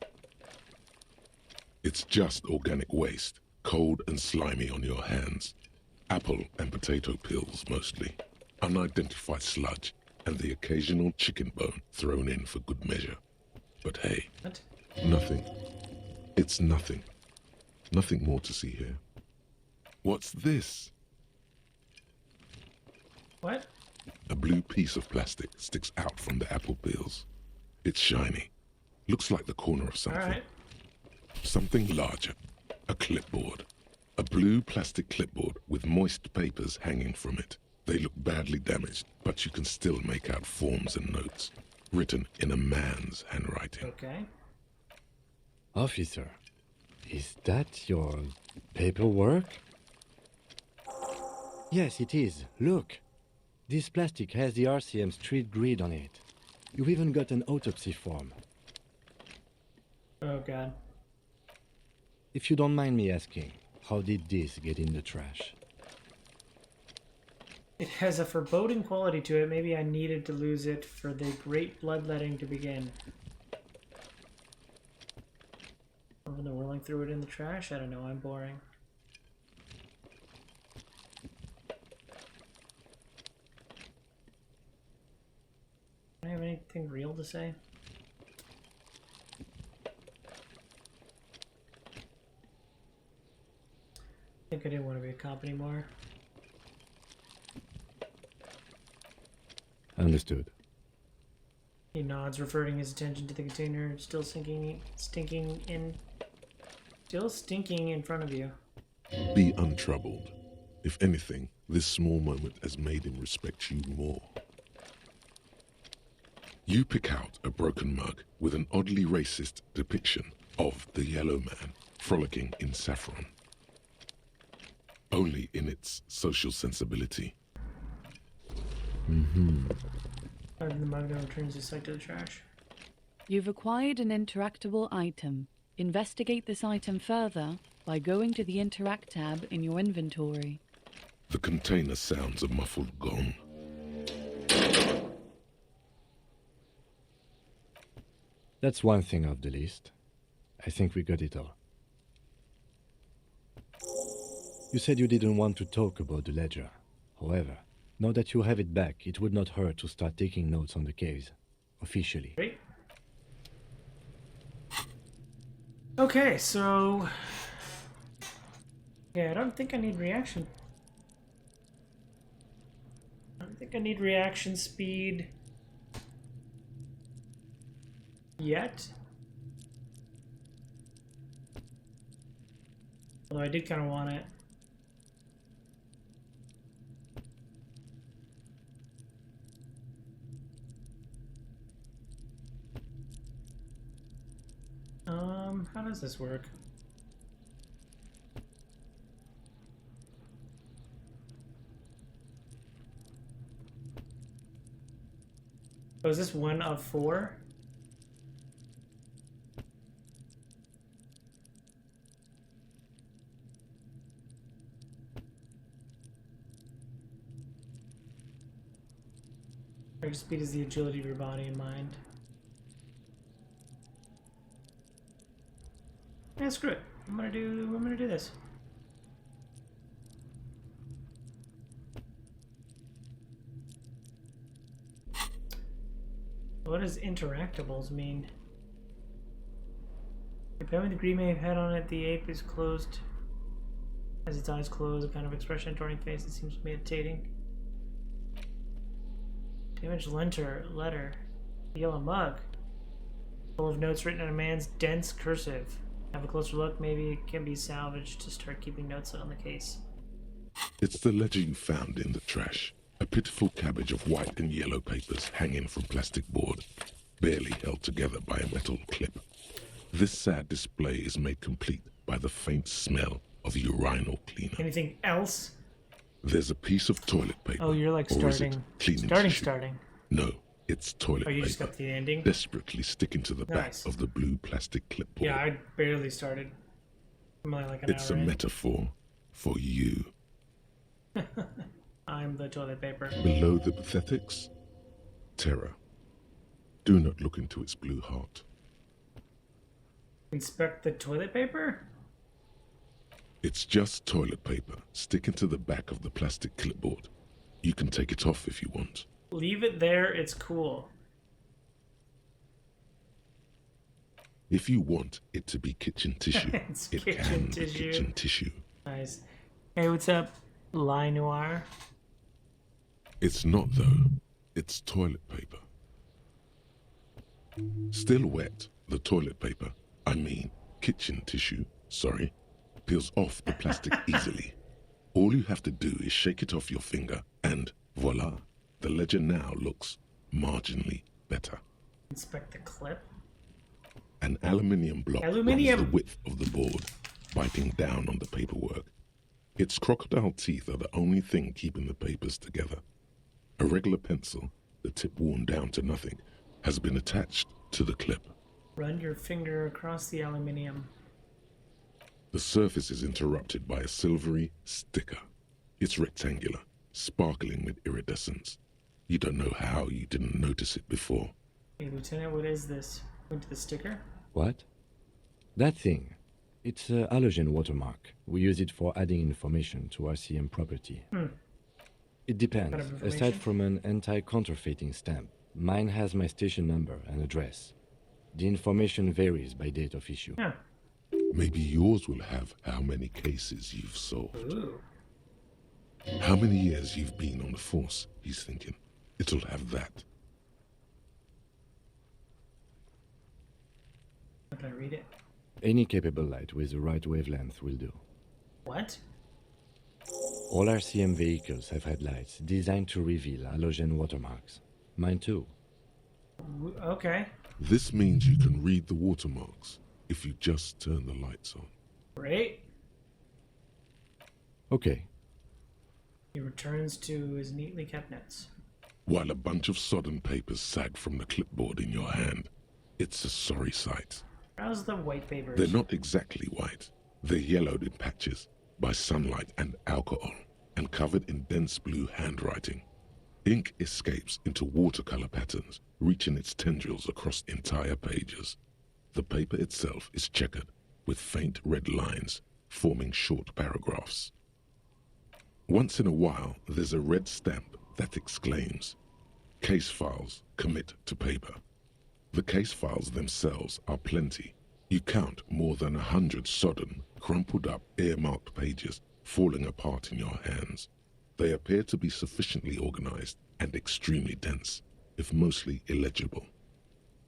Speaker 3: It's just organic waste, cold and slimy on your hands. Apple and potato peels, mostly. Unidentified sludge, and the occasional chicken bone thrown in for good measure. But hey,
Speaker 1: What?
Speaker 3: nothing. It's nothing. Nothing more to see here. What's this?
Speaker 1: What?
Speaker 3: A blue piece of plastic sticks out from the apple peels. It's shiny. Looks like the corner of something.
Speaker 1: All right.
Speaker 3: Something larger. A clipboard. A blue plastic clipboard with moist papers hanging from it. They look badly damaged, but you can still make out forms and notes, written in a man's handwriting.
Speaker 1: Okay.
Speaker 7: Officer, is that your paperwork? Yes, it is. Look. This plastic has the RCM street grid on it. You've even got an autopsy form.
Speaker 1: Oh, God.
Speaker 7: If you don't mind me asking, how did this get in the trash?
Speaker 1: It has a foreboding quality to it. Maybe I needed to lose it for the great bloodletting to begin. Even though whirling through it in the trash? I don't know, I'm boring. Do I have anything real to say? I think I didn't want to be a cop anymore.
Speaker 7: Understood.
Speaker 1: He nods, reverting his attention to the container still stinking in front of you.
Speaker 3: Be untroubled. If anything, this small moment has made him respect you more. You pick out a broken mug with an oddly racist depiction of the yellow man frolicking in saffron. Only in its social sensibility.
Speaker 1: Pardon the mug that returns his sight to the trash.
Speaker 4: You've acquired an interactable item. Investigate this item further by going to the Interact tab in your inventory.
Speaker 3: The container sounds a muffled gong.
Speaker 7: That's one thing off the list. I think we got it all. You said you didn't want to talk about the ledger. However, now that you have it back, it would not hurt to start taking notes on the case. Officially.
Speaker 1: Great. Okay, so... yeah, I don't think I need reaction. I don't think I need reaction speed yet. Although I did kind of want it. How does this work? Oh, is this 1 of 4? Your speed is the agility of your body and mind. Yeah, screw it. I'm gonna do this. What does interactables mean? Depending on the degree may have had on it, the ape is closed. Has its eyes closed, a kind of expression adorning face that seems meditating. Damaged letter. Yellow mug. Full of notes written in a man's dense cursive. Have a closer look, maybe it can be salvaged to start keeping notes on the case.
Speaker 3: It's the ledger you found in the trash. A pitiful cabbage of white and yellow papers hanging from plastic board, barely held together by a metal clip. This sad display is made complete by the faint smell of urinal cleaner.
Speaker 1: Anything else?
Speaker 3: There's a piece of toilet paper.
Speaker 1: Oh, you're like
Speaker 3: or is it
Speaker 1: starting.
Speaker 3: cleaning
Speaker 1: Starting,
Speaker 3: tissue?
Speaker 1: starting.
Speaker 3: No, It's toilet
Speaker 1: Oh, you
Speaker 3: paper,
Speaker 1: just got the ending?
Speaker 3: desperately sticking to the
Speaker 1: Nice.
Speaker 3: back of the blue plastic clipboard.
Speaker 1: Yeah, I barely started. I'm only like an
Speaker 3: It's a
Speaker 1: hour in.
Speaker 3: metaphor for you.
Speaker 1: I'm the toilet paper.
Speaker 3: Below the pathetics, terror. Do not look into its blue heart.
Speaker 1: Inspect the toilet paper?
Speaker 3: It's just toilet paper sticking to the back of the plastic clipboard. You can take it off if you want.
Speaker 1: Leave it there, it's cool.
Speaker 3: If you want it to be kitchen tissue,
Speaker 1: It's
Speaker 3: it
Speaker 1: kitchen
Speaker 3: can be
Speaker 1: tissue.
Speaker 3: kitchen tissue.
Speaker 1: Nice. Hey, what's up, Lie Noir?
Speaker 3: It's not, though. It's toilet paper. Still wet, the toilet paper, I mean kitchen tissue, sorry, peels off the plastic easily. All you have to do is shake it off your finger and voila, the ledger now looks marginally better.
Speaker 1: Inspect the clip.
Speaker 3: An aluminium block
Speaker 1: Aluminium.
Speaker 3: runs the width of the board, biting down on the paperwork. Its crocodile teeth are the only thing keeping the papers together. A regular pencil, the tip worn down to nothing, has been attached to the clip.
Speaker 1: Run your finger across the aluminium.
Speaker 3: The surface is interrupted by a silvery sticker. It's rectangular, sparkling with iridescence. You don't know how you didn't notice it before.
Speaker 1: Hey, Lieutenant, what is this? Went to the sticker?
Speaker 7: What? That thing. It's a halogen watermark. We use it for adding information to RCM property. It depends.
Speaker 1: Kind of information?
Speaker 7: Aside from an anti-counterfeiting stamp, mine has my station number and address. The information varies by date of issue.
Speaker 1: Yeah.
Speaker 3: Maybe yours will have how many cases you've solved.
Speaker 1: Ooh.
Speaker 3: How many years you've been on the force, he's thinking. It'll have that.
Speaker 1: How can I read it?
Speaker 7: Any capable light with the right wavelength will do.
Speaker 1: What?
Speaker 7: All RCM vehicles have headlights designed to reveal halogen watermarks. Mine too.
Speaker 1: Okay.
Speaker 3: This means you can read the watermarks if you just turn the lights on.
Speaker 1: Great.
Speaker 7: Okay.
Speaker 1: He returns to his neatly kept nets.
Speaker 3: While a bunch of sodden papers sag from the clipboard in your hand, it's a sorry sight.
Speaker 1: How's the white papers?
Speaker 3: They're not exactly white. They're yellowed in patches by sunlight and alcohol, and covered in dense blue handwriting. Ink escapes into watercolor patterns, reaching its tendrils across entire pages. The paper itself is checkered, with faint red lines, forming short paragraphs. Once in a while, there's a red stamp that exclaims, "Case files commit to paper." The case files themselves are plenty. You count more than 100 sodden, crumpled up, earmarked pages falling apart in your hands. They appear to be sufficiently organized and extremely dense, if mostly illegible.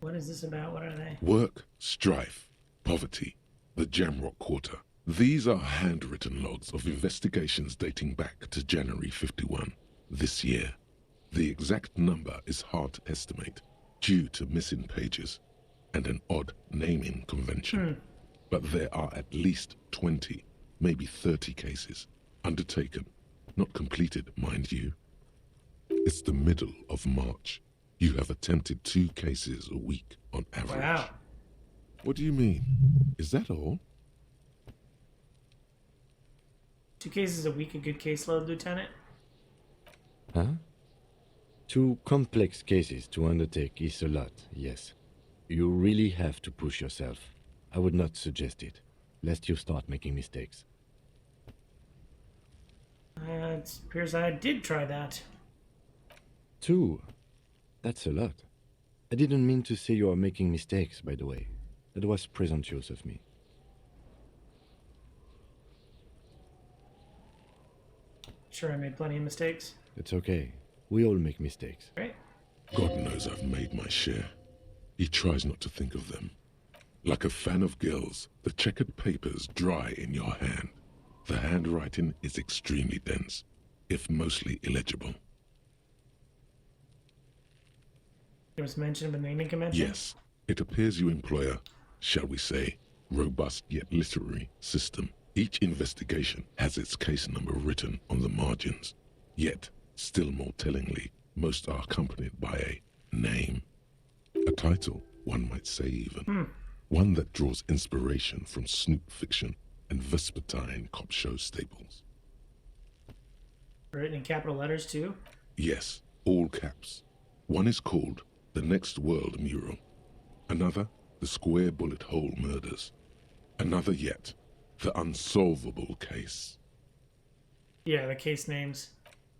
Speaker 1: What is this about? What are they?
Speaker 3: Work, strife, poverty, the Jamrock Quarter. These are handwritten logs of investigations dating back to January 51, this year. The exact number is hard to estimate, due to missing pages and an odd naming convention. But there are at least 20, maybe 30 cases, undertaken, not completed, mind you. It's the middle of March. You have attempted 2 cases a week on average.
Speaker 1: Wow.
Speaker 3: What do you mean? Is that all?
Speaker 1: 2 cases a week, a good caseload, Lieutenant?
Speaker 7: Huh? 2 complex cases to undertake is a lot, yes. You really have to push yourself. I would not suggest it, lest you start making mistakes.
Speaker 1: It appears I did try that.
Speaker 7: 2? That's a lot. I didn't mean to say you are making mistakes, by the way. That was presumptuous of me.
Speaker 1: Sure, I made plenty of mistakes.
Speaker 7: It's okay. We all make mistakes.
Speaker 1: Right?
Speaker 3: God knows I've made my share. He tries not to think of them. Like a fan of gills, the checkered papers dry in your hand. The handwriting is extremely dense, if mostly illegible.
Speaker 1: There was mention of a naming convention?
Speaker 3: Yes, it appears you employ a, shall we say, robust yet literary system. Each investigation has its case number written on the margins. Yet, still more tellingly, most are accompanied by a name. A title, one might say even.
Speaker 1: Hmm.
Speaker 3: One that draws inspiration from snoop fiction and vespertine cop show staples.
Speaker 1: Written in capital letters, too?
Speaker 3: Yes, all caps. One is called The Next World Mural. Another, The Square Bullet Hole Murders. Another yet, The Unsolvable Case.
Speaker 1: Yeah, the case names.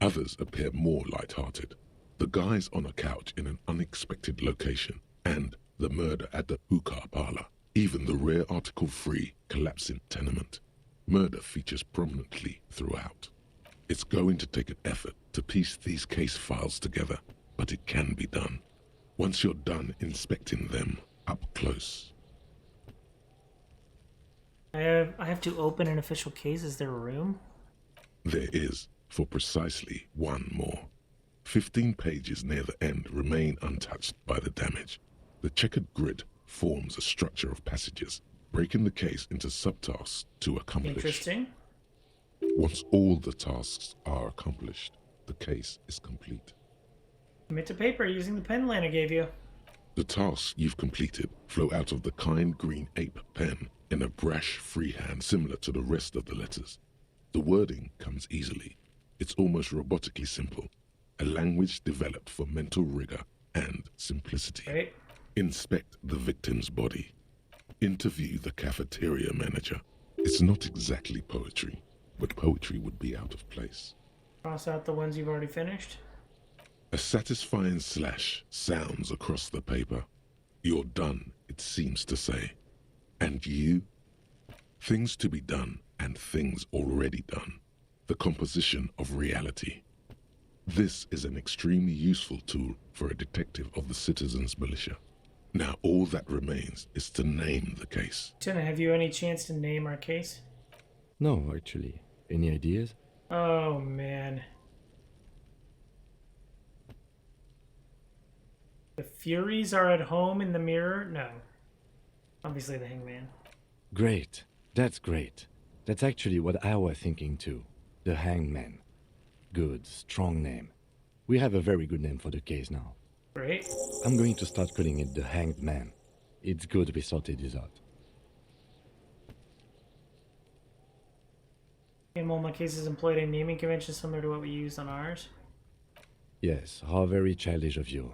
Speaker 3: Others appear more light-hearted. The guys on a couch in an unexpected location, and the murder at the hookah parlor. Even the rare article-free collapsing tenement. Murder features prominently throughout. It's going to take an effort to piece these case files together, but it can be done. Once you're done inspecting them up close.
Speaker 1: I have to open an official case. Is there a room?
Speaker 3: There is, for precisely one more. 15 pages near the end remain untouched by the damage. The checkered grid forms a structure of passages, breaking the case into subtasks to accomplish.
Speaker 1: Interesting.
Speaker 3: Once all the tasks are accomplished, the case is complete.
Speaker 1: Commit to paper using the pen Lana gave you.
Speaker 3: The tasks you've completed flow out of the kind green ape pen in a brash freehand similar to the rest of the letters. The wording comes easily. It's almost robotically simple. A language developed for mental rigor and simplicity.
Speaker 1: Right.
Speaker 3: Inspect the victim's body. Interview the cafeteria manager. It's not exactly poetry, but poetry would be out of place.
Speaker 1: Cross out the ones you've already finished.
Speaker 3: A satisfying slash sounds across the paper. You're done, it seems to say. And you? Things to be done and things already done. The composition of reality. This is an extremely useful tool for a detective of the Citizens Militia. Now all that remains is to name the case.
Speaker 1: Lieutenant, have you any chance to name our case?
Speaker 7: No, actually. Any ideas?
Speaker 1: Oh, man. The Furies are at home in the mirror? No. Obviously the Hangman.
Speaker 7: Great. That's great. That's actually what I was thinking too. The Hangman. Good, strong name. We have a very good name for the case now.
Speaker 1: Great.
Speaker 7: I'm going to start calling it the Hanged Man. It's good we sorted this out.
Speaker 1: In all my cases employed a naming convention similar to what we used on ours.
Speaker 7: Yes, how very childish of you.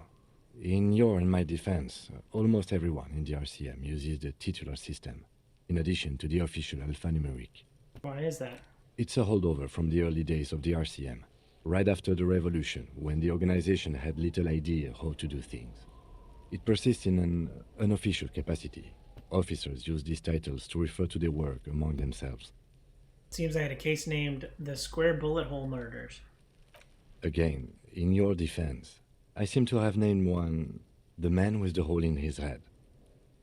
Speaker 7: In your and my defense, almost everyone in the RCM uses the titular system, in addition to the official alphanumeric.
Speaker 1: Why is that?
Speaker 7: It's a holdover from the early days of the RCM, right after the revolution, when the organization had little idea how to do things. It persists in an unofficial capacity. Officers use these titles to refer to their work among themselves.
Speaker 1: Seems I had a case named the Square Bullet Hole Murders.
Speaker 7: Again, in your defense, I seem to have named one the man with the hole in his head.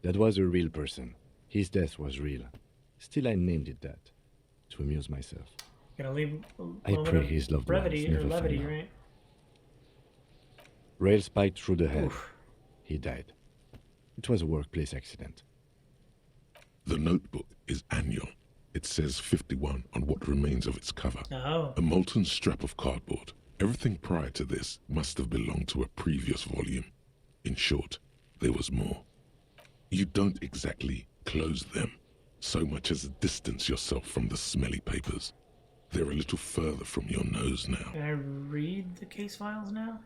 Speaker 7: That was a real person. His death was real. Still, I named it that, to amuse myself.
Speaker 1: Gonna leave
Speaker 7: I pray his loved
Speaker 1: brevity
Speaker 7: ones
Speaker 1: or
Speaker 7: never
Speaker 1: levity,
Speaker 7: find out.
Speaker 1: right?
Speaker 7: Rail spiked through the head.
Speaker 1: Oof.
Speaker 7: He died. It was a workplace accident.
Speaker 3: The notebook is annual. It says 51 on what remains of its cover.
Speaker 1: Oh.
Speaker 3: A molten strap of cardboard. Everything prior to this must have belonged to a previous volume. In short, there was more. You don't exactly close them, so much as distance yourself from the smelly papers. They're a little further from your nose now.
Speaker 1: Can I read the case files now?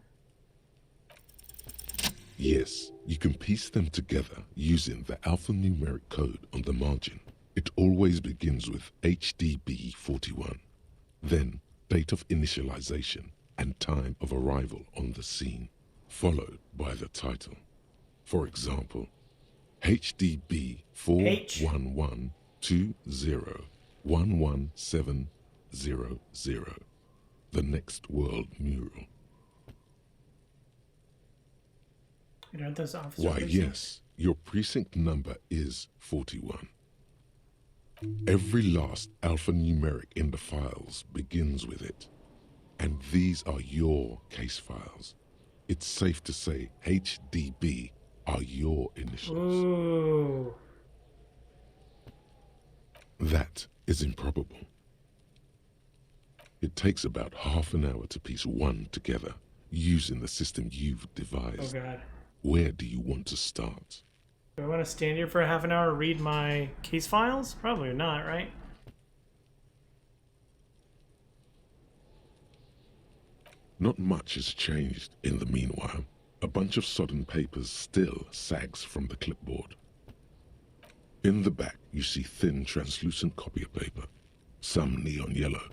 Speaker 3: Yes, you can piece them together using the alphanumeric code on the margin. It always begins with HDB 41, then date of initialization and time of arrival on the scene, followed by the title. For example, HDB 41120111700, The Next World Mural.
Speaker 1: Aren't those officers?
Speaker 3: Why, yes, your precinct number is 41. Every last alphanumeric in the files begins with it. And these are your case files. It's safe to say HDB are your initials.
Speaker 1: Ooh.
Speaker 3: That is improbable. It takes about half an hour to piece one together using the system you've
Speaker 1: Oh
Speaker 3: devised.
Speaker 1: god.
Speaker 3: Where do you want to start?
Speaker 1: Do I want to stand here for a half an hour and read my case files? Probably not, right?
Speaker 3: Not much has changed in the meanwhile. A bunch of sodden papers still sags from the clipboard. In the back, you see thin, translucent copy paper. Some neon yellow,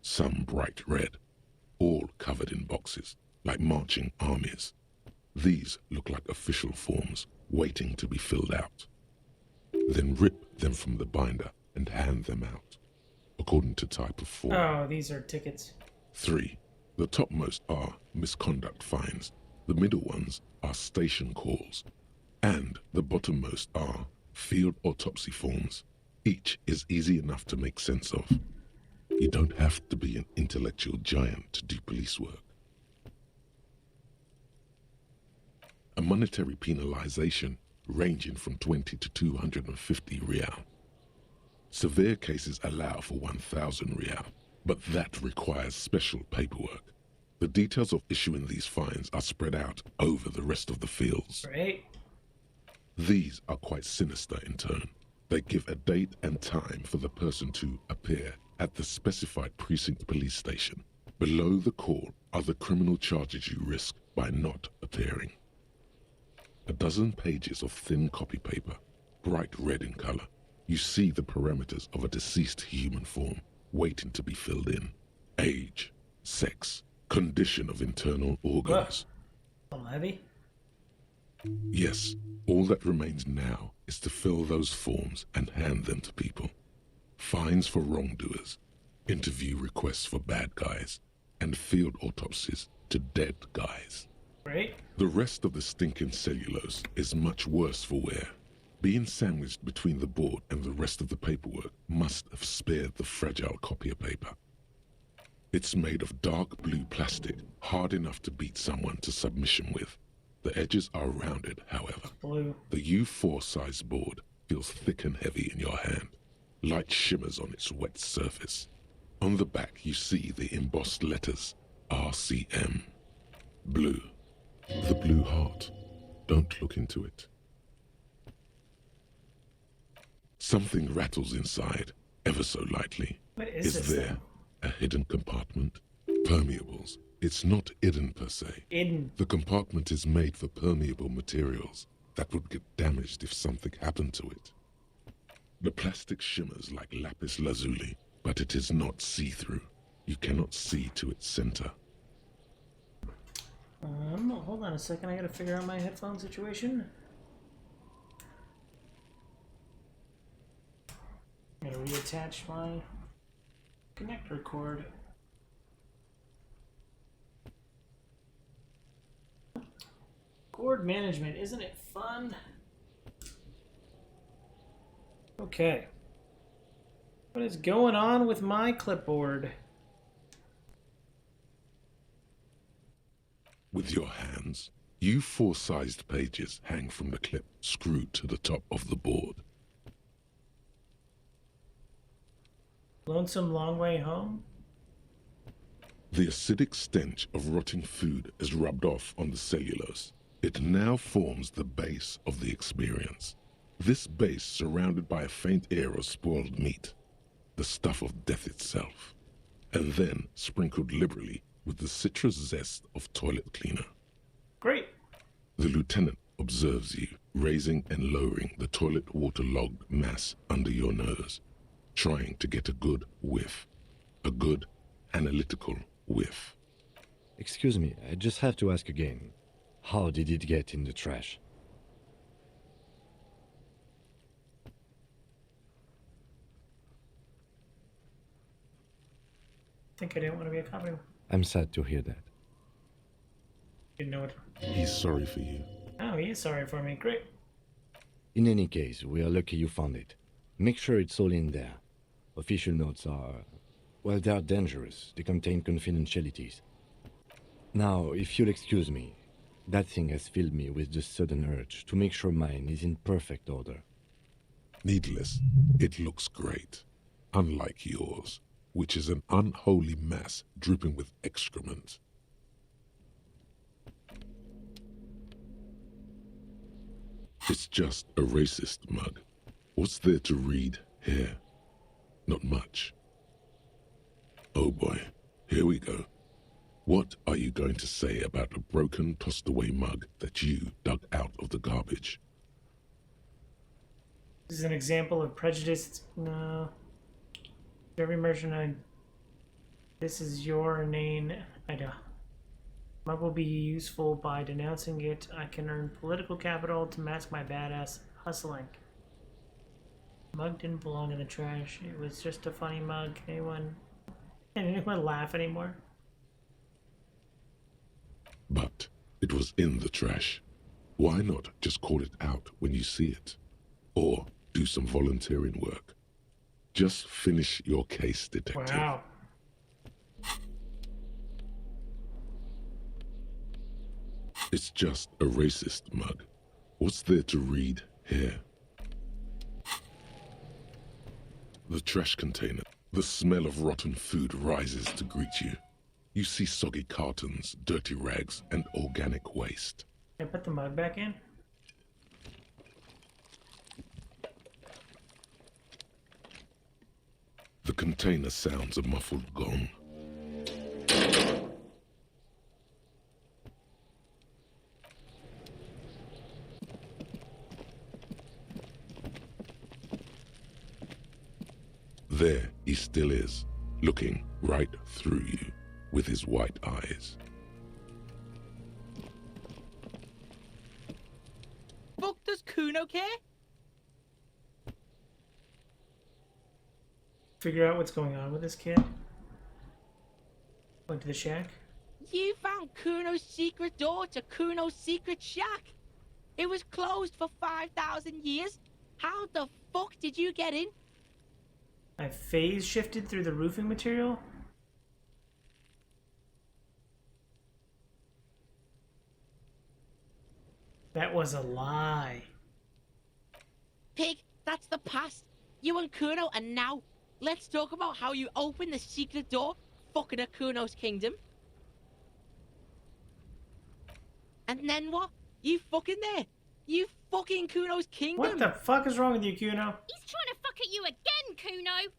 Speaker 3: some bright red, all covered in boxes, like marching armies. These look like official forms, waiting to be filled out. Then rip them from the binder and hand them out, according to type of form.
Speaker 1: Oh, these are tickets.
Speaker 3: 3. The topmost are misconduct fines, the middle ones are station calls, and the bottommost are field autopsy forms. Each is easy enough to make sense of. You don't have to be an intellectual giant to do police work. A monetary penalization ranging from 20 to 250 real. Severe cases allow for 1,000 real, but that requires special paperwork. The details of issuing these fines are spread out over the rest of the fields.
Speaker 1: Great.
Speaker 3: These are quite sinister in turn. They give a date and time for the person to appear at the specified precinct police station. Below the call are the criminal charges you risk by not appearing. A dozen pages of thin copy paper, bright red in color. You see the parameters of a deceased human form waiting to be filled in. Age, sex, condition of internal organs.
Speaker 1: A little heavy.
Speaker 3: Yes, all that remains now is to fill those forms and hand them to people. Fines for wrongdoers, interview requests for bad guys, and field autopsies to dead guys.
Speaker 1: Great.
Speaker 3: The rest of the stinking cellulose is much worse for wear. Being sandwiched between the board and the rest of the paperwork must have spared the fragile copier paper. It's made of dark blue plastic, hard enough to beat someone to submission with. The edges are rounded, however.
Speaker 1: Blue.
Speaker 3: The U4 size board feels thick and heavy in your hand. Light shimmers on its wet surface. On the back you see the embossed letters, RCM. Blue. The blue heart. Don't look into it. Something rattles inside, ever so lightly.
Speaker 1: What is this
Speaker 3: there
Speaker 1: thing?
Speaker 3: a hidden compartment? Permeables. It's not hidden per se.
Speaker 1: Hidden.
Speaker 3: The compartment is made for permeable materials that would get damaged if something happened to it. The plastic shimmers like lapis lazuli, but it is not see-through. You cannot see to its center.
Speaker 1: Hold on a second. I gotta figure out my headphone situation. I'm gonna reattach my connector cord. Cord management, isn't it fun? Okay. What is going on with my clipboard?
Speaker 3: With your hands, U4 sized pages hang from the clip screwed to the top of the board.
Speaker 1: Lonesome long way home?
Speaker 3: The acidic stench of rotting food is rubbed off on the cellulose. It now forms the base of the experience. This base surrounded by a faint air of spoiled meat, the stuff of death itself, and then sprinkled liberally with the citrus zest of toilet cleaner.
Speaker 1: Great.
Speaker 3: The lieutenant observes you, raising and lowering the toilet waterlogged mass under your nose, trying to get a good whiff, a good analytical whiff.
Speaker 7: Excuse me, I just have to ask again. How did it get in the trash?
Speaker 1: I think I didn't want to be a copy.
Speaker 7: I'm sad to hear that.
Speaker 1: Didn't know it.
Speaker 3: He's sorry for you.
Speaker 1: Oh, he is sorry for me. Great.
Speaker 7: In any case, we are lucky you found it. Make sure it's all in there. Official notes are... well, they are dangerous. They contain confidentialities. Now, if you'll excuse me, that thing has filled me with the sudden urge to make sure mine is in perfect order.
Speaker 3: Needless, it looks great, unlike yours, which is an unholy mass dripping with excrement. It's just a racist mug. What's there to read here? Not much. Oh boy, here we go. What are you going to say about a broken, tossed-away mug that you dug out of the garbage?
Speaker 1: This is an example of prejudice. No. Every merchant, this is your inane idea. Mug will be useful by denouncing it. I can earn political capital to mask my badass hustling. Mug didn't belong in the trash. It was just a funny mug. Can anyone laugh anymore?
Speaker 3: But it was in the trash. Why not just call it out when you see it? Or do some volunteering work. Just finish your case, detective.
Speaker 1: Wow.
Speaker 3: It's just a racist mug. What's there to read here? The trash container. The smell of rotten food rises to greet you. You see soggy cartons, dirty rags, and organic waste.
Speaker 1: Can I put the mug back in?
Speaker 3: The container sounds a muffled gong. There he still is, looking right through you with his white eyes.
Speaker 10: Fuck does Kuno care?
Speaker 1: Figure out what's going on with this kid. Went to the shack.
Speaker 10: You found Kuno's secret door to Kuno's secret shack. It was closed for 5,000 years. How the fuck did you get in?
Speaker 1: I phase shifted through the roofing material. That was a lie.
Speaker 10: Pig, that's the past. You and Kuno are now. Let's talk about how you opened the secret door, fucking at Kuno's kingdom. And then what? You fucking there. You fucking Kuno's kingdom.
Speaker 1: What the fuck is wrong with you, Kuno?
Speaker 11: He's trying to fuck at you again, Kuno!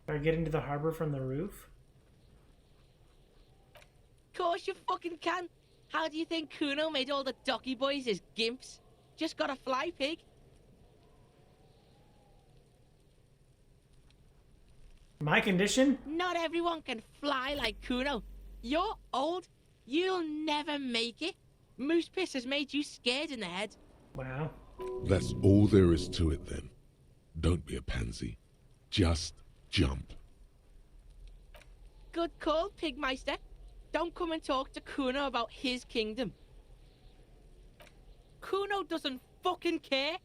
Speaker 1: Can I get into the harbor from the roof?
Speaker 10: Of course you fucking can. How do you think Kuno made all the docky boys his gimps? Just gotta fly, pig.
Speaker 1: My condition?
Speaker 10: Not everyone can fly like Kuno. You're old. You'll never make it. Moose piss has made you scared in the head.
Speaker 1: Wow.
Speaker 3: That's all there is to it then. Don't be a pansy. Just jump.
Speaker 10: Good call, Pigmeister. Don't come and talk to Kuno about his kingdom. Kuno doesn't fucking care.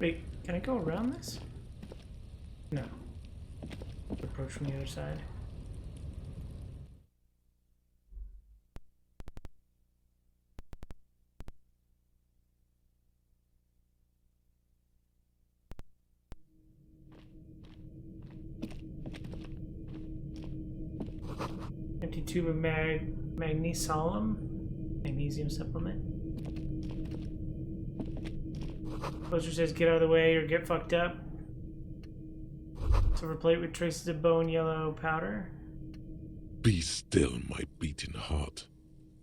Speaker 1: Wait, can I go around this? No. Approach from the other side. Empty tube of magnesium supplement. Poster says get out of the way or get fucked up. Silver plate with traces of bone yellow powder.
Speaker 3: Be still, my beating heart.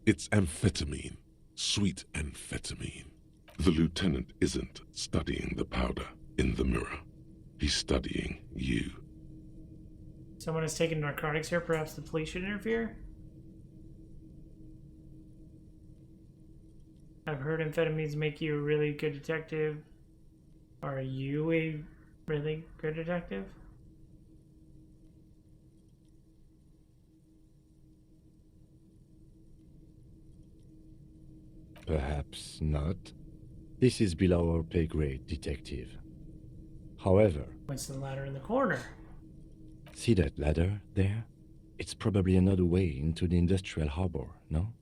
Speaker 3: It's amphetamine. Sweet amphetamine. The lieutenant isn't studying the powder in the mirror. He's studying you.
Speaker 1: Someone has taken narcotics here. Perhaps the police should interfere? I've heard amphetamines make you a really good detective. Are you a really good detective?
Speaker 7: Perhaps not. This is below our pay grade, detective. However...
Speaker 1: What's the ladder in the corner?
Speaker 7: See that ladder there? It's probably another way into the industrial harbor, no?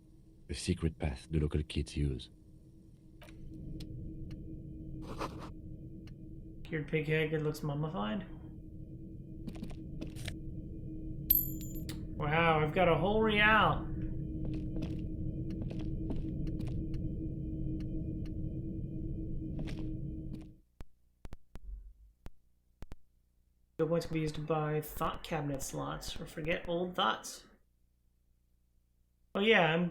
Speaker 7: A secret path the local kids use.
Speaker 1: Cured pig head, it looks mummified. Wow, I've got a whole real. Skill points can be used to buy thought cabinet slots or forget old thoughts. Oh yeah,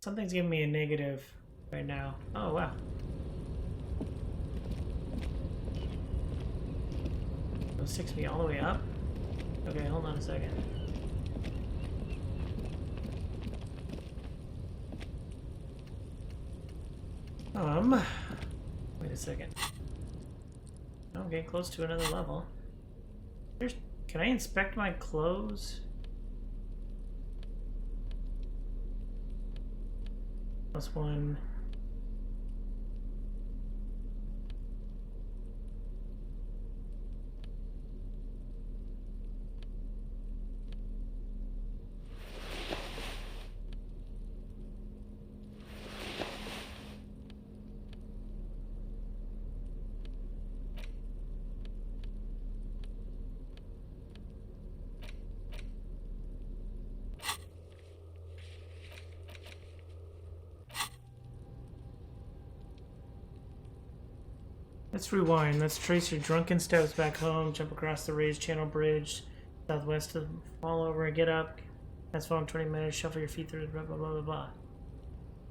Speaker 1: something's giving me a negative right now. Oh wow. Those 6 me all the way up? Okay, hold on a second. Wait a second. I'm getting close to another level. Can I inspect my clothes? +1. Let's rewind. Let's trace your drunken steps back home, jump across the raised channel bridge, southwest of fall over and get up. That's fall in 20 minutes, shuffle your feet through, blah, blah, blah, blah, blah.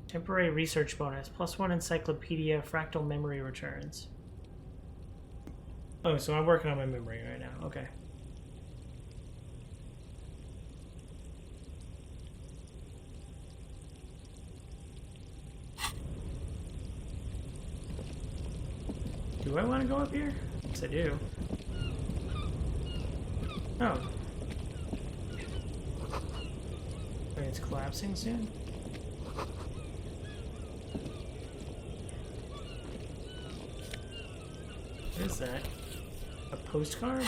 Speaker 1: Temporary research bonus, +1 encyclopedia, fractal memory returns. Oh, so I'm working on my memory right now. Okay. Do I want to go up here? Yes, I do. Oh. Wait, it's collapsing soon? What is that? A postcard?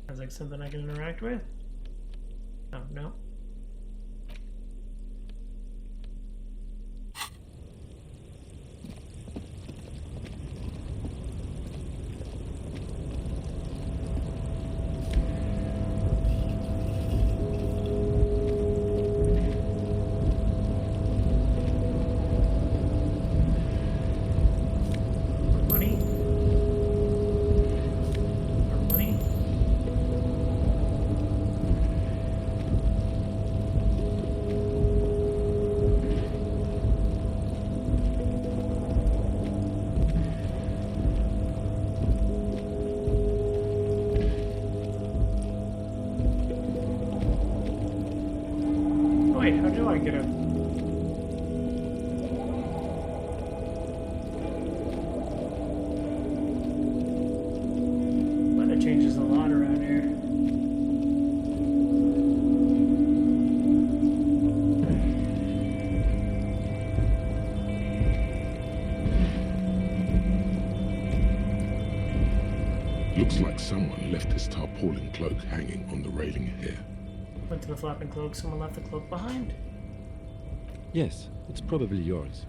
Speaker 1: Sounds like something I can interact with? Oh, no. How do I get up? Weather changes a lot around here.
Speaker 3: Looks like someone left his tarpaulin cloak hanging on the railing here.
Speaker 1: Went to the flapping cloak. Someone left the cloak behind.
Speaker 7: Yes, it's probably yours.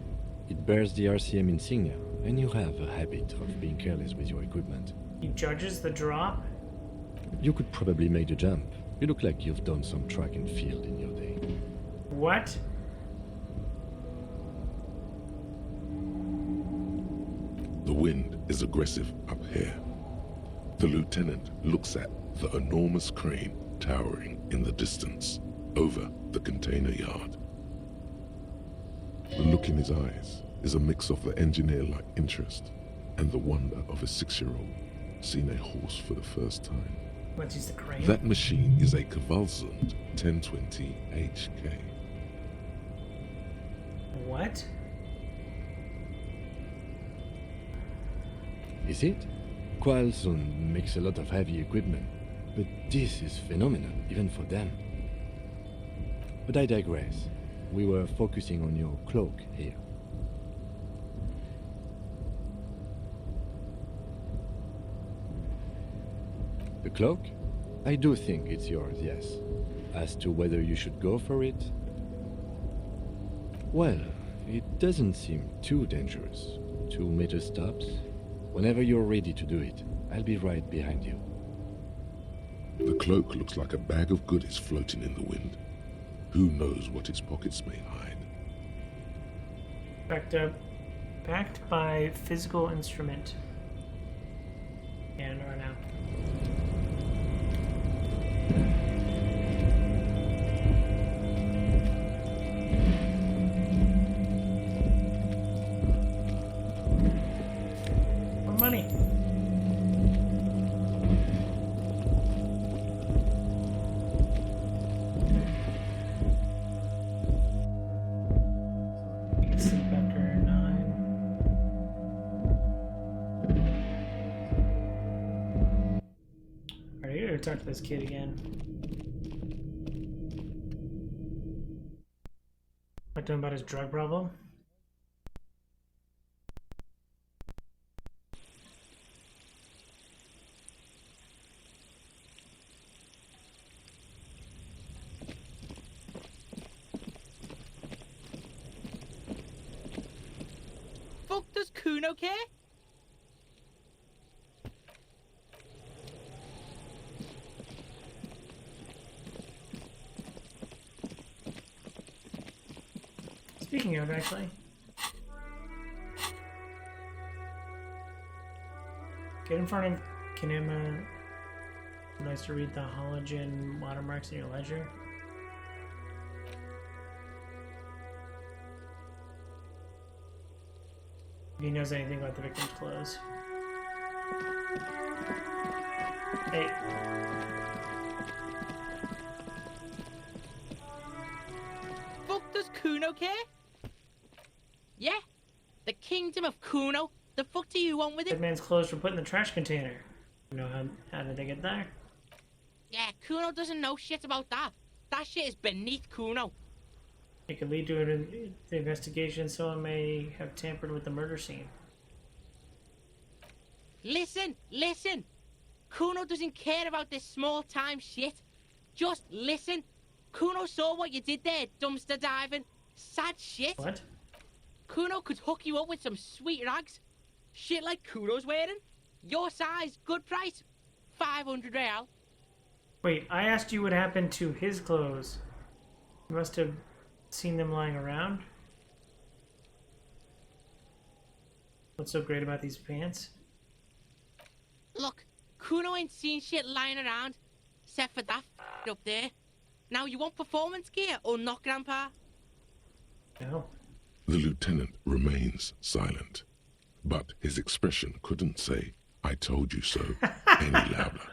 Speaker 7: It bears the RCM insignia, and you have a habit of being careless with your equipment.
Speaker 1: He judges the drop?
Speaker 7: You could probably make the jump. You look like you've done some track and field in your day.
Speaker 1: What?
Speaker 3: The wind is aggressive up here. The lieutenant looks at the enormous crane towering in the distance over the container yard. The look in his eyes is a mix of the engineer-like interest and the wonder of a 6-year-old seeing a horse for the first time.
Speaker 1: Let's use the crane.
Speaker 3: That machine is a Kvalsund 1020 HK.
Speaker 1: What?
Speaker 7: Is it? Kvalsund makes a lot of heavy equipment, but this is phenomenal, even for them. But I digress. We were focusing on your cloak here. The cloak? I do think it's yours, yes. As to whether you should go for it? Well, it doesn't seem too dangerous. 2 meter stops, Whenever you're ready to do it, I'll be right behind you.
Speaker 3: The cloak looks like a bag of goodies floating in the wind. Who knows what its pockets may hide?
Speaker 1: Backed by physical instrument. And or now. More money. Sleep after 9. Alright, I gotta talk to this kid again. Talk to him about his drug problem.
Speaker 10: Fuck does Kuno care?
Speaker 1: Speaking of, actually. Get in front of Kinema. Nice to read the halogen watermarks in your ledger. If he knows anything about the victim's clothes. Hey.
Speaker 10: Fuck does Kuno care? Yeah? The kingdom of Kuno? The fuck do you want with
Speaker 1: That
Speaker 10: it?
Speaker 1: man's clothes were put in the trash container. You know how did they get there?
Speaker 10: Yeah, Kuno doesn't know shit about that. That shit is beneath Kuno.
Speaker 1: It could lead to an investigation. Someone may have tampered with the murder scene.
Speaker 10: Listen, listen. Kuno doesn't care about this small time shit. Just listen. Kuno saw what you did there, dumpster diving. Sad shit.
Speaker 1: What?
Speaker 10: Kuno could hook you up with some sweet rags. Shit like Kuno's wearing. Your size, good price. 500 real.
Speaker 1: Wait, I asked you what happened to his clothes. You must have seen them lying around. What's so great about these pants?
Speaker 10: Look, Kuno ain't seen shit lying around. Except for that up there. Now, you want performance gear or not, Grandpa?
Speaker 1: No.
Speaker 3: The lieutenant remains silent, but his expression couldn't say, "I told you so," any louder.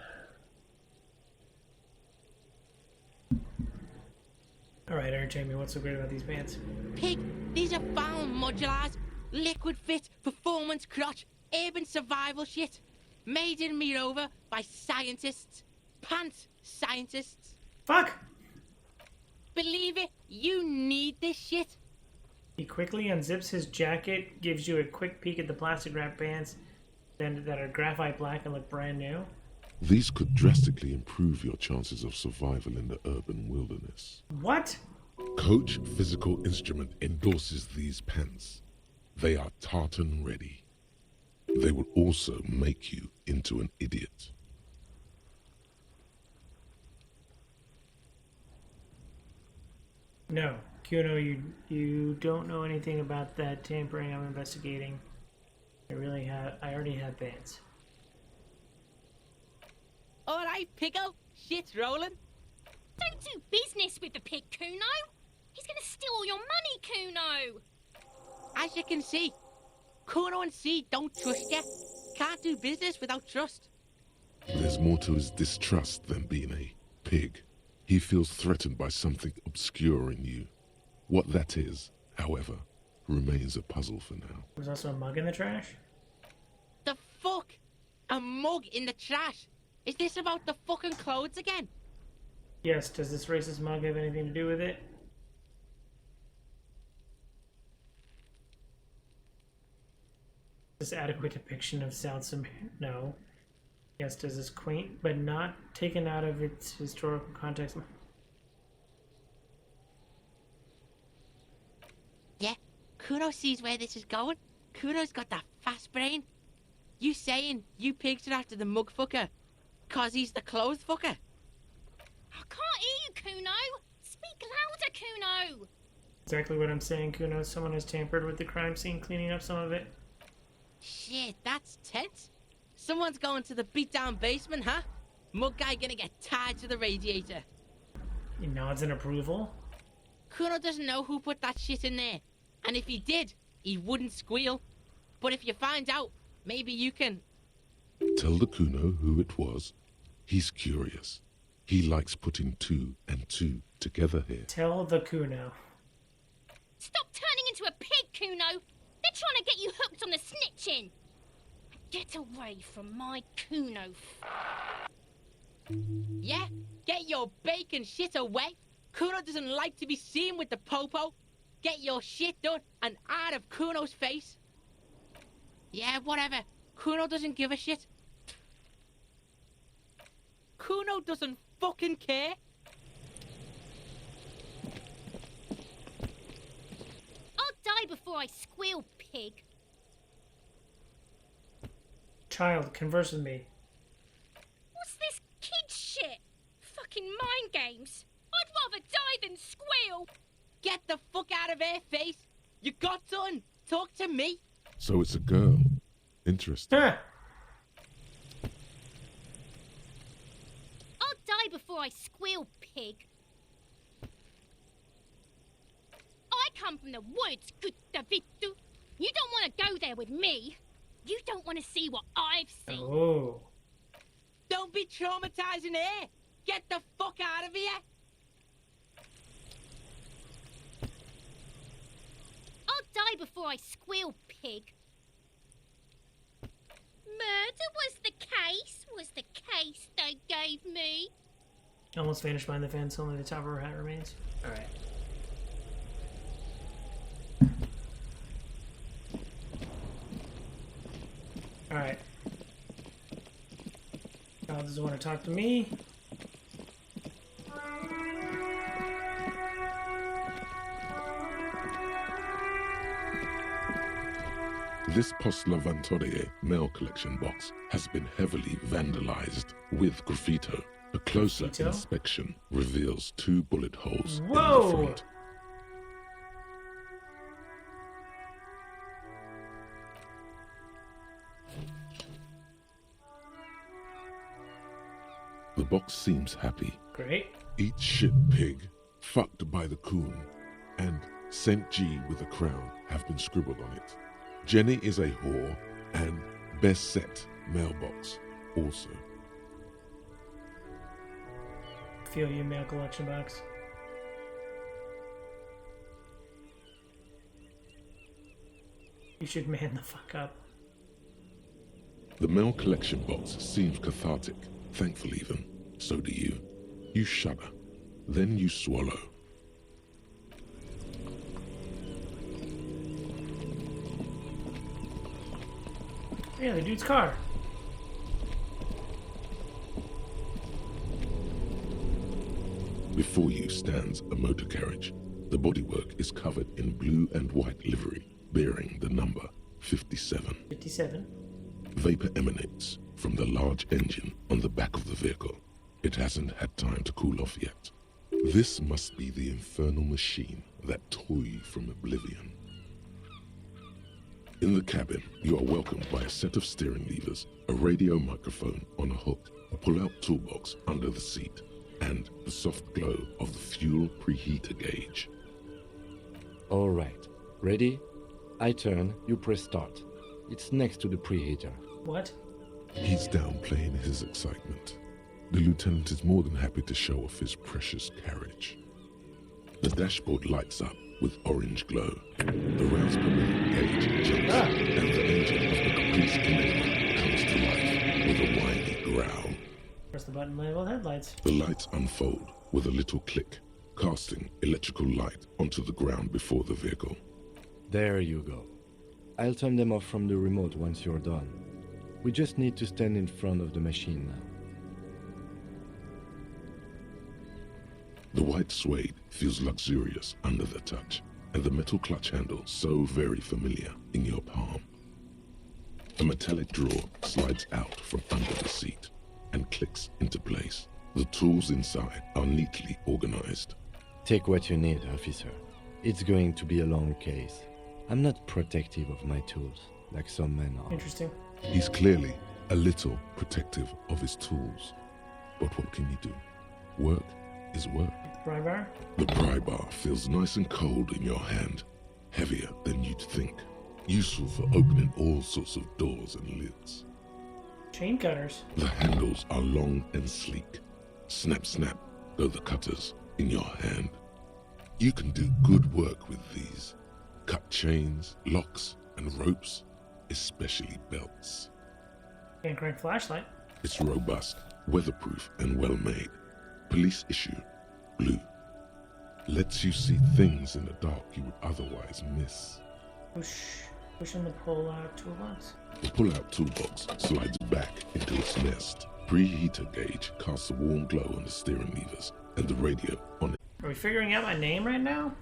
Speaker 1: Alright, entertain me. What's so great about these pants?
Speaker 10: Pig, these are found modulars. Liquid fit, performance crotch, urban survival shit. Made in Mirova by scientists. Pants scientists.
Speaker 1: Fuck!
Speaker 10: Believe it, you need this shit.
Speaker 1: He quickly unzips his jacket, gives you a quick peek at the plastic wrap pants that are graphite black and look brand new.
Speaker 3: These could drastically improve your chances of survival in the urban wilderness.
Speaker 1: What?
Speaker 3: Coach Physical Instrument endorses these pants. They are tartan ready. They will also make you into an idiot.
Speaker 1: No. Kuno, you don't know anything about that tampering I'm investigating. I already have pants.
Speaker 10: Alright, Pickle. Shit's rolling.
Speaker 11: Don't do business with the pig, Kuno. He's gonna steal all your money, Kuno.
Speaker 10: As you can see, Kuno and C don't trust you. Can't do business without trust.
Speaker 3: There's more to his distrust than being a pig. He feels threatened by something obscure in you. What that is, however, remains a puzzle for now.
Speaker 1: There's also a mug in the trash?
Speaker 10: The fuck? A mug in the trash? Is this about the fucking clothes again?
Speaker 1: Yes, does this racist mug have anything to do with it? This adequate depiction of South Sumer? No. Yes, does this quaint but not taken out of its historical context?
Speaker 10: Yeah, Kuno sees where this is going. Kuno's got that fast brain. You saying you pigs are after the mug fucker? 'Cause he's the clothes fucker?
Speaker 11: I can't hear you, Kuno. Speak louder, Kuno.
Speaker 1: Exactly what I'm saying, Kuno. Someone has tampered with the crime scene, cleaning up some of it.
Speaker 10: Shit, that's tense. Someone's going to the beat-down basement, huh? Mug guy gonna get tied to the radiator.
Speaker 1: He nods in approval.
Speaker 10: Kuno doesn't know who put that shit in there. And if he did, he wouldn't squeal. But if you find out, maybe you can...
Speaker 3: Tell the Kuno who it was. He's curious. He likes putting 2 and 2 together here.
Speaker 1: Tell the Kuno.
Speaker 11: Stop turning into a pig, Kuno. They're trying to get you hooked on the snitching. Get away from my Kuno.
Speaker 10: Yeah? Get your bacon shit away. Kuno doesn't like to be seen with the popo. Get your shit done and out of Kuno's face. Yeah, whatever. Kuno doesn't give a shit. Kuno doesn't fucking care.
Speaker 11: I'll die before I squeal, pig.
Speaker 1: Child, converse with me.
Speaker 11: What's this kid shit? Fucking mind games. I'd rather die than squeal.
Speaker 10: Get the fuck out of her face. You got something. Talk to me.
Speaker 3: So it's a girl. Interesting.
Speaker 1: Huh.
Speaker 11: I'll die before I squeal, pig. I come from the woods, Gustavito. You don't want to go there with me. You don't want to see what I've seen.
Speaker 1: Oh.
Speaker 10: Don't be traumatizing her. Get the fuck out of here.
Speaker 11: I'll die before I squeal, pig. Murder was the case they gave me.
Speaker 1: Almost vanished behind the fence, only the top of her hat remains. Alright. Alright. Child doesn't want to talk to me.
Speaker 3: This Poslavantore mail collection box has been heavily vandalized with graffito. A closer
Speaker 1: Graffito?
Speaker 3: inspection reveals 2 bullet holes in the
Speaker 1: Whoa!
Speaker 3: front. The box seems happy.
Speaker 1: Great.
Speaker 3: Eat shit pig, fucked by the coon, and St. G with a crown have been scribbled on it. Jenny is a whore, and best set mailbox also.
Speaker 1: Feel you, mail collection box. You should man the fuck up.
Speaker 3: The mail collection box seems cathartic, thankful even. So do you. You shudder. Then you swallow.
Speaker 1: Yeah, the dude's car.
Speaker 3: Before you stands a motor carriage. The bodywork is covered in blue and white livery, bearing the number 57.
Speaker 1: 57.
Speaker 3: Vapor emanates from the large engine on the back of the vehicle. It hasn't had time to cool off yet. This must be the infernal machine that tore you from oblivion. In the cabin, you are welcomed by a set of steering levers, a radio microphone on a hook, a pull-out toolbox under the seat, and the soft glow of the fuel preheater gauge.
Speaker 7: All right. Ready? I turn, you press start. It's next to the preheater.
Speaker 1: What?
Speaker 3: He's downplaying his excitement. The lieutenant is more than happy to show off his precious carriage. The dashboard lights up with orange glow. The rounds per minute gauge jumps, and the engine of the Caprice Enigma comes to life with a whiny growl.
Speaker 1: Press the button labeled headlights.
Speaker 3: The lights unfold with a little click, casting electrical light onto the ground before the vehicle.
Speaker 7: There you go. I'll turn them off from the remote once you're done. We just need to stand in front of the machine now.
Speaker 3: The white suede feels luxurious under the touch, and the metal clutch handle so very familiar in your palm. A metallic drawer slides out from under the seat and clicks into place. The tools inside are neatly organized.
Speaker 7: Take what you need, officer. It's going to be a long case. I'm not protective of my tools, like some men are.
Speaker 1: Interesting.
Speaker 3: He's clearly a little protective of his tools. But what can you do? Work is work.
Speaker 1: Pry bar?
Speaker 3: The pry bar feels nice and cold in your hand, heavier than you'd think. Useful for opening all sorts of doors and lids.
Speaker 1: Chain cutters.
Speaker 3: The handles are long and sleek. Snap, snap, go the cutters in your hand. You can do good work with these. Cut chains, locks, and ropes, especially belts.
Speaker 1: Hand crank flashlight.
Speaker 3: It's robust, weatherproof, and well-made. Police issue, blue. Lets you see things in the dark you would otherwise miss.
Speaker 1: Push in the pull-out toolbox.
Speaker 3: The pull-out toolbox slides back into its nest. Preheater gauge casts a warm glow on the steering levers and the radio on it.
Speaker 1: Are we figuring out my name right now?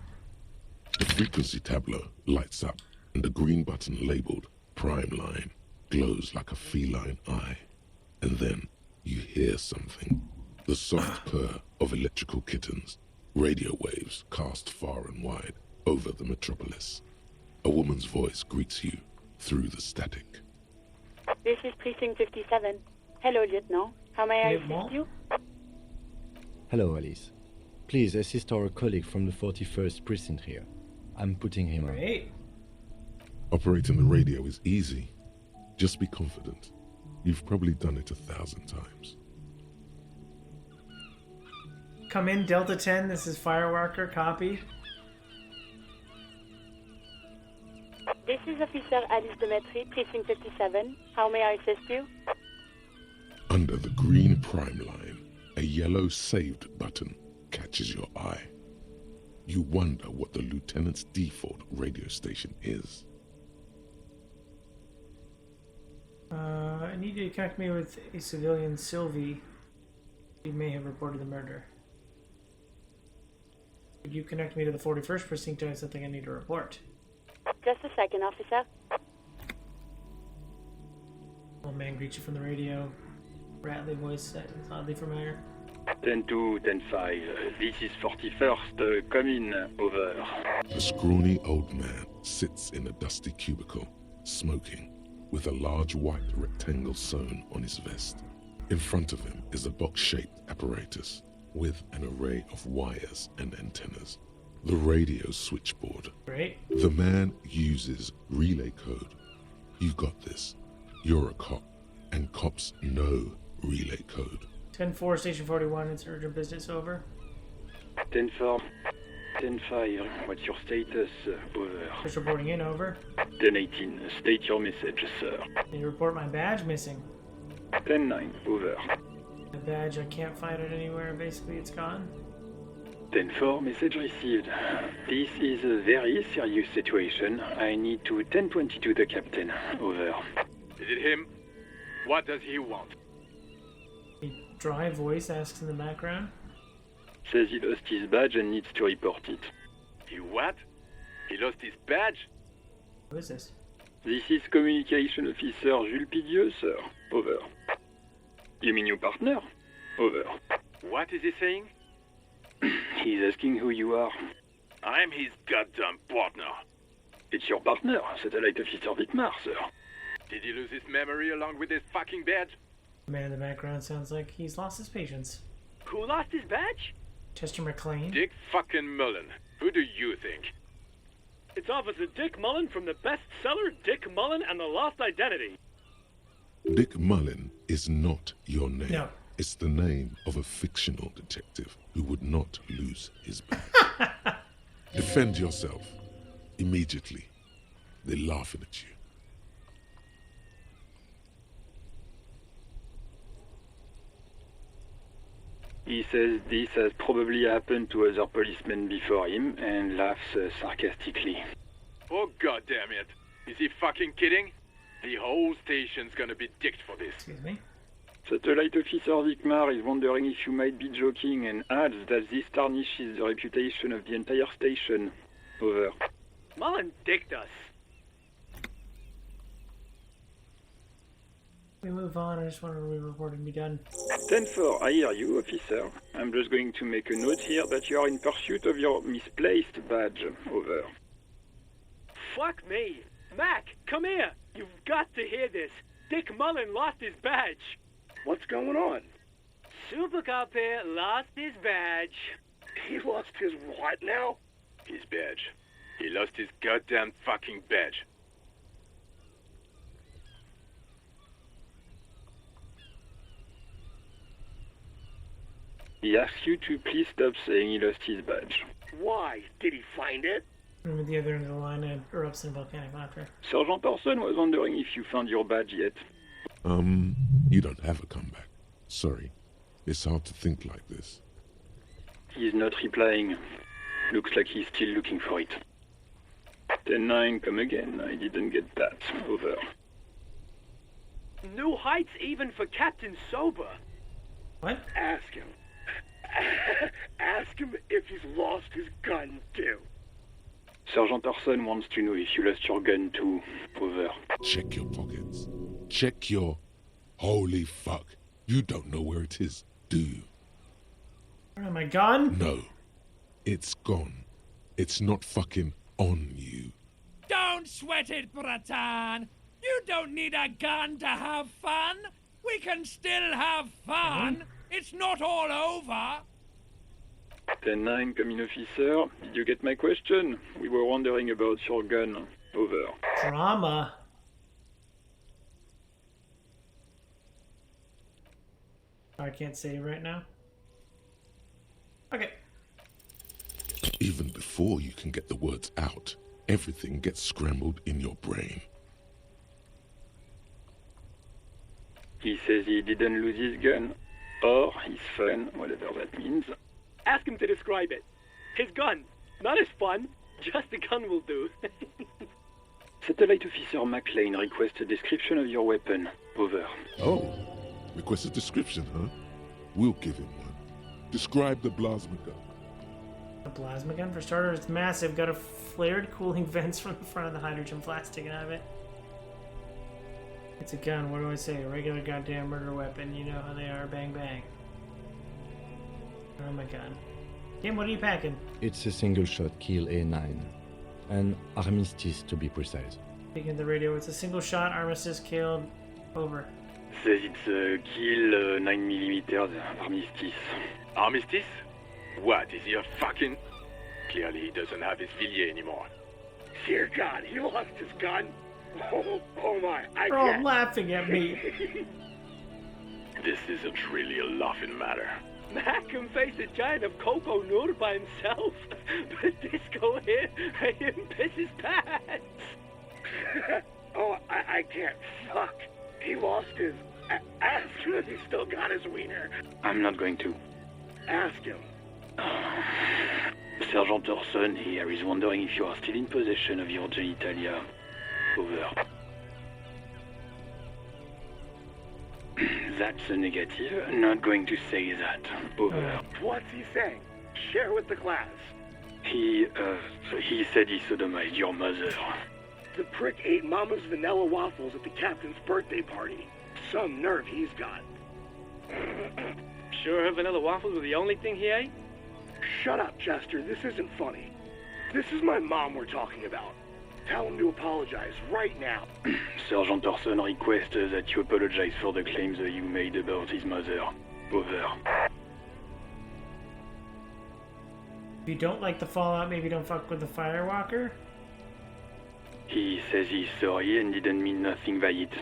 Speaker 3: The frequency tableau lights up and the green button labeled Prime Line glows like a feline eye. And then you hear something. The soft purr of electrical kittens. Radio waves cast far and wide over the metropolis. A woman's voice greets you through the static.
Speaker 13: This is Precinct 57. Hello, Lieutenant. How may I assist you?
Speaker 7: Hello, Alice. Please assist our colleague from the 41st Precinct here. I'm putting him on.
Speaker 1: Great.
Speaker 3: Operating the radio is easy. Just be confident. You've probably done it 1,000 times.
Speaker 1: Come in, Delta 10. This is Fireworker. Copy.
Speaker 13: This is Officer Alice Demetri, Precinct 57. How may I assist you?
Speaker 3: Under the green prime line, a yellow saved button catches your eye. You wonder what the lieutenant's default radio station is.
Speaker 1: I need you to connect me with a civilian, Sylvie. He may have reported the murder. Could you connect me to the 41st Precinct? I have something I need to report.
Speaker 13: Just a second, officer.
Speaker 1: Old man greets you from the radio. Rattly voice that is oddly familiar.
Speaker 14: 10-2, 10-5. This is 41st. Come in. Over.
Speaker 3: A scrawny old man sits in a dusty cubicle, smoking, with a large white rectangle sewn on his vest. In front of him is a box-shaped apparatus with an array of wires and antennas. The radio switchboard.
Speaker 1: Great.
Speaker 3: The man uses relay code. You've got this. You're a cop, and cops know relay code.
Speaker 1: 10-4, Station 41, it's urgent business, over.
Speaker 14: 10-4, 10-5, what's your status? Over.
Speaker 1: Just reporting in, over.
Speaker 14: 10-18, state your message, sir.
Speaker 1: Can you report my badge missing?
Speaker 14: 10-9, over.
Speaker 1: The badge, I can't find it anywhere, basically it's gone.
Speaker 14: 10-4, message received. This is a very serious situation. I need to 10-22 the captain, over.
Speaker 15: Is it him? What does he want?
Speaker 1: A dry voice asks in the background.
Speaker 14: Says he lost his badge and needs to report it.
Speaker 15: He what? He lost his badge?
Speaker 1: Who is this?
Speaker 14: This is Communication Officer Jules Pidieux, sir. Over. You mean your partner? Over.
Speaker 15: What is he saying?
Speaker 14: He's asking who you are.
Speaker 15: I'm his goddamn partner.
Speaker 14: It's your partner, Satellite Officer Wittmar, sir.
Speaker 15: Did he lose his memory along with his fucking badge?
Speaker 1: The man in the background sounds like he's lost his patience.
Speaker 15: Who lost his badge?
Speaker 1: Chester McLean.
Speaker 15: Dick fucking Mullen. Who do you think?
Speaker 16: It's Officer Dick Mullen from the bestseller Dick Mullen and the Lost Identity.
Speaker 3: Dick Mullen is not your name.
Speaker 1: No.
Speaker 3: It's the name of a fictional detective who would not lose his badge. Defend yourself. Immediately. They're laughing at you.
Speaker 14: He says this has probably happened to other policemen before him and laughs sarcastically.
Speaker 15: Oh, goddamn it. Is he fucking kidding? The whole station's gonna be dicked for this.
Speaker 1: Excuse me?
Speaker 14: Satellite Officer Wittmar is wondering if you might be joking and adds that this tarnishes the reputation of the entire station. Over.
Speaker 16: Mullen dicked us.
Speaker 1: We move on. I just wanted to report and be done.
Speaker 14: 10-4, I hear you, officer. I'm just going to make a note here that you are in pursuit of your misplaced badge. Over.
Speaker 16: Fuck me. Mac, come here. You've got to hear this. Dick Mullen lost his badge.
Speaker 17: What's going on?
Speaker 16: Super Cop here lost his badge.
Speaker 17: He lost his what now?
Speaker 15: His badge. He lost his goddamn fucking badge.
Speaker 14: He asks you to please stop saying he lost his badge.
Speaker 17: Why? Did he find it?
Speaker 1: And at the other end of the line, it erupts in volcanic laughter.
Speaker 14: Sergeant Orson was wondering if you found your badge yet.
Speaker 3: You don't have a comeback. Sorry. It's hard to think like this.
Speaker 14: He's not replying. Looks like he's still looking for it. 10-9, come again. I didn't get that. Over.
Speaker 16: New heights even for Captain Sober.
Speaker 1: What?
Speaker 17: Ask him. Ask him if he's lost his gun, too.
Speaker 14: Sergeant Orson wants to know if you lost your gun too. Over.
Speaker 3: Check your pockets. Check your... Holy fuck. You don't know where it is, do you?
Speaker 1: Oh, my gun?
Speaker 3: No. It's gone. It's not fucking on you.
Speaker 8: Don't sweat it, Bratan. You don't need a gun to have fun. We can still have fun. It's not all over.
Speaker 14: 10-9, come in, officer. Did you get my question? We were wondering about your gun. Over.
Speaker 1: Drama. I can't say right now. Okay.
Speaker 3: Even before you can get the words out, everything gets scrambled in your brain.
Speaker 14: He says he didn't lose his gun. Or his fun, whatever that means.
Speaker 16: Ask him to describe it. His gun. Not his fun. Just a gun will do.
Speaker 14: Satellite Officer McLean requests a description of your weapon. Over.
Speaker 3: Oh, request a description, huh? We'll give him one. Describe the plasma gun.
Speaker 1: A plasma gun, for starters, it's massive. Got a flared cooling vents from the front of the hydrogen flask sticking out of it. It's a gun. What do I say? A regular goddamn murder weapon. You know how they are. Bang, bang. Oh my god. Tim, what are you packing?
Speaker 7: It's a single-shot kill A9. An armistice, to be precise.
Speaker 1: Speaking of the radio, it's a single shot, armistice killed. Over.
Speaker 14: Says it's a kill 9mm armistice.
Speaker 15: Armistice? What, is he a fucking... Clearly he doesn't have his Villiers anymore.
Speaker 17: Dear God, he lost his gun. Oh my, I
Speaker 1: They're all
Speaker 17: can't.
Speaker 1: laughing at me.
Speaker 15: This isn't really a laughing matter.
Speaker 16: Mac can face a giant of Coco Nur by himself, but Disco here made him piss his pants.
Speaker 17: Oh, I can't. Fuck. He lost his... Ask him if he still got his wiener.
Speaker 14: I'm not going to.
Speaker 17: Ask him.
Speaker 14: Sergeant Orson here is wondering if you are still in possession of your genitalia. Over. That's a negative. Not going to say that. Over.
Speaker 17: What's he saying? Share with the class.
Speaker 14: He said he sodomized your mother.
Speaker 17: The prick ate Mama's vanilla waffles at the captain's birthday party. Some nerve he's got.
Speaker 16: Sure her vanilla waffles were the only thing he ate?
Speaker 17: Shut up, Chester. This isn't funny. This is my mom we're talking about. Tell him to apologize right now.
Speaker 14: Sergeant Orson requests that you apologize for the claims that you made about his mother. Over.
Speaker 1: If you don't like the Fallout, maybe don't fuck with the Firewalker.
Speaker 14: He says he's sorry and didn't mean nothing by it.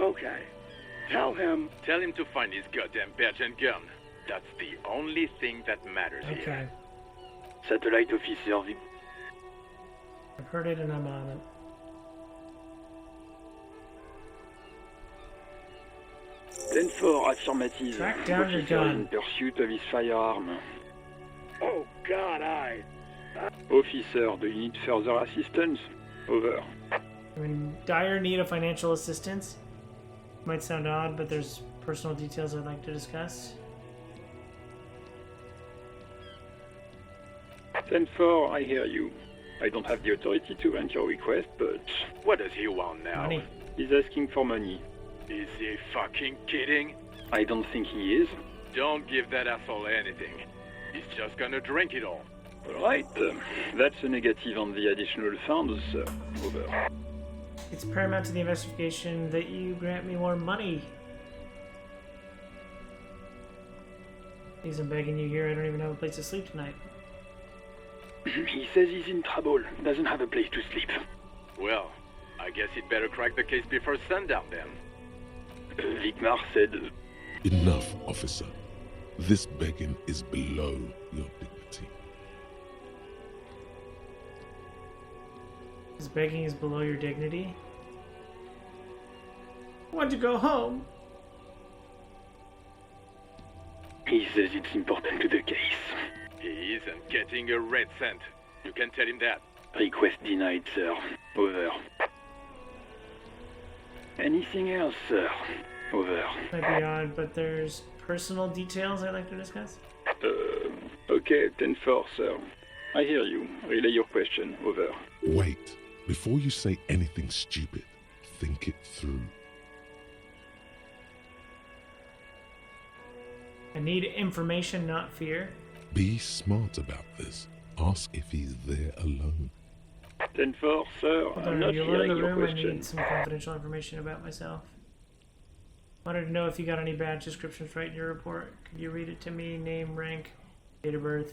Speaker 17: Okay. Tell him
Speaker 15: to find his goddamn badge and gun. That's the only thing that matters
Speaker 1: Okay.
Speaker 15: here.
Speaker 14: Satellite Officer
Speaker 1: I've heard it and I'm on it.
Speaker 14: 10-4 affirmative.
Speaker 1: Track down your
Speaker 14: Officer
Speaker 1: gun.
Speaker 14: in pursuit of his firearm.
Speaker 17: Oh, God,
Speaker 14: Officer, do you need further assistance? Over.
Speaker 1: I'm in dire need of financial assistance. Might sound odd, but there's personal details I'd like to discuss.
Speaker 14: 10-4, I hear you. I don't have the authority to grant your request, but...
Speaker 15: What does he want now?
Speaker 1: Money.
Speaker 14: He's asking for money.
Speaker 15: Is he fucking kidding?
Speaker 14: I don't think he is.
Speaker 15: Don't give that asshole anything. He's just gonna drink it all.
Speaker 14: Right. That's a negative on the additional funds, sir. Over.
Speaker 1: It's paramount to the investigation that you grant me more money. Please, I'm begging you here. I don't even have a place to sleep tonight.
Speaker 14: He says he's in trouble. Doesn't have a place to sleep.
Speaker 15: Well, I guess he'd better crack the case before sundown then.
Speaker 14: Vicmar said...
Speaker 3: Enough, officer. This begging is below your dignity.
Speaker 1: This begging is below your dignity? I want to go home.
Speaker 14: He says it's important to the case.
Speaker 15: He isn't getting a red cent. You can tell him that.
Speaker 14: Request denied, sir. Over. Anything else, sir? Over.
Speaker 1: Might be odd, but there's personal details I'd like to discuss.
Speaker 14: Okay, 10-4, sir. I hear you. Relay your question. Over.
Speaker 3: Wait. Before you say anything stupid, think it through.
Speaker 1: I need information, not fear.
Speaker 3: Be smart about this. Ask if he's there alone.
Speaker 14: 10-4, sir. I'm not
Speaker 1: You're in
Speaker 14: hearing
Speaker 1: the
Speaker 14: your
Speaker 1: room. I
Speaker 14: question.
Speaker 1: need some confidential information about myself. Wanted to know if you got any badge descriptions right in your report. Could you read it to me? Name, rank, date of birth.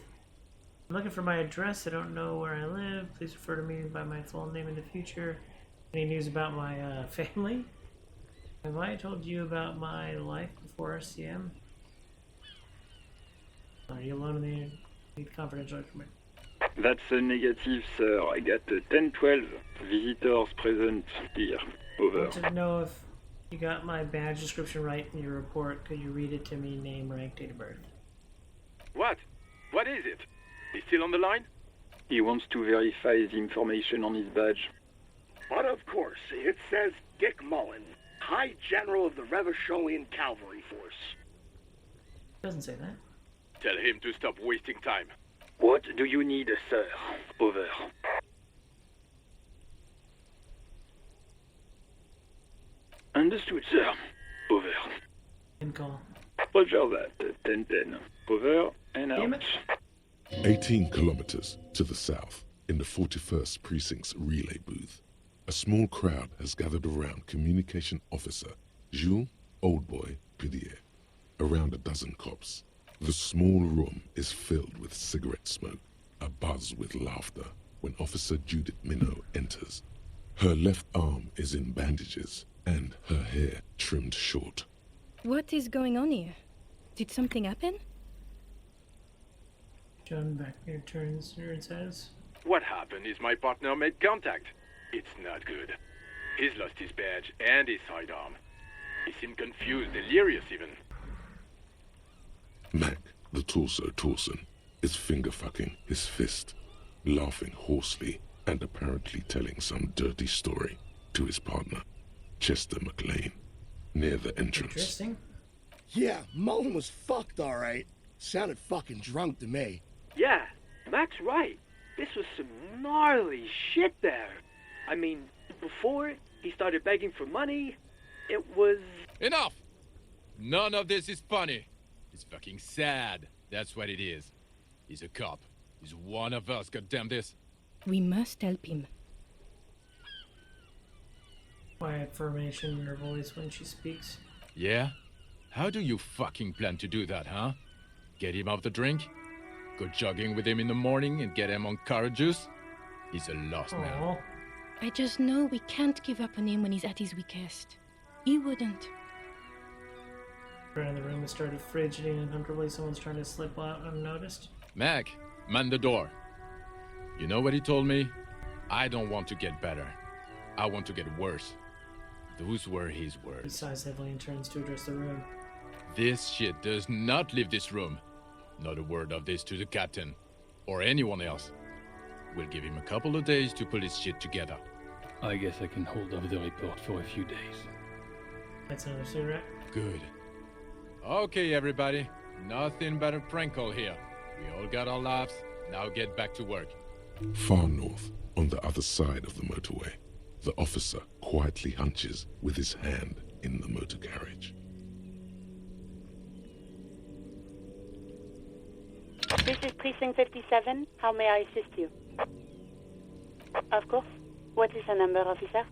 Speaker 1: I'm looking for my address. I don't know where I live. Please refer to me by my full name in the future. Any news about my family? Have I told you about my life before RCM? Are you alone in the need confidential information?
Speaker 14: That's a negative, sir. I got 10-12 visitors present here.
Speaker 1: I
Speaker 14: Over.
Speaker 1: wanted to know if you got my badge description right in your report. Could you read it to me? Name, rank, date of birth.
Speaker 15: What? What is it? He's still on the line?
Speaker 14: He wants to verify the information on his badge.
Speaker 17: But of course, it says Dick Mullen, High General of the Revacholian Cavalry Force.
Speaker 1: Doesn't say that.
Speaker 15: Tell him to stop wasting time.
Speaker 14: What do you need, sir? Over. Understood, sir. Over.
Speaker 1: End call.
Speaker 14: Roger that. 10-10. Over and
Speaker 1: Damn
Speaker 14: out.
Speaker 1: it.
Speaker 3: 18 kilometers to the south, in the 41st Precinct's relay booth, a small crowd has gathered around Communication Officer Jules Oldboy Pidier. Around a dozen cops. The small room is filled with cigarette smoke, abuzz with laughter, when Officer Judith Minot enters. Her left arm is in bandages, and her hair trimmed short.
Speaker 18: What is going on here? Did something happen?
Speaker 1: John back here turns here and says,
Speaker 15: What happened is my partner made contact. It's not good. He's lost his badge and his sidearm. He seemed confused, delirious even.
Speaker 3: Mac, the torso Torson, is finger-fucking his fist, laughing hoarsely and apparently telling some dirty story to his partner, Chester McLean, near the entrance.
Speaker 1: Interesting.
Speaker 19: Yeah, Mullen was fucked, all right. Sounded fucking drunk to me.
Speaker 16: Yeah, Mac's right. This was some gnarly shit there. I mean, before he started begging for money, it was...
Speaker 8: Enough! None of this is funny. It's fucking sad. That's what it is. He's a cop. He's one of us, goddamn this.
Speaker 18: We must help him.
Speaker 1: Quiet formation in her voice when she speaks.
Speaker 8: Yeah? How do you fucking plan to do that, huh? Get him off the drink? Go jogging with him in the morning and get him on carrot juice? He's a lost man.
Speaker 18: I just know we can't give up on him when he's at his weakest. He wouldn't.
Speaker 1: Around the room has started fidgeting uncomfortably. Someone's trying to slip out unnoticed.
Speaker 8: Mac, man the door. You know what he told me? I don't want to get better. I want to get worse. Those were his
Speaker 1: He
Speaker 8: words.
Speaker 1: sighs heavily and turns to address the room.
Speaker 8: This shit does not leave this room. Not a word of this to the captain. Or anyone else. We'll give him a couple of days to pull his shit together.
Speaker 20: I guess I can hold off the report for a few days.
Speaker 1: That's another cigarette.
Speaker 8: Good. Okay, everybody. Nothing but a prank call here. We all got our laughs. Now get back to work.
Speaker 3: Far north, on the other side of the motorway, the officer quietly hunches with his hand in the motor carriage.
Speaker 13: This is Precinct 57. How may I assist you? Of course. What is the number, officer?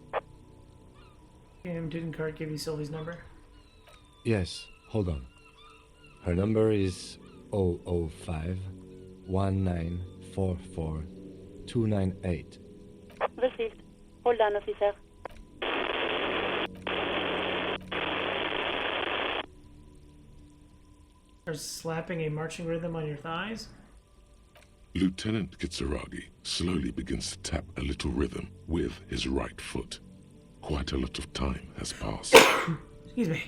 Speaker 1: Didn't Cart give you Sylvie's number?
Speaker 7: Yes, hold on. Her number is 005 1944 298.
Speaker 13: Received. Hold on, officer.
Speaker 1: Are slapping a marching rhythm on your thighs?
Speaker 3: Lieutenant Kitsuragi slowly begins to tap a little rhythm with his right foot. Quite a lot of time has passed.
Speaker 1: Excuse me.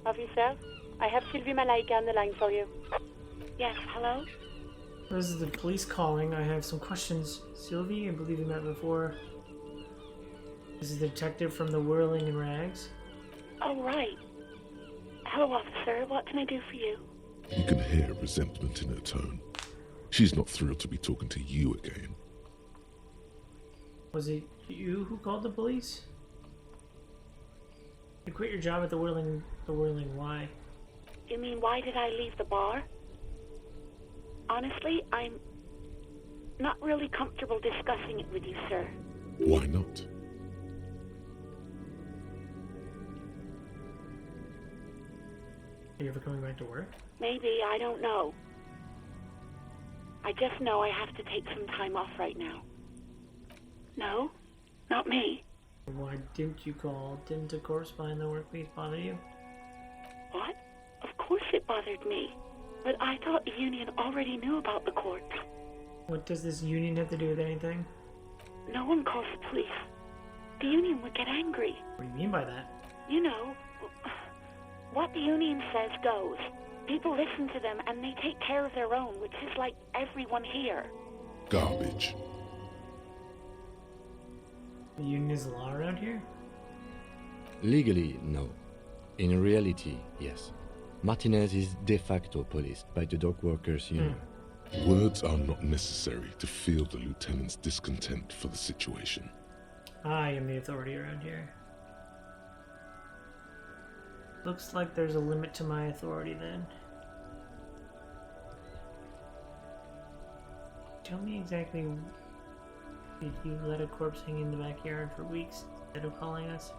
Speaker 13: Officer, I have Sylvie Malaika on the line for you. Yes, hello?
Speaker 1: This is the police calling. I have some questions. Sylvie, I believe you met before. This is the detective from the Whirling in Rags.
Speaker 13: Oh, right. Hello, officer. What can I do for you?
Speaker 3: You can hear resentment in her tone. She's not thrilled to be talking to you again.
Speaker 1: Was it you who called the police? You quit your job at the Whirling, why?
Speaker 13: You mean, why did I leave the bar? Honestly, I'm not really comfortable discussing it with you, sir.
Speaker 3: Why not?
Speaker 1: Are you ever coming back to work?
Speaker 13: Maybe, I don't know. I just know I have to take some time off right now. No, not me.
Speaker 1: Why didn't you call? Didn't a corpse behind the workplace bother you?
Speaker 13: What? Of course it bothered me. But I thought the union already knew about the corpse.
Speaker 1: What does this union have to do with anything?
Speaker 13: No one calls the police. The union would get angry.
Speaker 1: What do you mean by that?
Speaker 13: You know, what the union says goes. People listen to them and they take care of their own, which is like everyone here.
Speaker 3: Garbage.
Speaker 1: The union is the law around here?
Speaker 7: Legally, no. In reality, yes. Martinez is de facto policed by the dock workers union.
Speaker 3: Words are not necessary to feel the lieutenant's discontent for the situation.
Speaker 1: I am the authority around here. Looks like there's a limit to my authority then. Tell me exactly, did you let a corpse hang in the backyard for weeks instead of calling us?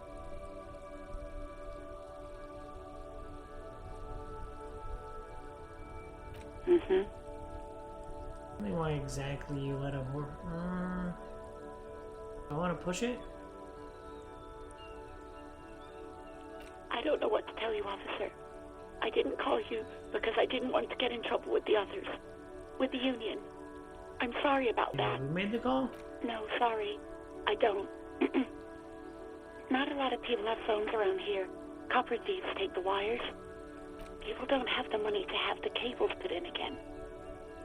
Speaker 13: Mm-hmm.
Speaker 1: Tell me why exactly you let a I want to push it?
Speaker 13: I don't know what to tell you, officer. I didn't call you because I didn't want to get in trouble with the others. With the union. I'm sorry about that.
Speaker 1: Who made the call?
Speaker 13: No, sorry. I don't. Not a lot of people have phones around here. Copper thieves take the wires. People don't have the money to have the cables put in again.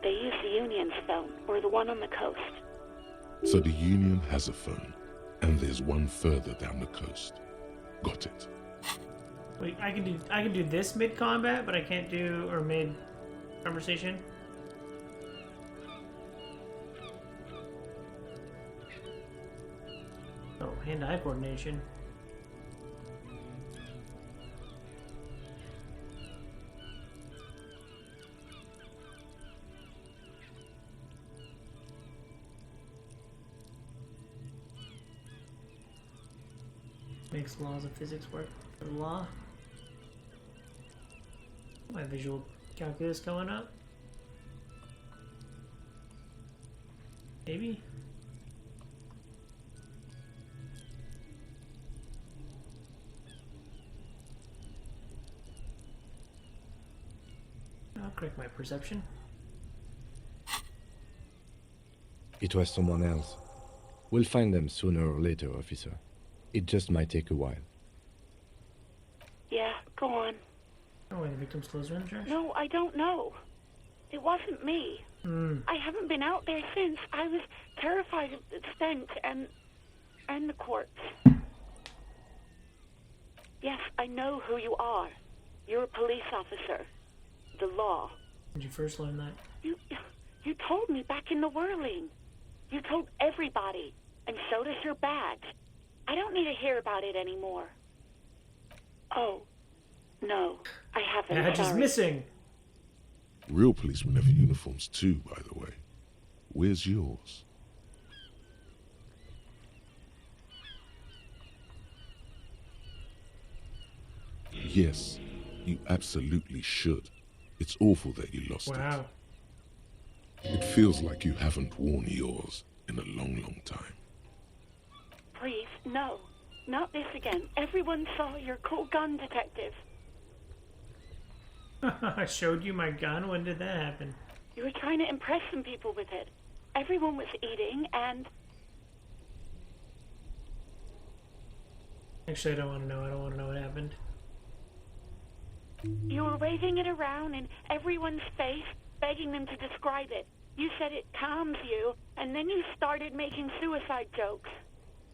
Speaker 13: They use the union's phone, or the one on the coast.
Speaker 3: So the union has a phone, and there's one further down the coast. Got it.
Speaker 1: Wait, I can do this mid-combat, but I can't do, or mid-conversation? Oh, hand-eye coordination. Makes laws of physics work for the law. My visual calculus going up. Maybe? I'll correct my perception.
Speaker 7: It was someone else. We'll find them sooner or later, officer. It just might take a while.
Speaker 13: Yeah, go on.
Speaker 1: Oh, the victim's clothes are in the trash?
Speaker 13: No, I don't know. It wasn't me. I haven't been out there since. I was terrified of the stench and the corpse. Yes, I know who you are. You're a police officer. The law.
Speaker 1: When did you first learn that?
Speaker 13: You told me back in the Whirling. You told everybody. And so does your badge. I don't need to hear about it anymore. Oh, no, I haven't.
Speaker 1: Badge is missing.
Speaker 3: Real policemen have uniforms too, by the way. Where's yours? Yes, you absolutely should. It's awful that you lost
Speaker 1: Wow.
Speaker 3: it. It feels like you haven't worn yours in a long, long time.
Speaker 13: Please, no. Not this again. Everyone saw your cool gun, Detective.
Speaker 1: I showed you my gun? When did that happen?
Speaker 13: You were trying to impress some people with it. Everyone was eating, and...
Speaker 1: Actually, I don't want to know. I don't want to know what happened.
Speaker 13: You were waving it around in everyone's face, begging them to describe it. You said it calms you, and then you started making suicide jokes.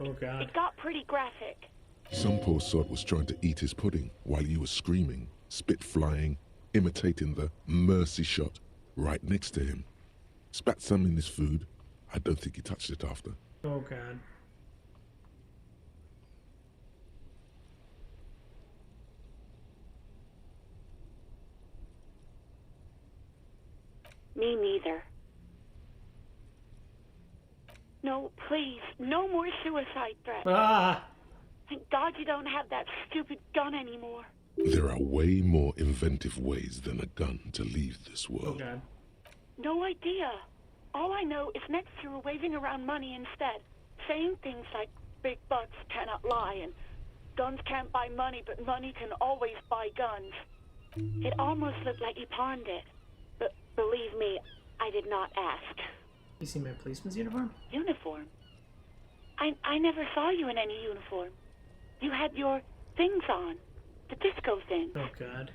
Speaker 1: Oh, God.
Speaker 13: It got pretty graphic.
Speaker 3: Some poor sod was trying to eat his pudding while you were screaming, spit flying, imitating the mercy shot right next to him. Spat some in his food. I don't think he touched it after.
Speaker 1: Oh, God.
Speaker 13: Me neither. No, please, no more suicide threats.
Speaker 1: Ah!
Speaker 13: Thank God you don't have that stupid gun anymore.
Speaker 3: There are way more inventive ways than a gun to leave this
Speaker 1: Oh,
Speaker 3: world.
Speaker 1: God.
Speaker 13: No idea. All I know is next you were waving around money instead, saying things like big bucks cannot lie and guns can't buy money, but money can always buy guns. It almost looked like you pawned it. But believe me, I did not ask.
Speaker 1: You see my policeman's uniform?
Speaker 13: Uniform? I never saw you in any uniform. You had your things on. The disco thing.
Speaker 1: Oh, God.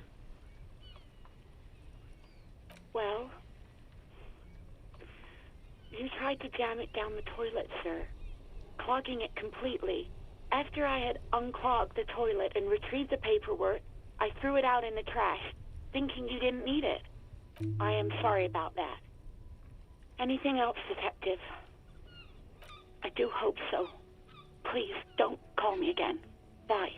Speaker 13: Well, you tried to jam it down the toilet, sir, clogging it completely. After I had unclogged the toilet and retrieved the paperwork, I threw it out in the trash, thinking you didn't need it. I am sorry about that. Anything else, Detective? I do hope so. Please, don't call me again. Bye.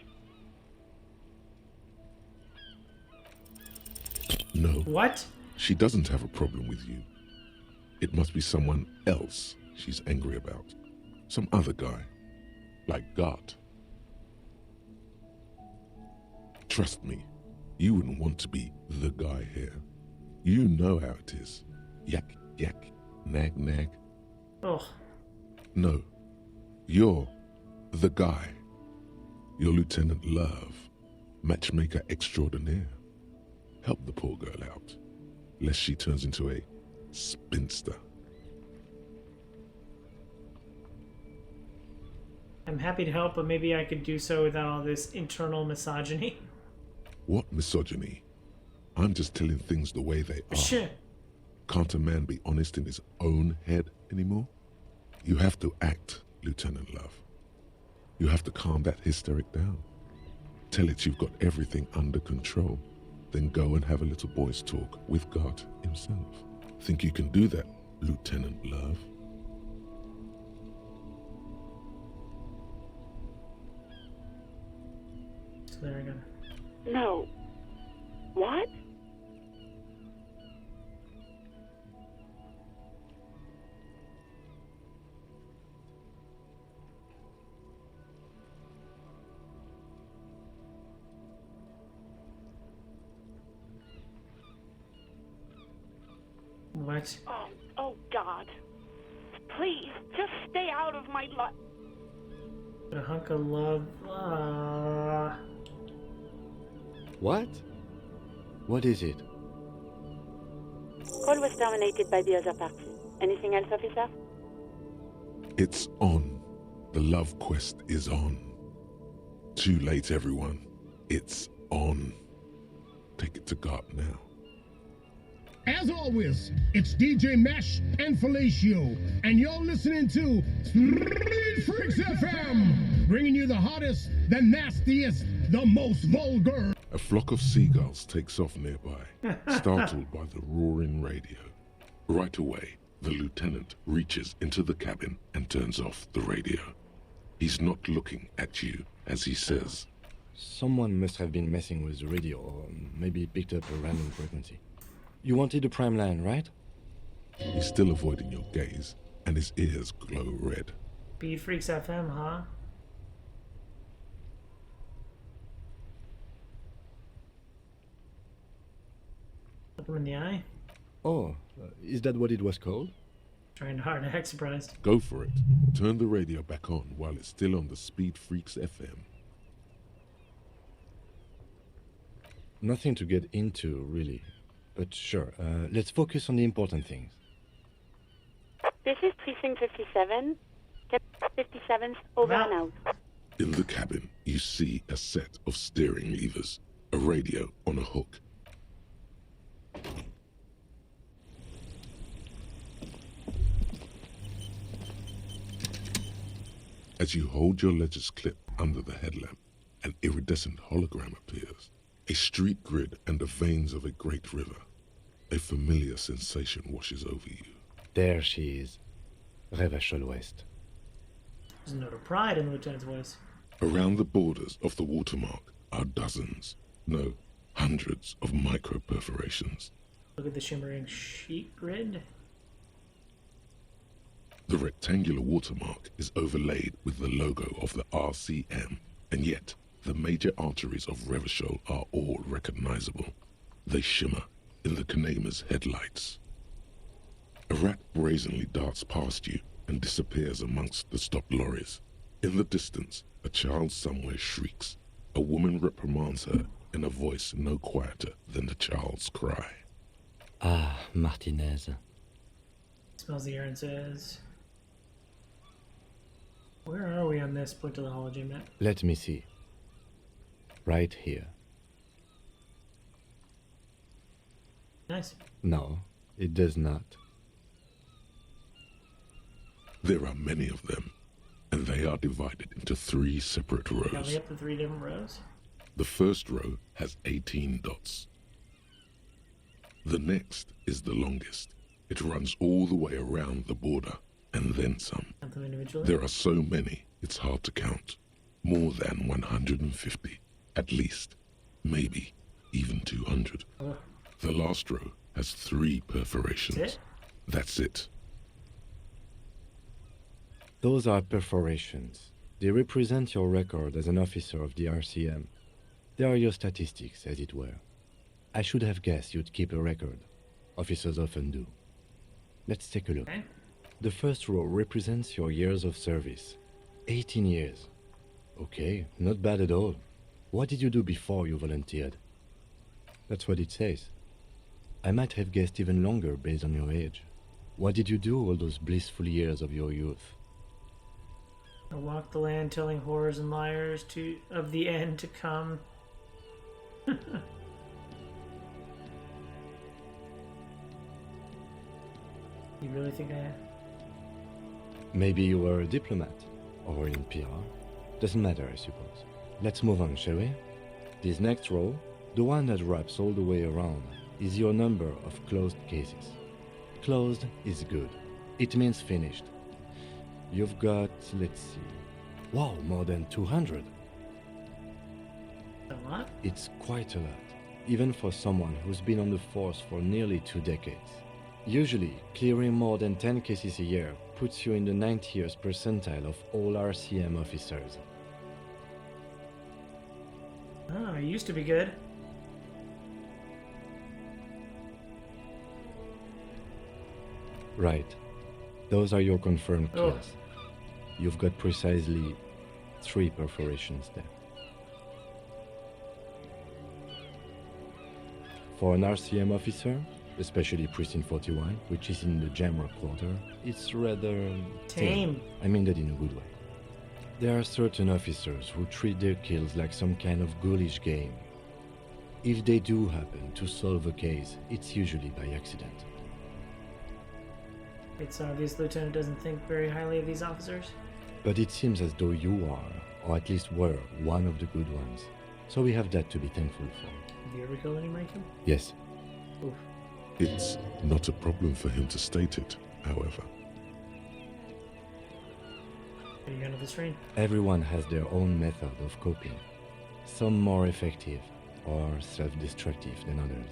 Speaker 3: No.
Speaker 1: What?
Speaker 3: She doesn't have a problem with you. It must be someone else she's angry about. Some other guy. Like God. Trust me, you wouldn't want to be the guy here. You know how it is. Yak, yak, nag, nag.
Speaker 1: Oh.
Speaker 3: No, you're the guy. You're Lieutenant Love, matchmaker extraordinaire. Help the poor girl out, lest she turns into a spinster.
Speaker 1: I'm happy to help, but maybe I could do so without all this internal misogyny.
Speaker 3: What misogyny? I'm just telling things the way they are.
Speaker 1: Shit.
Speaker 3: Can't a man be honest in his own head anymore? You have to act, Lieutenant Love. You have to calm that hysteric down. Tell it you've got everything under control. Then go and have a little boys' talk with God himself. Think you can do that, Lieutenant Love?
Speaker 1: So there again.
Speaker 13: No. What?
Speaker 1: What?
Speaker 13: Oh God. Please, just stay out of my life.
Speaker 1: A hunk of love.
Speaker 7: What? What is it?
Speaker 13: Call was terminated by the other party. Anything else, officer?
Speaker 3: It's on. The love quest is on. Too late, everyone. It's on. Take it to God now.
Speaker 21: As always, it's DJ Mesh and Felicio, and you're listening to Street Freaks FM, bringing you the hottest, the nastiest, the most vulgar.
Speaker 3: A flock of seagulls takes off nearby, startled by the roaring radio. Right away, The lieutenant reaches into the cabin and turns off the radio. He's not looking at you as he says,
Speaker 7: Someone must have been messing with the radio, or maybe picked up a random frequency. You wanted the prime line, right?
Speaker 3: He's still avoiding your gaze, and his ears glow red.
Speaker 1: Speed Freaks FM, huh? Look him in the eye.
Speaker 7: Oh, is that what it was called?
Speaker 1: Trying hard to act surprised.
Speaker 3: Go for it. Turn the radio back on while it's still on the Speed Freaks FM.
Speaker 7: Nothing to get into, really. But sure, let's focus on the important things.
Speaker 13: This is Precinct 57. 57's over and out.
Speaker 3: In the cabin, you see a set of steering levers, a radio on a hook. As you hold your ledger's clip under the headlamp, an iridescent hologram appears. A street grid and the veins of a great river. A familiar sensation washes over you.
Speaker 7: There she is. Revachol West.
Speaker 1: There's a note of pride in the lieutenant's voice.
Speaker 3: Around the borders of the watermark are dozens, no, hundreds of micro perforations.
Speaker 1: Look at the shimmering sheet grid.
Speaker 3: The rectangular watermark is overlaid with the logo of the RCM, and yet the major arteries of Revachol are all recognizable. They shimmer in the Kanema's headlights. A rat brazenly darts past you and disappears amongst the stopped lorries. In the distance, a child somewhere shrieks. A woman reprimands her in a voice no quieter than the child's cry.
Speaker 7: Ah, Martinez.
Speaker 1: Smells the air and says, where are we on this? Point to the hology map.
Speaker 7: Let me see. Right here.
Speaker 1: Nice.
Speaker 7: No, it does not.
Speaker 3: There are many of them, and they are divided into 3 separate rows.
Speaker 1: Got me up to 3 different rows.
Speaker 3: The first row has 18 dots. The next is the longest. It runs all the way around the border, and then some.
Speaker 1: Count them individually.
Speaker 3: There are so many, it's hard to count. More than 150, at least. Maybe even 200. The last row has 3 perforations.
Speaker 1: That's it?
Speaker 3: That's it.
Speaker 7: Those are perforations. They represent your record as an officer of the RCM. They are your statistics, as it were. I should have guessed you'd keep a record. Officers often do. Let's take a look.
Speaker 1: Okay.
Speaker 7: The first row represents your years of service. 18 years. Okay, not bad at all. What did you do before you volunteered? That's what it says. I might have guessed even longer based on your age. What did you do all those blissful years of your youth?
Speaker 1: I walked the land telling horrors and liars of the end to come. You really think I...
Speaker 7: Maybe you were a diplomat, or in PR. Doesn't matter, I suppose. Let's move on, shall we? This next row, the one that wraps all the way around, is your number of closed cases. Closed is good. It means finished. You've got, let's see... Wow, more than 200.
Speaker 1: A lot?
Speaker 7: It's quite a lot, even for someone who's been on the force for nearly 2 decades. Usually, clearing more than 10 cases a year puts you in the 90th percentile of all RCM officers.
Speaker 1: Oh, I used to be good.
Speaker 7: Right. Those are your confirmed
Speaker 1: Oh.
Speaker 7: kills. You've got precisely 3 perforations there. For an RCM officer, especially Precinct 41, which is in the Jamrock quarter, it's rather
Speaker 1: Tame.
Speaker 7: I mean that in a good way. There are certain officers who treat their kills like some kind of ghoulish game. If they do happen to solve a case, it's usually by accident.
Speaker 1: It's obvious Lieutenant doesn't think very highly of these officers.
Speaker 7: But it seems as though you are, or at least were, one of the good ones. So we have that to be thankful for.
Speaker 1: Have you ever killed any Rankin?
Speaker 7: Yes.
Speaker 1: Oof.
Speaker 3: It's not a problem for him to state it, however.
Speaker 1: What are you gonna this rain?
Speaker 7: Everyone has their own method of coping, some more effective or self-destructive than others.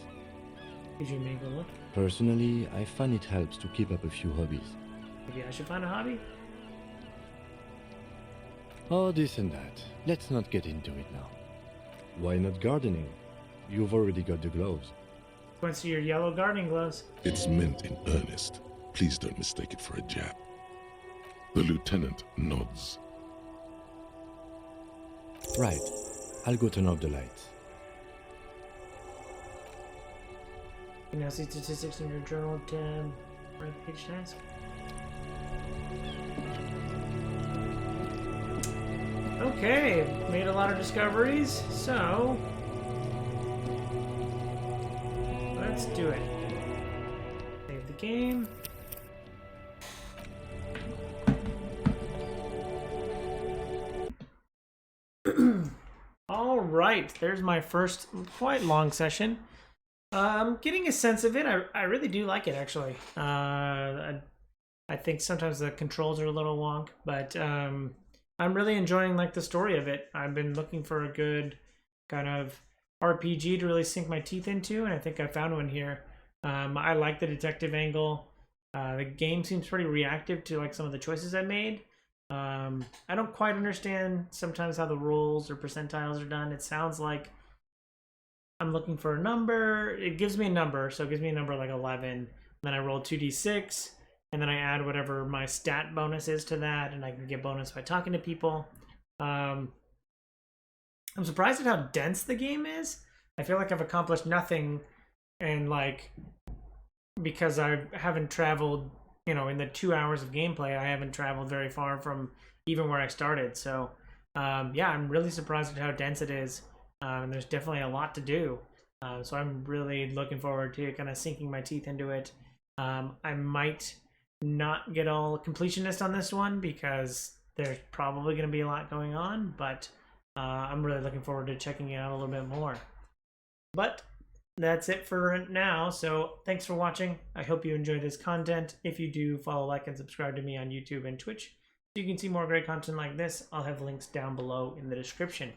Speaker 1: Did you make a look?
Speaker 7: Personally, I find it helps to keep up a few hobbies.
Speaker 1: Maybe I should find a hobby?
Speaker 7: Oh, this and that. Let's not get into it now. Why not gardening? You've already got the gloves.
Speaker 1: Want to see your yellow gardening gloves?
Speaker 3: It's meant in earnest. Please don't mistake it for a jab. The lieutenant nods.
Speaker 7: Right. I'll go turn off the lights.
Speaker 1: You now see statistics in your journal tab. Right page task. Okay, made a lot of discoveries, so let's do it. Save the game. All right, there's my first quite long session. Getting a sense of it. I really do like it, actually. I think sometimes the controls are a little wonk, but I'm really enjoying like the story of it. I've been looking for a good kind of RPG to really sink my teeth into, and I think I found one here. I like the detective angle. The game seems pretty reactive to like some of the choices I made. I don't quite understand sometimes how the rolls or percentiles are done. It sounds like I'm looking for a number. It gives me a number, so it gives me a number like 11. Then I roll 2d6, and then I add whatever my stat bonus is to that, and I can get bonus by talking to people. I'm surprised at how dense the game is. I feel like I've accomplished nothing, and like because I haven't traveled, you know, in the 2 hours of gameplay, I haven't traveled very far from even where I started. So yeah, I'm really surprised at how dense it is. And there's definitely a lot to do. So I'm really looking forward to kind of sinking my teeth into it. I might not get all completionist on this one because there's probably going to be a lot going on, but I'm really looking forward to checking it out a little bit more. But that's it for now. So thanks for watching. I hope you enjoy this content. If you do, follow, like, and subscribe to me on YouTube and Twitch so you can see more great content like this. I'll have links down below in the description.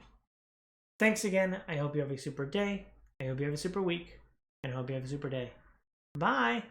Speaker 1: Thanks again. I hope you have a super day. I hope you have a super week. And I hope you have a super day. Bye.